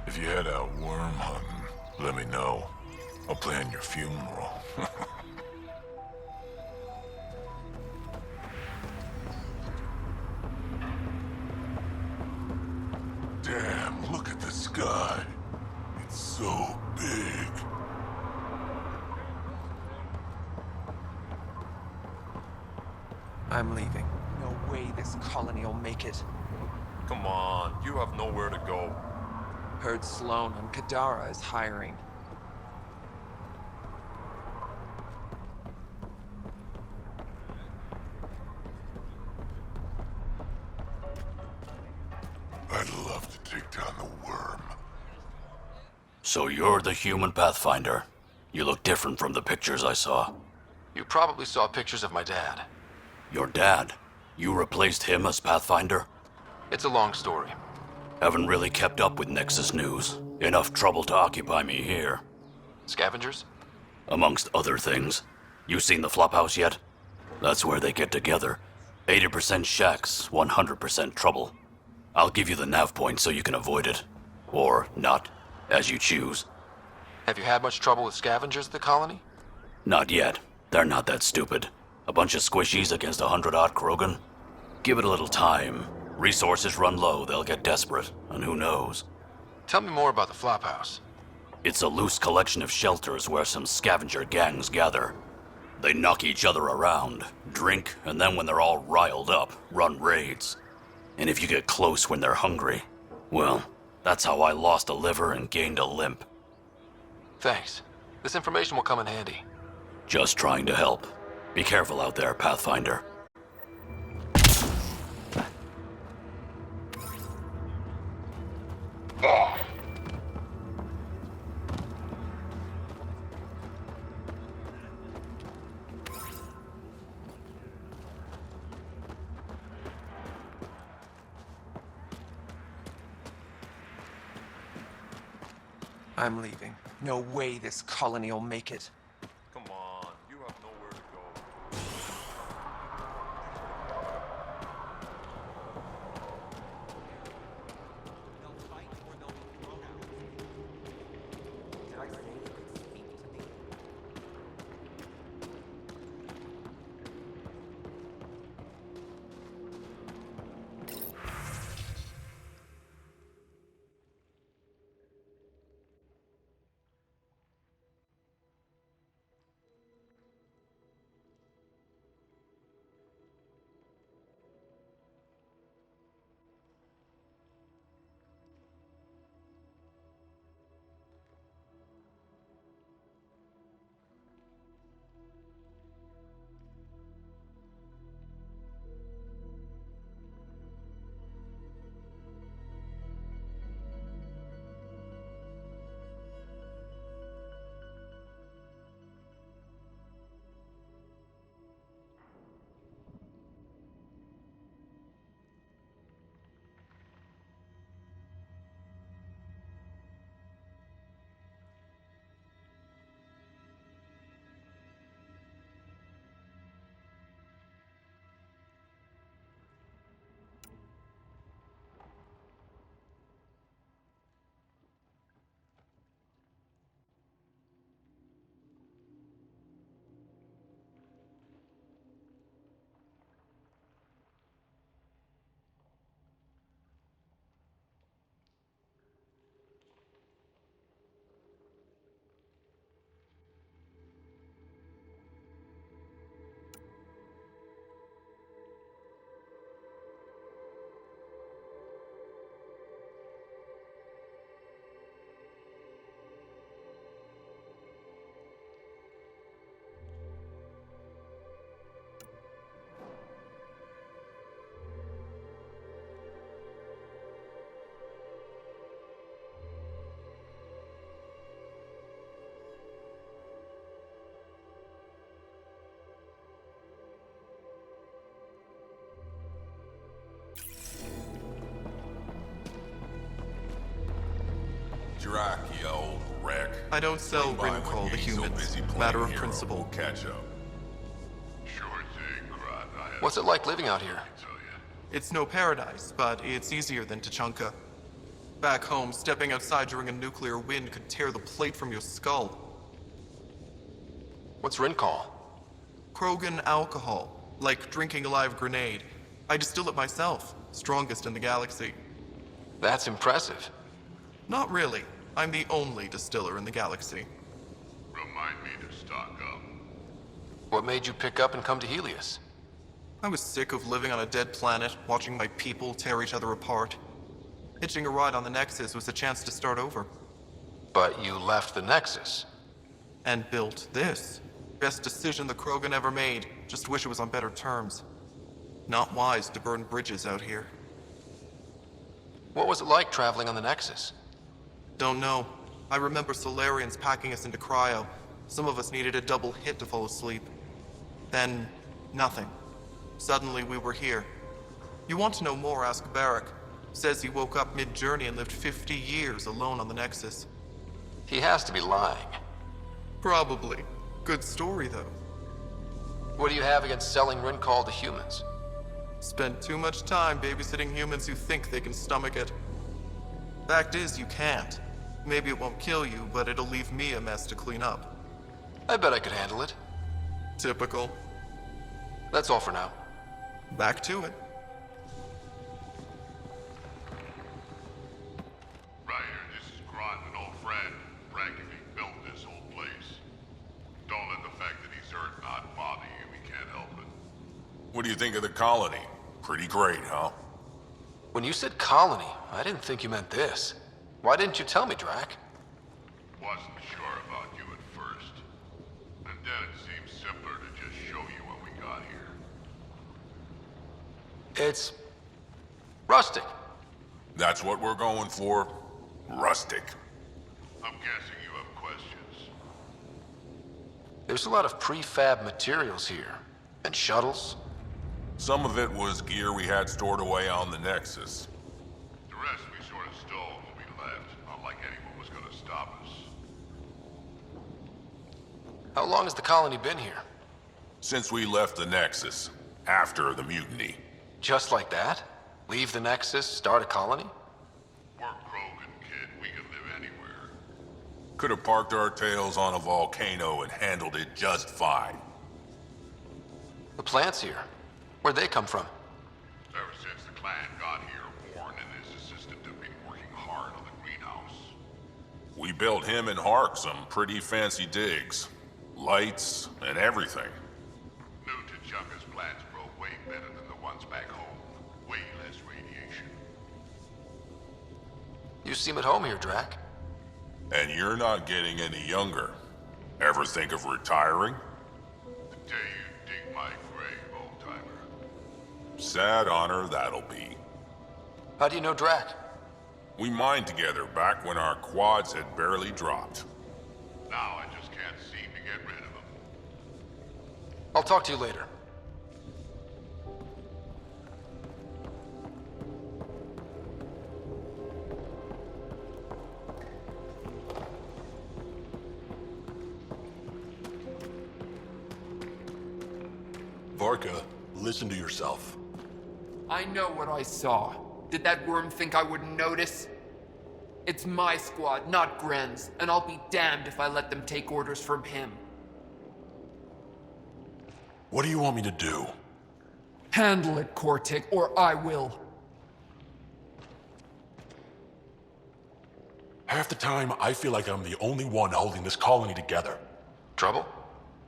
If you head out worm hunting, let me know. I'll plan your funeral. Damn, look at the sky. It's so big. I'm leaving. No way this colony will make it. Come on, you have nowhere to go. Heard Sloan on Kadara is hiring. I'd love to take down the worm. So you're the human Pathfinder. You look different from the pictures I saw. You probably saw pictures of my dad. Your dad? You replaced him as Pathfinder? It's a long story. Haven't really kept up with Nexus news. Enough trouble to occupy me here. Scavengers? Amongst other things. You seen the flophouse yet? That's where they get together. 80% shacks, 100% trouble. I'll give you the nav point so you can avoid it. Or not, as you choose. Have you had much trouble with scavengers at the colony? Not yet. They're not that stupid. A bunch of squishies against 100-odd Krogan? Give it a little time. Resources run low, they'll get desperate, and who knows? Tell me more about the Flophouse. It's a loose collection of shelters where some scavenger gangs gather. They knock each other around, drink, and then when they're all riled up, run raids. And if you get close when they're hungry, well, that's how I lost a liver and gained a limp. Thanks. This information will come in handy. Just trying to help. Be careful out there, Pathfinder. I'm leaving. No way this colony will make it. Come on, you have nowhere to go. Drac, you old wreck. I don't sell Rimcoal to humans. Matter of principle. We'll catch up. What's it like living out here? It's no paradise, but it's easier than Tachanka. Back home, stepping outside during a nuclear wind could tear the plate from your skull. What's Rincall? Krogan alcohol, like drinking a live grenade. I distill it myself, strongest in the galaxy. That's impressive. Not really. I'm the only distiller in the galaxy. Remind me to stock up. What made you pick up and come to Helios? I was sick of living on a dead planet, watching my people tear each other apart. Hitching a ride on the Nexus was a chance to start over. But you left the Nexus. And built this. Best decision the Krogan ever made. Just wish it was on better terms. Not wise to burn bridges out here. What was it like traveling on the Nexus? Don't know. I remember Solarians packing us into cryo. Some of us needed a double hit to fall asleep. Then, nothing. Suddenly we were here. You want to know more, ask Barrack. Says he woke up mid-journey and lived 50 years alone on the Nexus. He has to be lying. Probably. Good story, though. What do you have against selling Rincall to humans? Spent too much time babysitting humans who think they can stomach it. Fact is, you can't. Maybe it won't kill you, but it'll leave me a mess to clean up. I bet I could handle it. Typical. That's all for now. Back to it. Ryder, this is Groton, an old friend. Practically built this whole place. Don't let the fact that he's hurt not bother you. We can't help it. What do you think of the colony? Pretty great, huh? When you said colony, I didn't think you meant this. Why didn't you tell me, Drac? Wasn't sure about you at first. And then it seemed simpler to just show you when we got here. It's... rustic. That's what we're going for. Rustic. I'm guessing you have questions. There's a lot of prefab materials here. And shuttles. Some of it was gear we had stored away on the Nexus. The rest we sort of stole when we left. Not like anyone was gonna stop us. How long has the colony been here? Since we left the Nexus. After the mutiny. Just like that? Leave the Nexus, start a colony? We're Krogan, kid. We can live anywhere. Could have parked our tails on a volcano and handled it just fine. The plants here. Where'd they come from? Ever since the clan got here, Warren and his assistant have been working hard on the greenhouse. We built him and Hark some pretty fancy digs. Lights and everything. New T'Chaka's plants grow way better than the ones back home. Way less radiation. You seem at home here, Drac. And you're not getting any younger. Ever think of retiring? The day you dig my grave, old-timer. Sad honor that'll be. How do you know Drac? We mined together back when our quads had barely dropped. Now I just can't seem to get rid of him. I'll talk to you later. Varka, listen to yourself. I know what I saw. Did that worm think I wouldn't notice? It's my squad, not Gren's, and I'll be damned if I let them take orders from him. What do you want me to do? Handle it, Kortik, or I will. Half the time, I feel like I'm the only one holding this colony together. Trouble?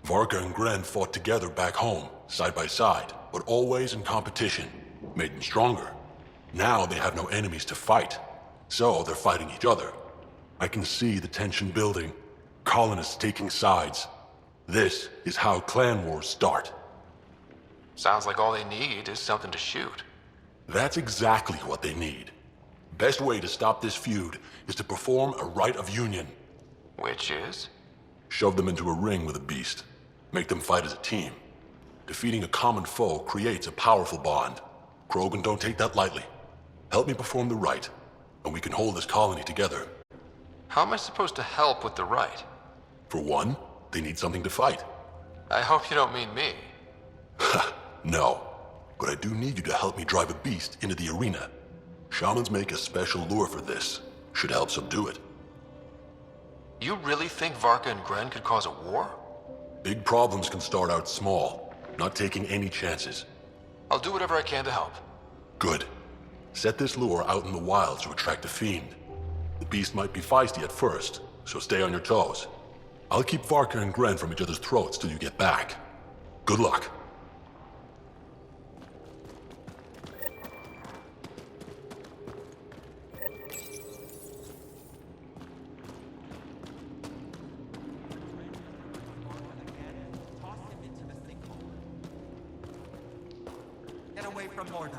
Varka and Gren fought together back home, side by side, but always in competition. Made them stronger. Now they have no enemies to fight, so they're fighting each other. I can see the tension building, colonists taking sides. This is how clan wars start. Sounds like all they need is something to shoot. That's exactly what they need. Best way to stop this feud is to perform a rite of union. Which is? Shove them into a ring with a beast. Make them fight as a team. Defeating a common foe creates a powerful bond. Krogan don't take that lightly. Help me perform the rite, and we can hold this colony together. How am I supposed to help with the rite? For one, they need something to fight. I hope you don't mean me. No, but I do need you to help me drive a beast into the arena. Shamans make a special lure for this. Should help subdue it. You really think Varka and Gren could cause a war? Big problems can start out small, not taking any chances. I'll do whatever I can to help. Good. Set this lure out in the wilds to attract a fiend. The beast might be feisty at first, so stay on your toes. I'll keep Varka and Gren from each other's throats till you get back. Good luck. Get away from Morda.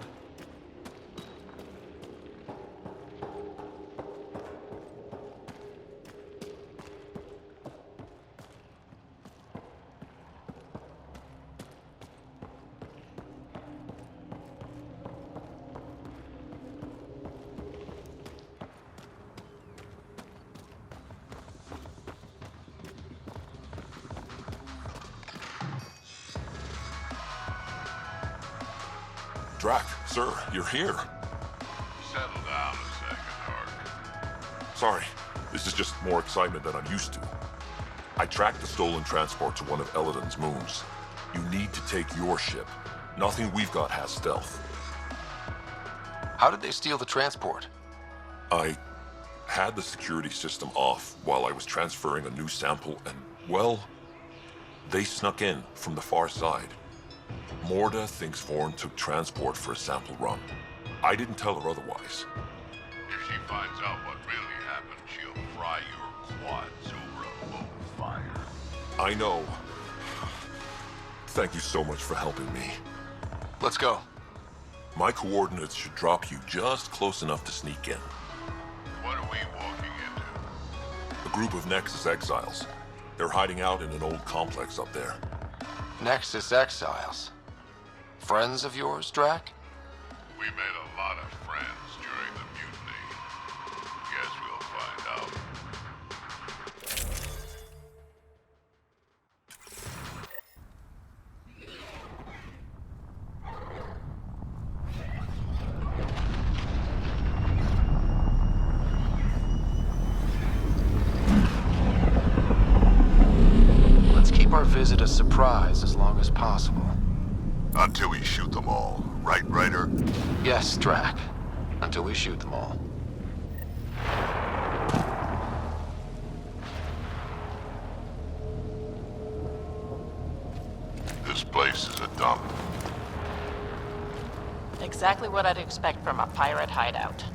Drac, sir, you're here. Settle down a second, Hark. Sorry, this is just more excitement than I'm used to. I tracked the stolen transport to one of Eladin's moons. You need to take your ship. Nothing we've got has stealth. How did they steal the transport? I had the security system off while I was transferring a new sample and, well, they snuck in from the far side. Morda thinks Vorn took transport for a sample run. I didn't tell her otherwise. If she finds out what really happened, she'll fry your quads over a boat of fire. I know. Thank you so much for helping me. Let's go. My coordinates should drop you just close enough to sneak in. What are we walking into? A group of Nexus exiles. They're hiding out in an old complex up there. Nexus exiles. Friends of yours, Drac? We made a lot of friends during the mutiny. Guess we'll find out. Let's keep our visit a surprise as long as possible. Until we shoot them all, right, Ryder? Yes, Drac. Until we shoot them all. This place is a dump. Exactly what I'd expect from a pirate hideout.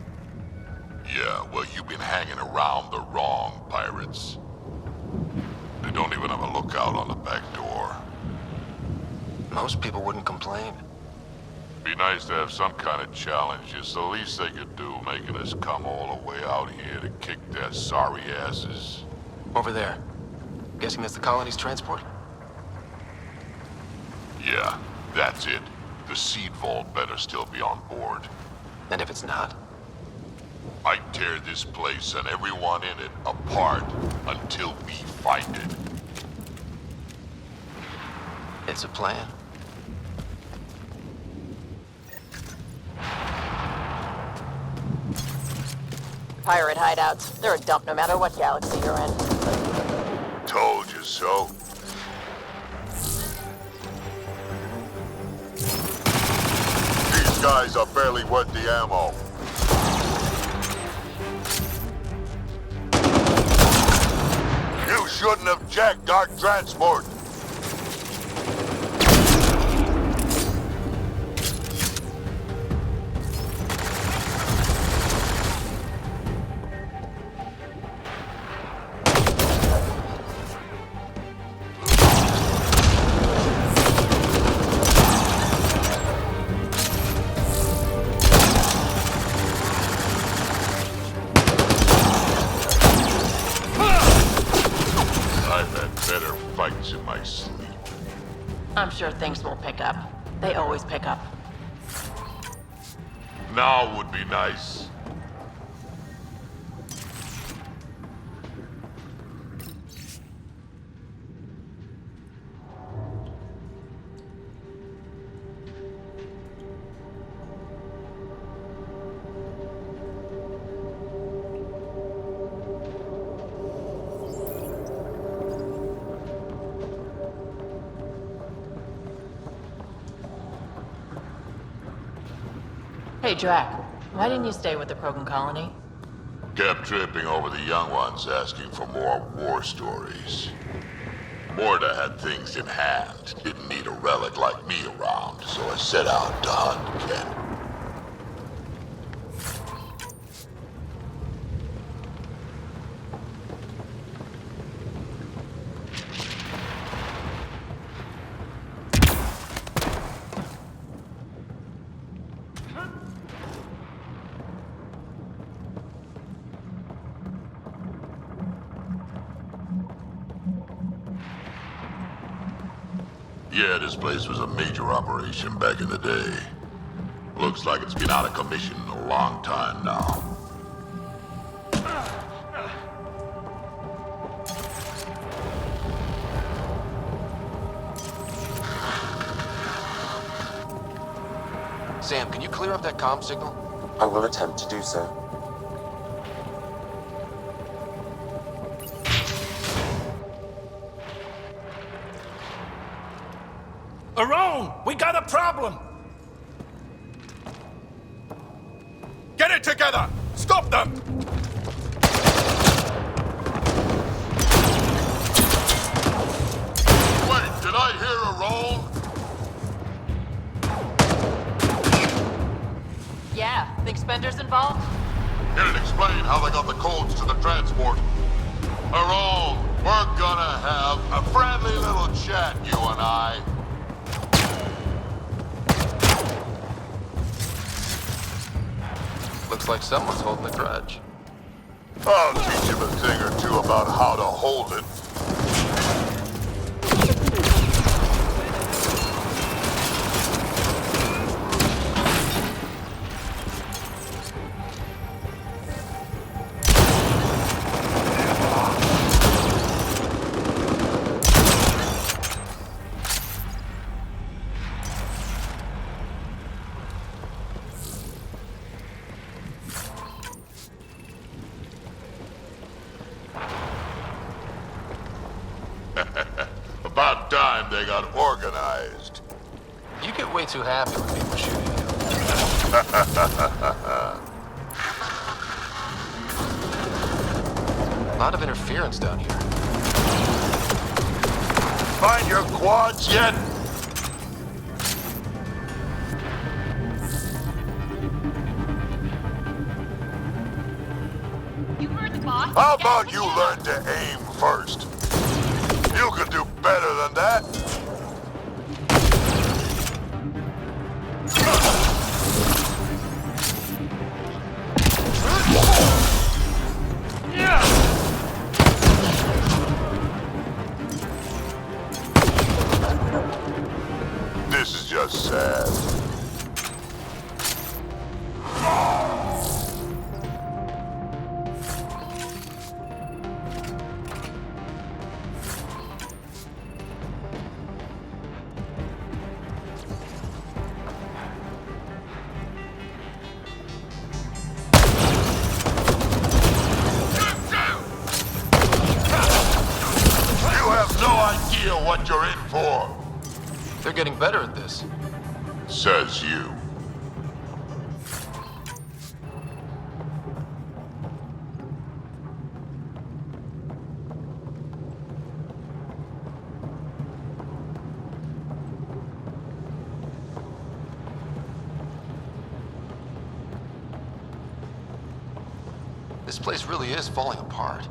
Yeah, well, you've been hanging around the wrong pirates. They don't even have a lookout on the back door. Most people wouldn't complain. Be nice to have some kind of challenge. It's the least they could do, making us come all the way out here to kick their sorry asses. Over there. Guessing that's the colony's transport? Yeah, that's it. The seed vault better still be on board. And if it's not? I tear this place and everyone in it apart until we find it. It's a plan. Pirate hideouts. They're a dump no matter what galaxy you're in. Told you so. These guys are barely worth the ammo. You shouldn't have jacked our transport. In my sleep. I'm sure things will pick up. They always pick up. Now would be nice. Hey, Drac. Why didn't you stay with the Krogan colony? Kept tripping over the young ones asking for more war stories. Morta had things in hand. Didn't need a relic like me around, so I set out to hunt again. Yeah, this place was a major operation back in the day. Looks like it's been out of commission a long time now. Sam, can you clear up that comm signal? I will attempt to do so. Aron, we got a problem! Get it together! Stop them! Wait, did I hear a roll? Yeah, think Spender's involved? It'd explain how they got the codes to the transport. Aron, we're gonna have a friendly little chat, you and I. Looks like someone's holding a grudge. I'll teach him a thing or two about how to hold it. About time they got organized. You get way too happy when people shoot at you. A lot of interference down here. Find your quads yet? You heard the boss? How about you learn to aim first? You could do better than that. This is just sad. You have no idea what you're in for. They're getting better at this. Says you. This place really is falling apart.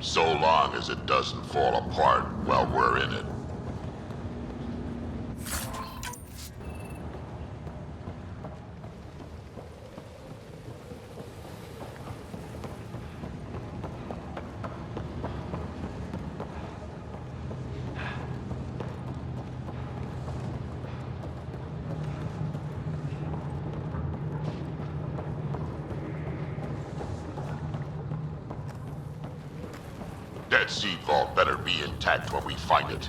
So long as it doesn't fall apart while we're in it. That seed vault better be intact when we find it.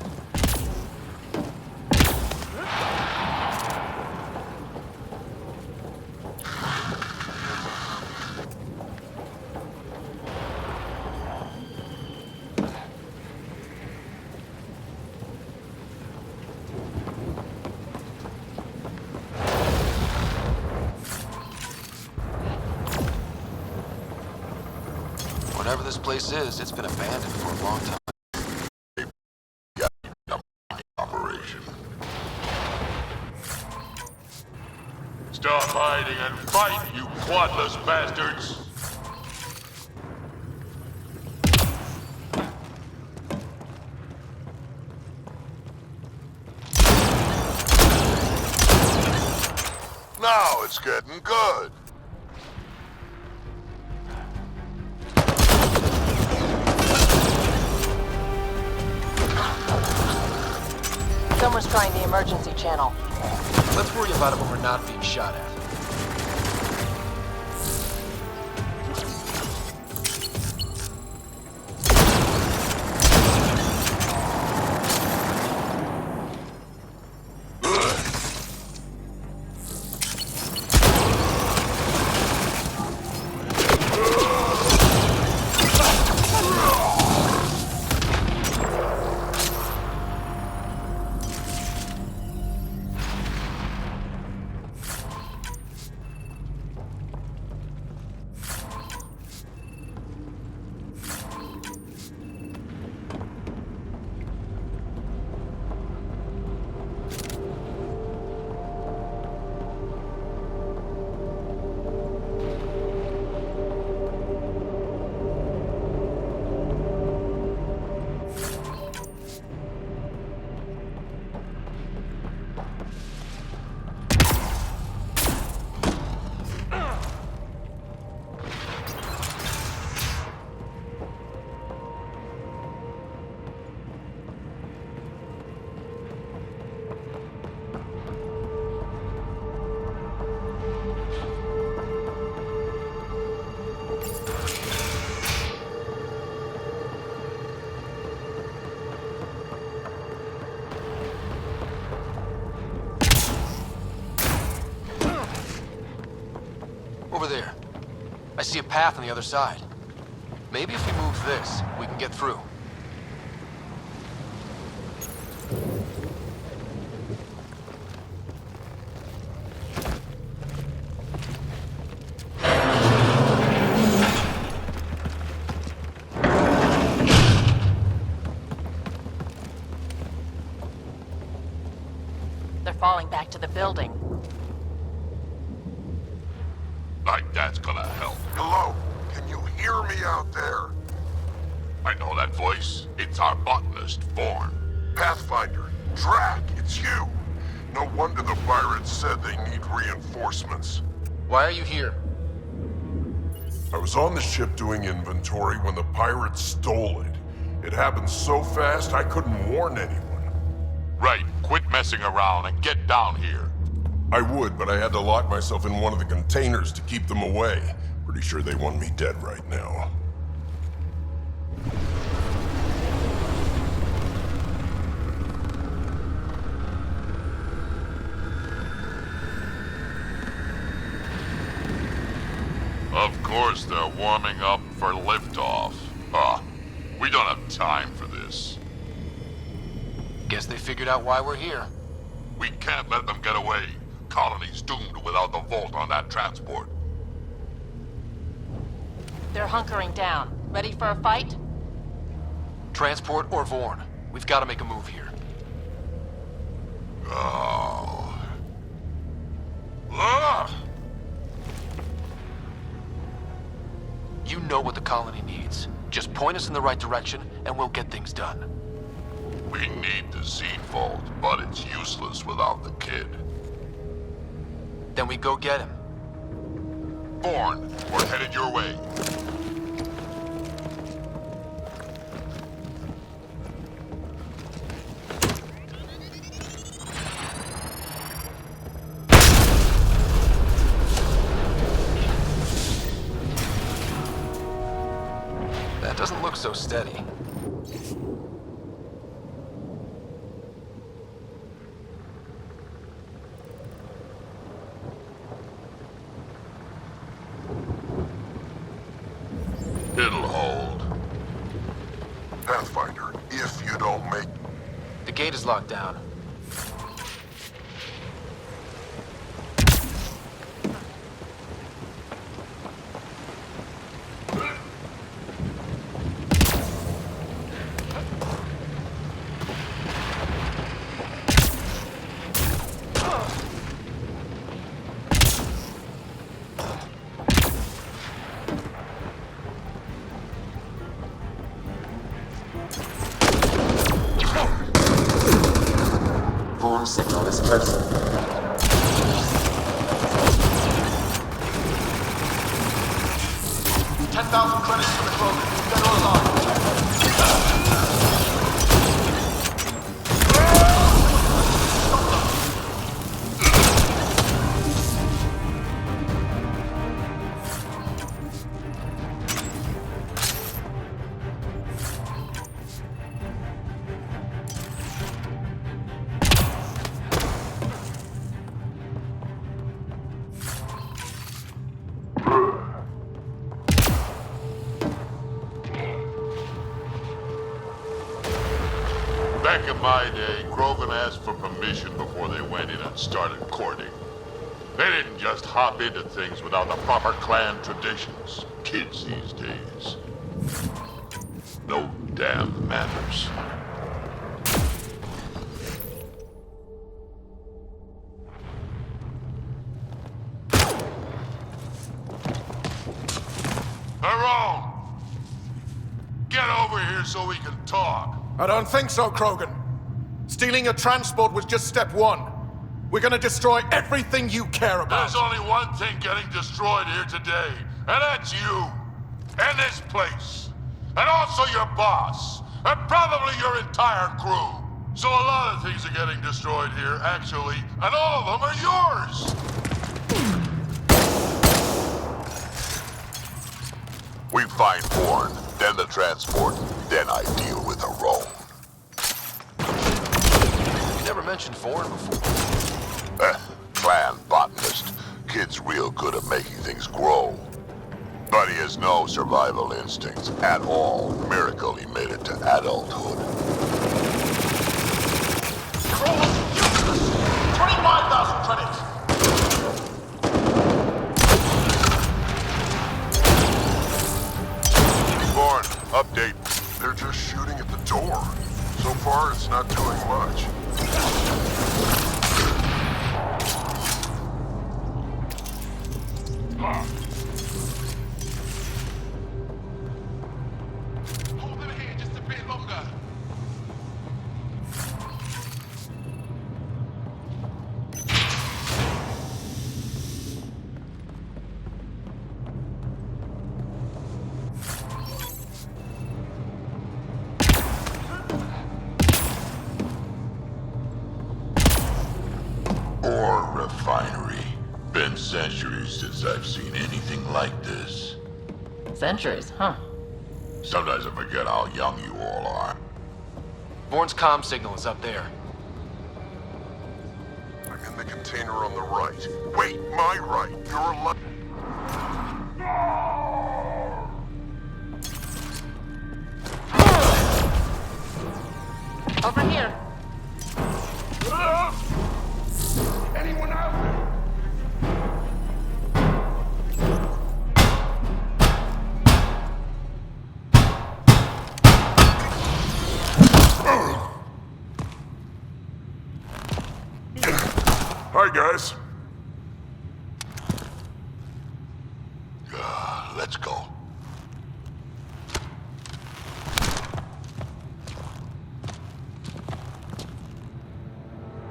Whatever this place is, it's been abandoned for a long time. Operation. Stop hiding and fight, you quadless bastards! Now it's getting good. Someone's trying the emergency channel. Let's worry about it when we're not being shot at. Over there. I see a path on the other side. Maybe if we move this, we can get through. They're falling back to the building. Like that's gonna help. Hello? Can you hear me out there? I know that voice. It's our botanist, Vaughn. Pathfinder, Drac, it's you. No wonder the pirates said they need reinforcements. Why are you here? I was on the ship doing inventory when the pirates stole it. It happened so fast I couldn't warn anyone. Right, quit messing around and get down here. I would, but I had to lock myself in one of the containers to keep them away. Pretty sure they want me dead right now. Of course they're warming up for liftoff. We don't have time for this. Guess they figured out why we're here. We can't let them get away. Colony's doomed without the vault on that transport. They're hunkering down. Ready for a fight? Transport or Vaughn. We've got to make a move here. Oh. Ah! You know what the colony needs. Just point us in the right direction, and we'll get things done. We need the seed vault, but it's useless without the kid. Then we go get him. Vaughn, we're headed your way. That doesn't look so steady. It'll hold. Pathfinder, if you don't make... The gate is locked down. 25,000 credits for the Krogan. Dead or alive. Back in my day, Krogan asked for permission before they went in and started courting. They didn't just hop into things without the proper clan traditions. Kids these days. No damn manners. Tyrone! Get over here so we can talk. I don't think so, Krogan. Stealing a transport was just step one. We're gonna destroy everything you care about. There's only one thing getting destroyed here today, and that's you. And this place. And also your boss. And probably your entire crew. So a lot of things are getting destroyed here, actually, and all of them are yours. We find Bourne, then the transport, then I deal with a Rome. You never mentioned Foreign before. Clan botanist. Kid's real good at making things grow. But he has no survival instincts at all. Miracle he made it to adulthood. Krogan, useless! 25,000 credits! Bourne, update. They're just shooting at the door. So far, it's not doing much. Hold them here just a bit longer. Ore refinery. Been centuries since I've seen anything like this. Centuries, huh? Sometimes I forget how young you all are. Bourne's comm signal is up there. I'm in the container on the right. Wait, my right. Your left. Over here. Anyone out there? Hi, guys. Let's go.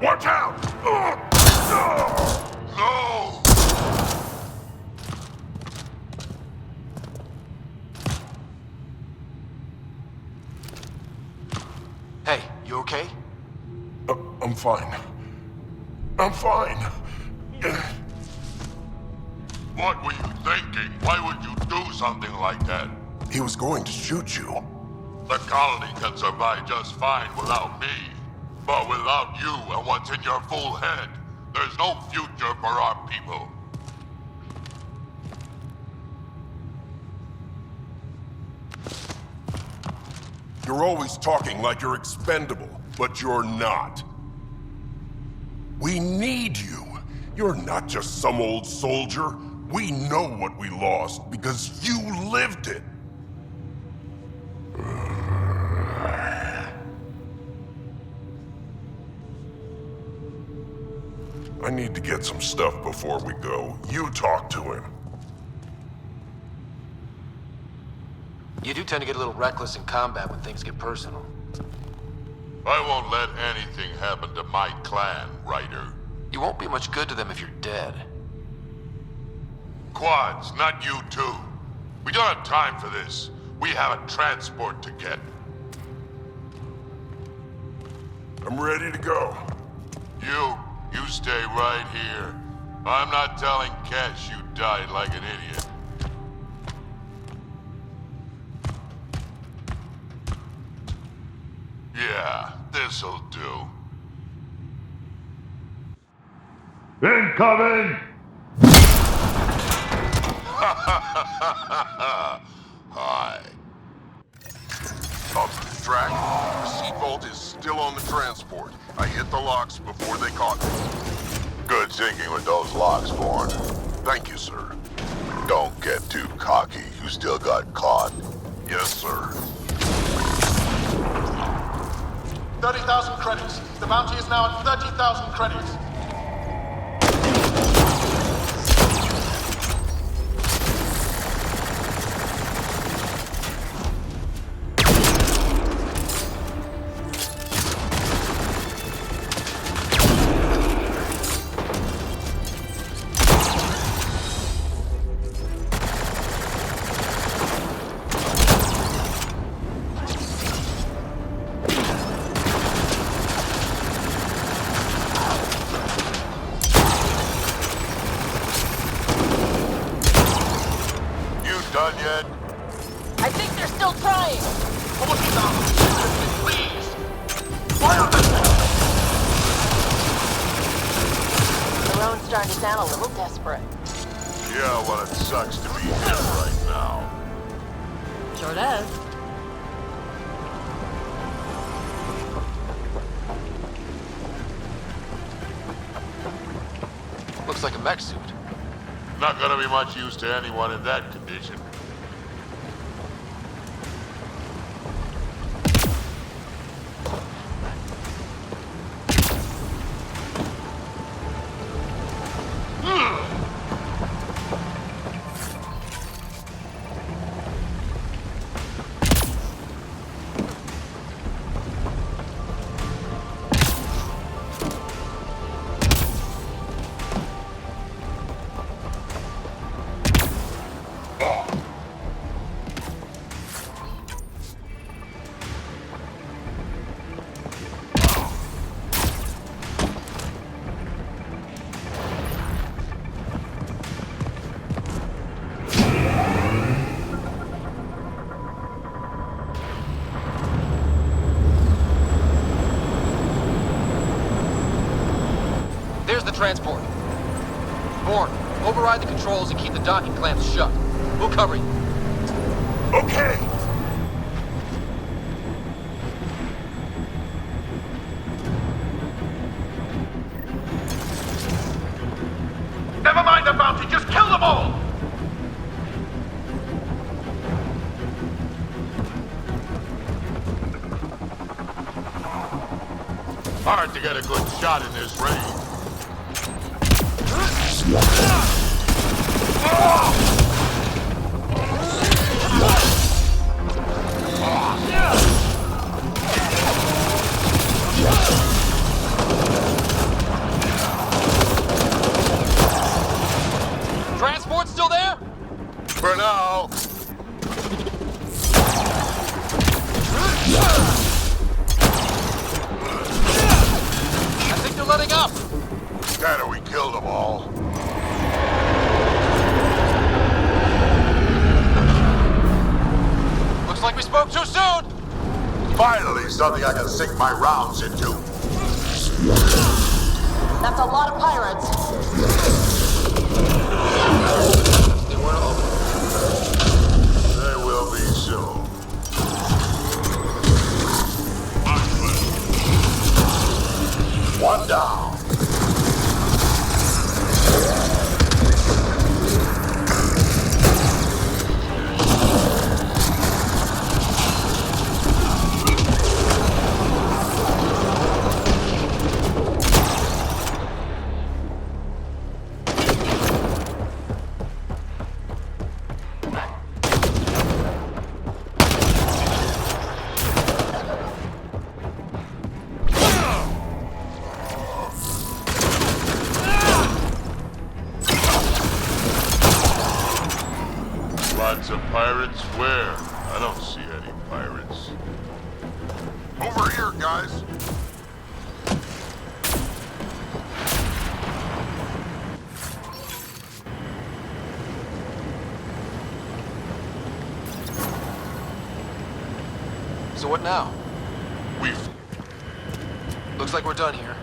Watch out! No! Hey, you okay? I'm fine. I'm fine. What were you thinking? Why would you do something like that? He was going to shoot you. The colony can survive just fine without me. But without you and what's in your fool head, there's no future for our people. You're always talking like you're expendable, but you're not. We need you. You're not just some old soldier. We know what we lost because you lived it. I need to get some stuff before we go. You talk to him. You do tend to get a little reckless in combat when things get personal. I won't let anything happen to my clan, Ryder. You won't be much good to them if you're dead. Quads, not you too. We don't have time for this. We have a transport to get. I'm ready to go. You stay right here. I'm not telling Kesh you died like an idiot. Yeah, this'll do. Incoming! Hi. Up to the track. The seat vault is still on the transport. I hit the locks before they caught me. Good thinking with those locks, Born. Thank you, sir. Don't get too cocky. You still got caught. Yes, sir. 30,000 credits. The bounty is now at 30,000 credits. Done yet? I think they're still trying. Please! Fire them! The road's starting to sound a little desperate. Yeah, well, it sucks to be here right now. Sure does. Looks like a mech suit. Not gonna be much use to anyone in that condition. There's the transport. Bourne, override the controls and keep the docking clamps shut. We'll cover you. Okay! Never mind the bounty, just kill them all! Hard to get a good shot in this range. Transport still there? For now. I think they're letting up. Scatter, we killed them all. Looks like we spoke too soon. Finally, something I can sink my rounds into. That's a lot of pirates. They weren't all. They will be soon. One down. Lots of pirates where? I don't see any pirates. Over here, guys. So what now? We've... Looks like we're done here.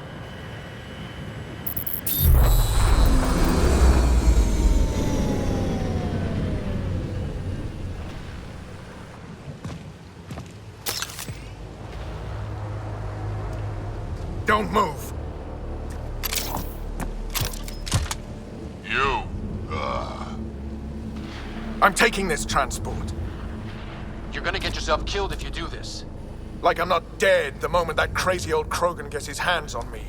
Don't move. You, I'm taking this transport. You're gonna get yourself killed if you do this. Like I'm not dead the moment that crazy old Krogan gets his hands on me.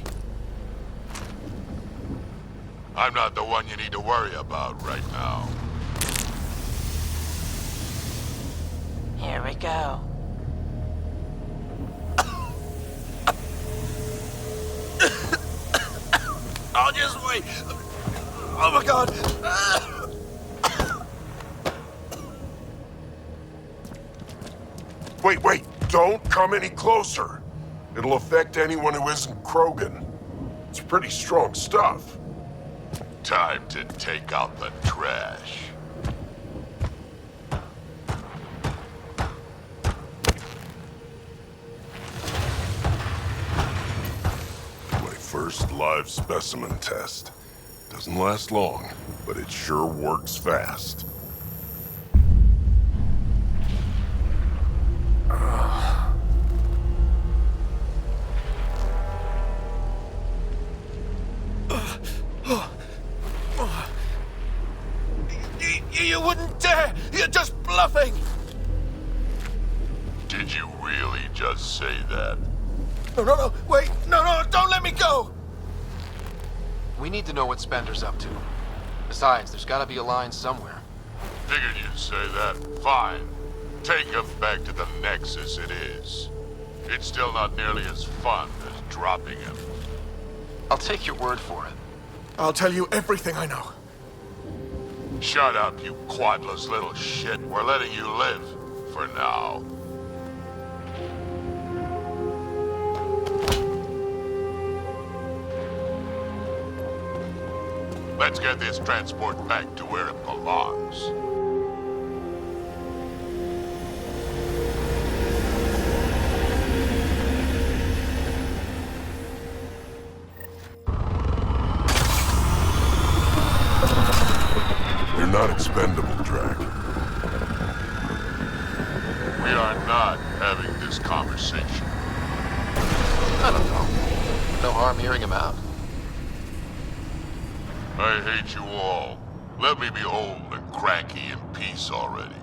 I'm not the one you need to worry about right now. Here we go. I'll just wait. Oh my god. Wait. Don't come any closer. It'll affect anyone who isn't Krogan. It's pretty strong stuff. Time to take out the trash. My first live specimen test. Doesn't last long, but it sure works fast. You wouldn't dare! You're just bluffing! Did you really just say that? No, wait! No, don't let me go! We need to know what Spender's up to. Besides, there's gotta be a line somewhere. Figured you'd say that. Fine. Take him back to the Nexus it is. It's still not nearly as fun as dropping him. I'll take your word for it. I'll tell you everything I know. Shut up, you quadless little shit. We're letting you live. For now. Let's get this transport back to where it belongs. You're not expendable, Drac. We are not having this conversation. I don't know. No harm hearing him out. I hate you all. Let me be old and cranky in peace already.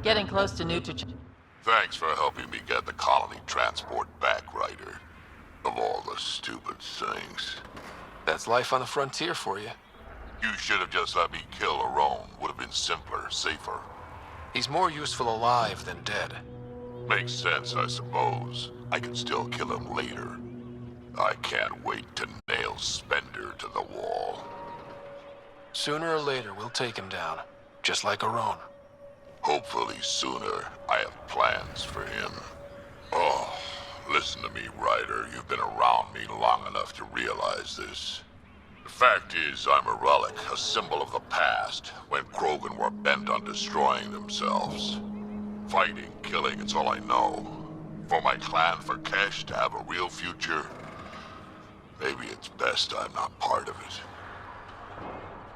Getting close to New Thanks for helping me get the colony transport back, Ryder. Of all the stupid things. That's life on the frontier for you. You should have just let me kill Aron. Would have been simpler, safer. He's more useful alive than dead. Makes sense, I suppose. I can still kill him later. I can't wait to nail Spender to the wall. Sooner or later, we'll take him down. Just like Aron. Hopefully sooner. I have plans for him. Oh, listen to me, Ryder. You've been around me long enough to realize this. The fact is, I'm a relic, a symbol of the past, when Krogan were bent on destroying themselves. Fighting, killing, it's all I know. For my clan, for Kesh to have a real future, maybe it's best I'm not part of it.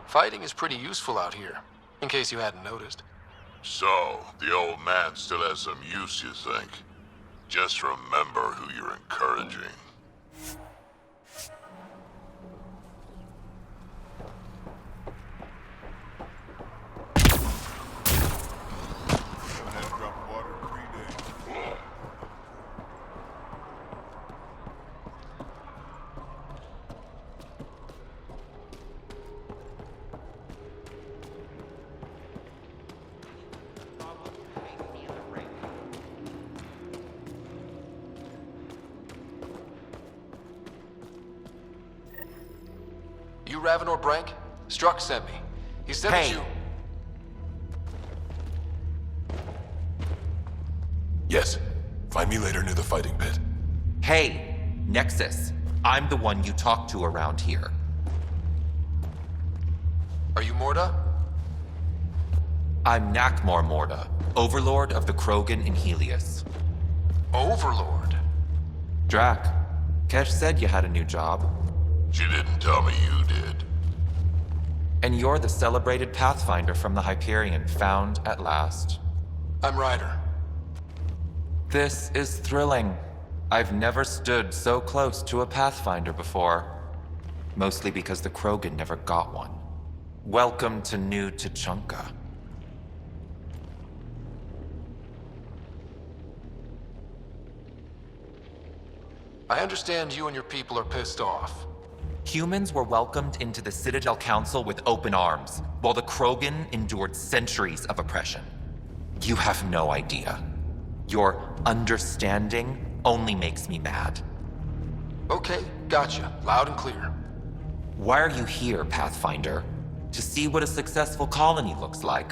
Fighting is pretty useful out here, in case you hadn't noticed. So, the old man still has some use, you think? Just remember who you're encouraging. You Raven or Brank? Struck sent me. He said that you... Yes. Find me later near the fighting pit. Hey, Nexus. I'm the one you talk to around here. Are you Morda? I'm Nakmor Morda, Overlord of the Krogan in Helios. Overlord? Drac, Kesh said you had a new job. She didn't tell me you did. And you're the celebrated Pathfinder from the Hyperion, found at last. I'm Ryder. This is thrilling. I've never stood so close to a Pathfinder before. Mostly because the Krogan never got one. Welcome to New Tuchanka. I understand you and your people are pissed off. Humans were welcomed into the Citadel Council with open arms, while the Krogan endured centuries of oppression. You have no idea. Your understanding only makes me mad. Okay, gotcha. Loud and clear. Why are you here, Pathfinder? To see what a successful colony looks like.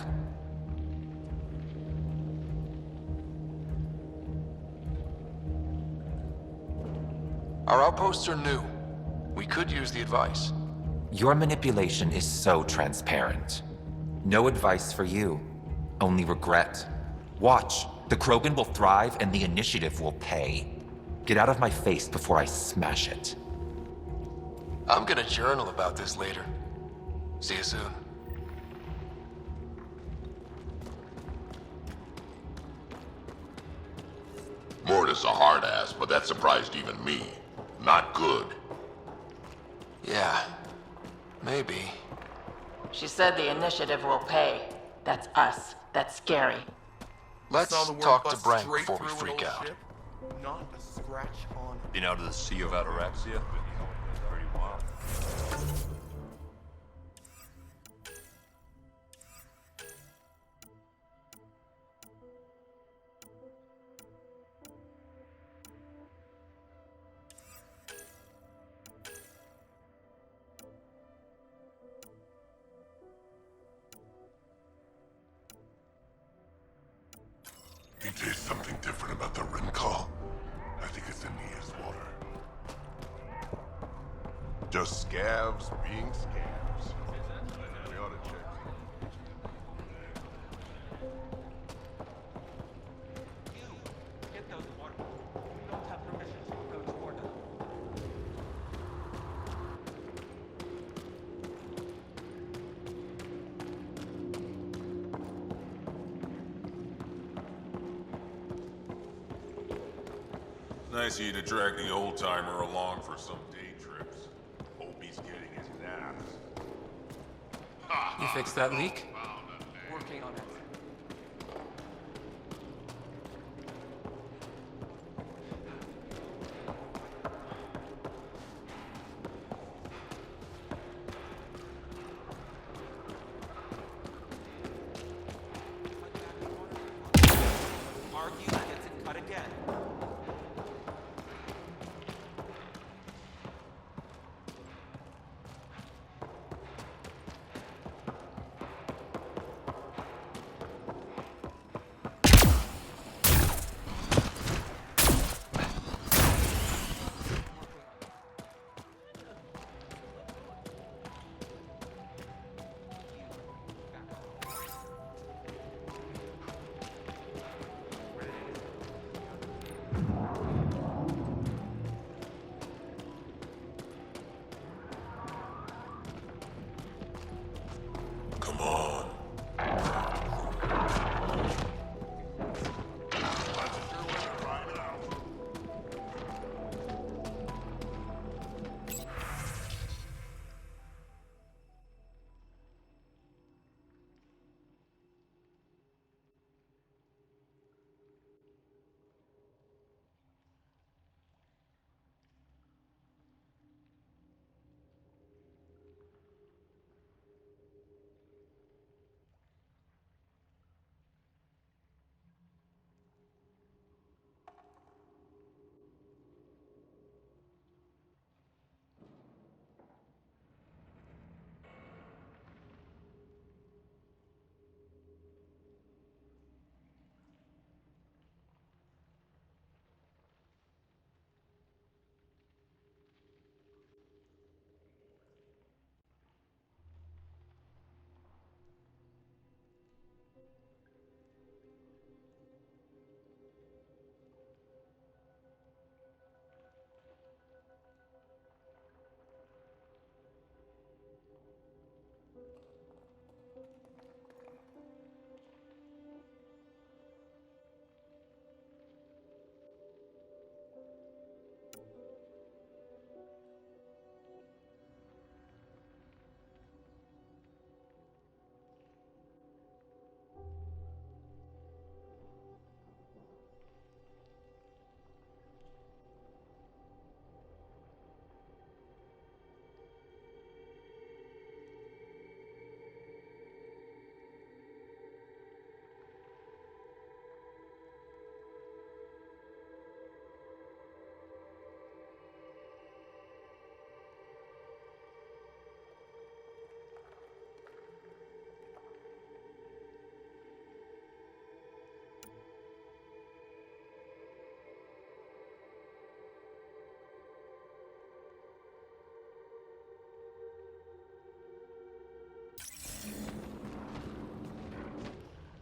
Our outposts are new. We could use the advice. Your manipulation is so transparent. No advice for you, only regret. Watch, the Krogan will thrive and the initiative will pay. Get out of my face before I smash it. I'm gonna journal about this later. See you soon. Morda's a hard ass, but that surprised even me. Not good. Yeah, maybe. She said the initiative will pay. That's us. That's scary. Let's Saw the worm talk to bust Brank straight before we through an freak old out. ship. Not a scratch on it. Been out of the Sea of Ataraxia? Pretty wild. You taste something different about the rim call? I think it's in Nia's water. Just scavs being scavs. We ought to check. Get those water. We don't have permission to approach Morda. Nice of you to drag the old-timer along for some day trips. Hope he's getting his naps. You fixed that leak? Working on it. Argue gets it cut again.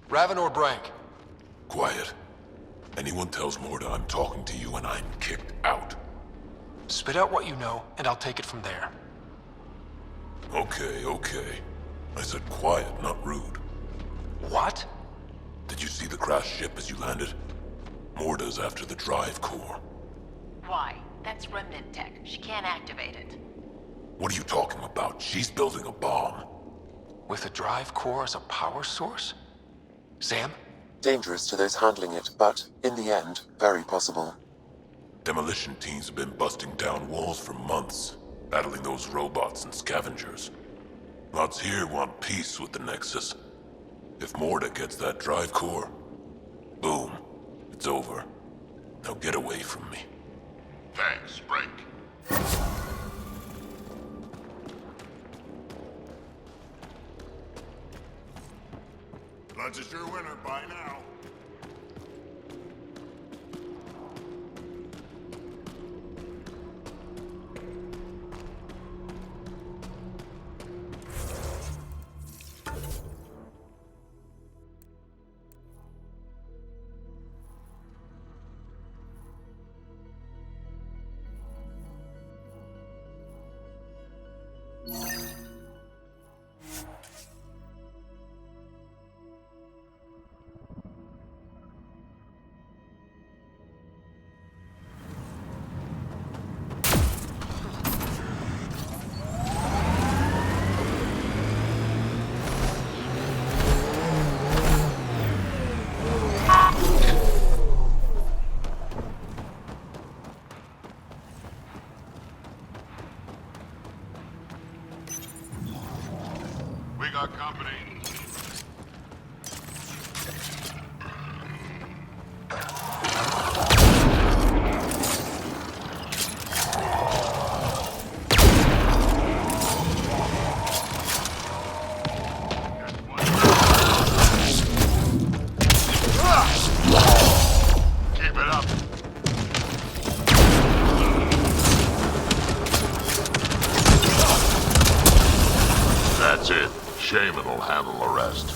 Raven or Brank? Quiet. Anyone tells Morda I'm talking to you and I'm kicked out. Spit out what you know, and I'll take it from there. Okay. I said quiet, not rude. What? Did you see the crashed ship as you landed? Morda's after the drive core. Why? That's remnant tech. She can't activate it. What are you talking about? She's building a bomb. With a drive core as a power source? Sam? Dangerous to those handling it, but, in the end, very possible. Demolition teams have been busting down walls for months, battling those robots and scavengers. Lots here want peace with the Nexus. If Morda gets that drive core, boom, it's over. Now get away from me. Thanks, Frank. Lunch is your winner by now. We got company. Keep it up. That's it. Shaman will handle the rest.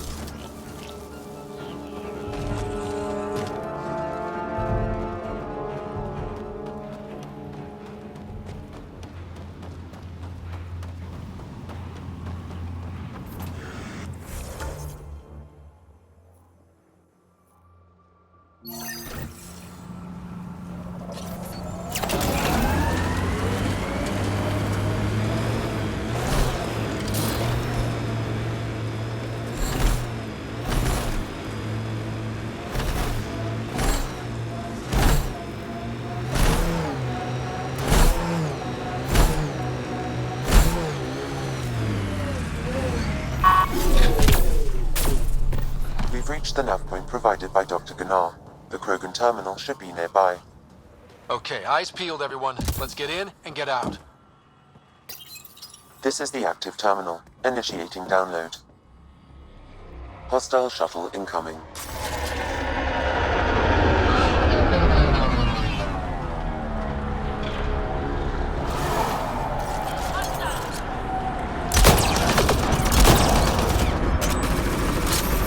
We've reached the nav point provided by Dr. Gunnar. The Krogan terminal should be nearby. Okay, eyes peeled, everyone. Let's get in and get out. This is the active terminal. Initiating download. Hostile shuttle incoming.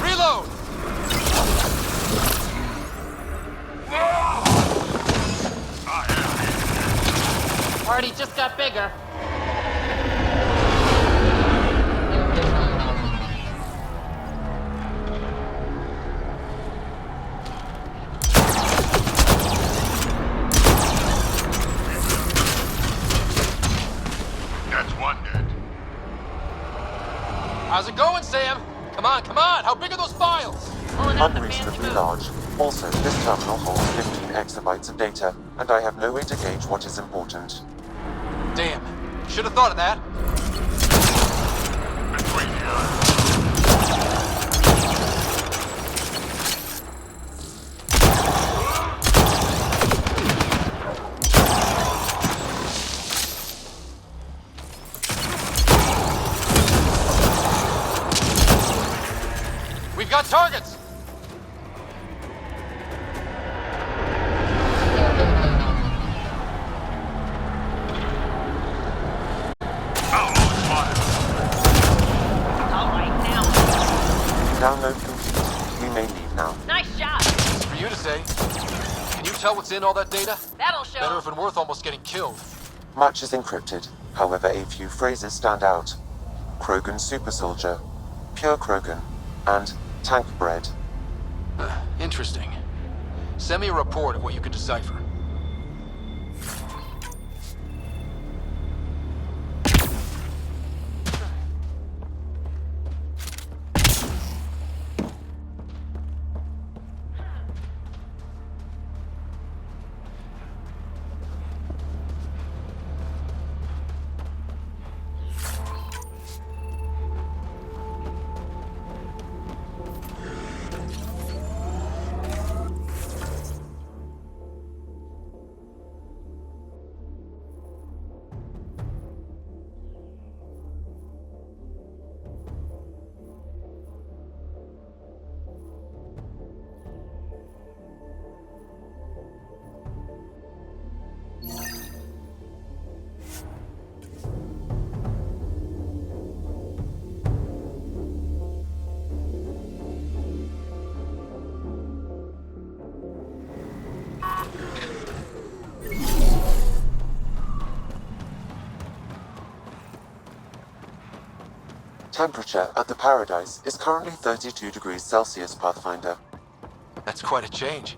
Reload! Party just got bigger. That's one dead. How's it going, Sam? Come on! How big are those files? Unreasonably large. Also, this terminal holds 15 exabytes of data, and I have no way to gauge what is important. Damn. Should have thought of that. Between you. We've got targets! Download complete. We may tell what's in all that data? That'll show. Better if and worth almost getting killed. Much is encrypted, however a few phrases stand out. Krogan super soldier, pure Krogan, and tank bread. Interesting. Send me a report of what you can decipher. Temperature at the Paradise is currently 32 degrees Celsius, Pathfinder. That's quite a change.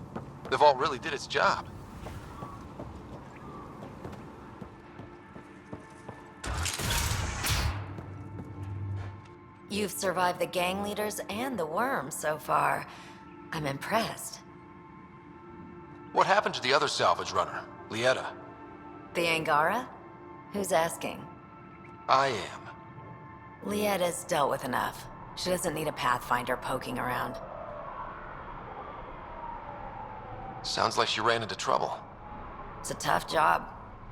The vault really did its job. You've survived the gang leaders and the worms so far. I'm impressed. What happened to the other salvage runner, Lieta? The Angara? Who's asking? I am. Lietta's dealt with enough. She doesn't need a Pathfinder poking around. Sounds like she ran into trouble. It's a tough job.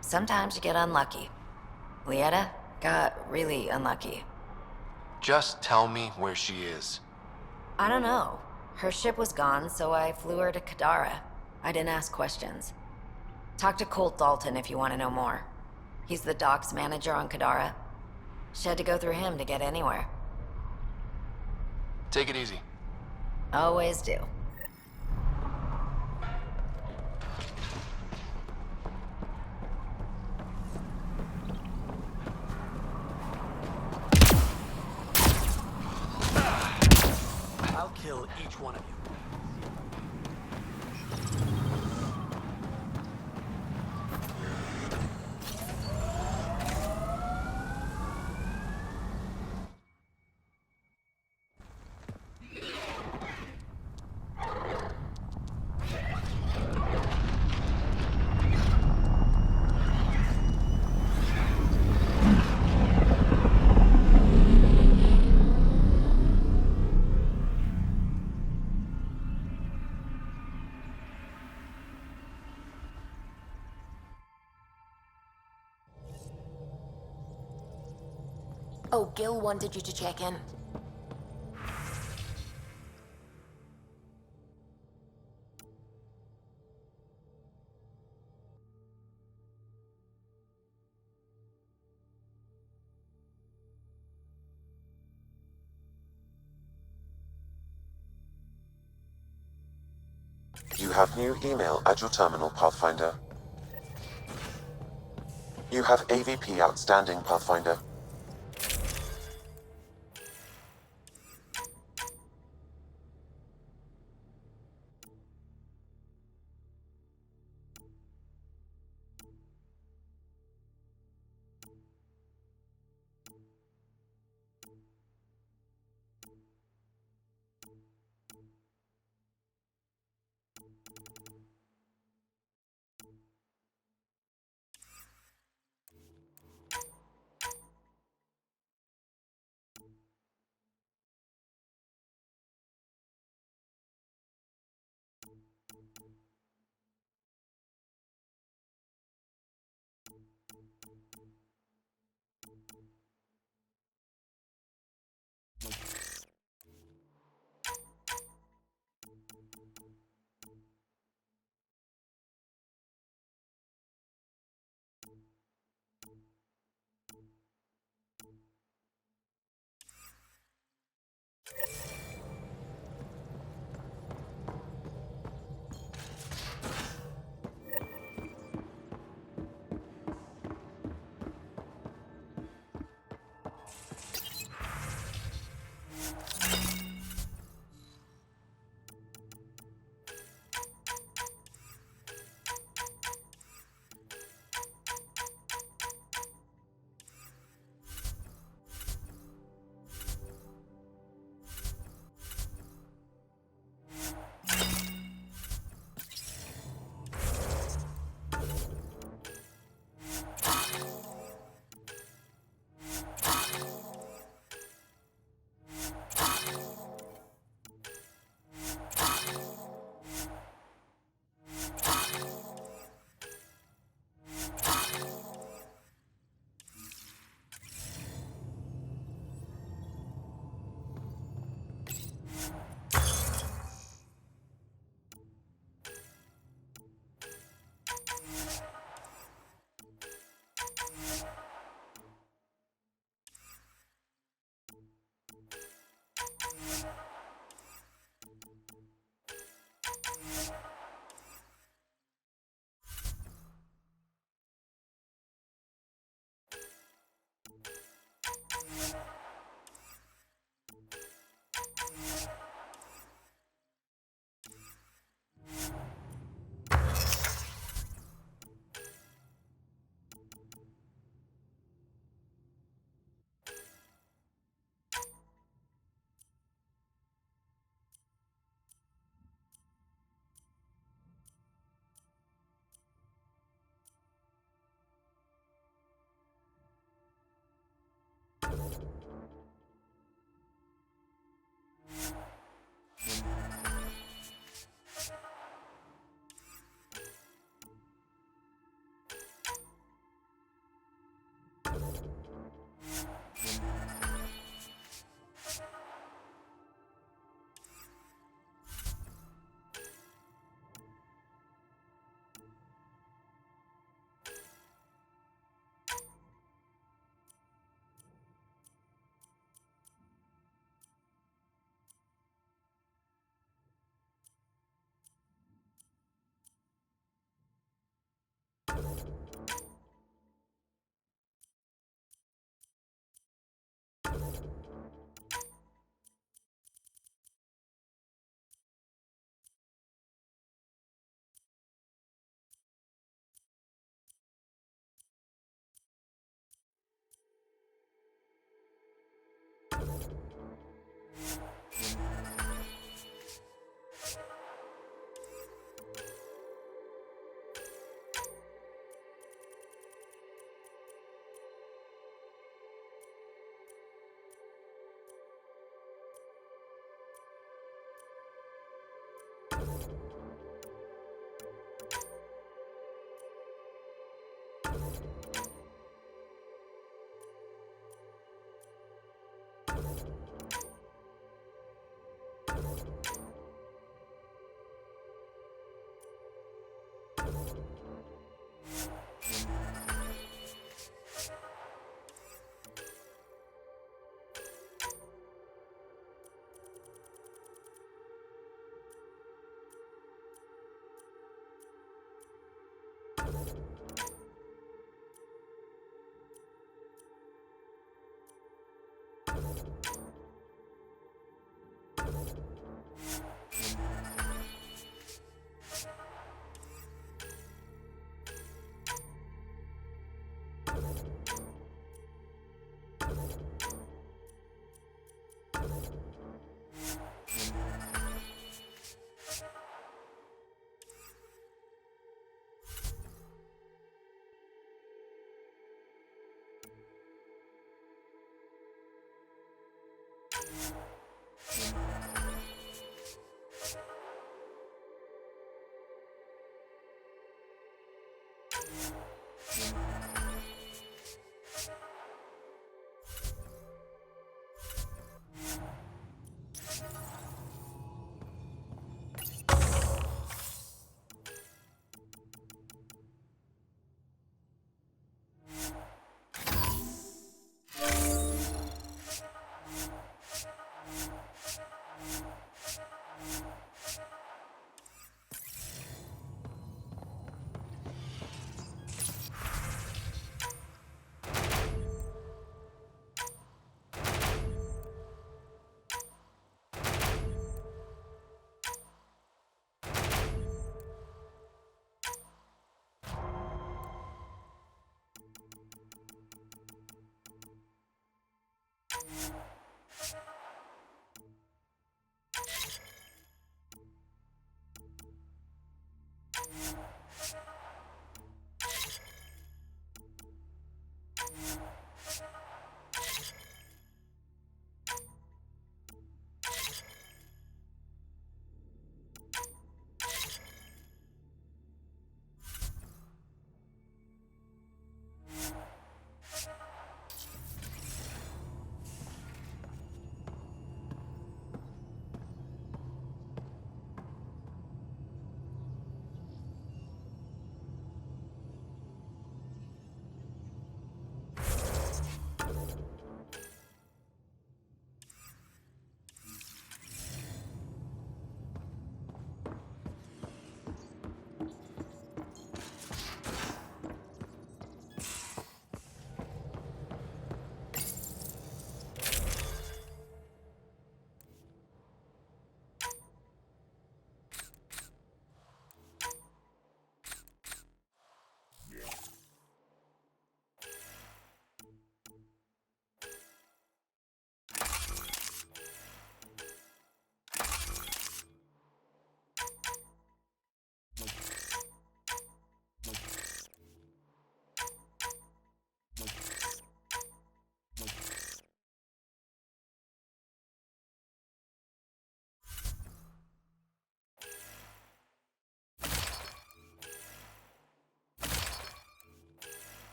Sometimes you get unlucky. Lieta got really unlucky. Just tell me where she is. I don't know. Her ship was gone, so I flew her to Kadara. I didn't ask questions. Talk to Colt Dalton if you want to know more. He's the docks manager on Kadara. She had to go through him to get anywhere. Take it easy. Always do. I'll kill each one of you. Oh, Gil wanted you to check in. You have new email at your terminal, Pathfinder. You have AVP outstanding, Pathfinder.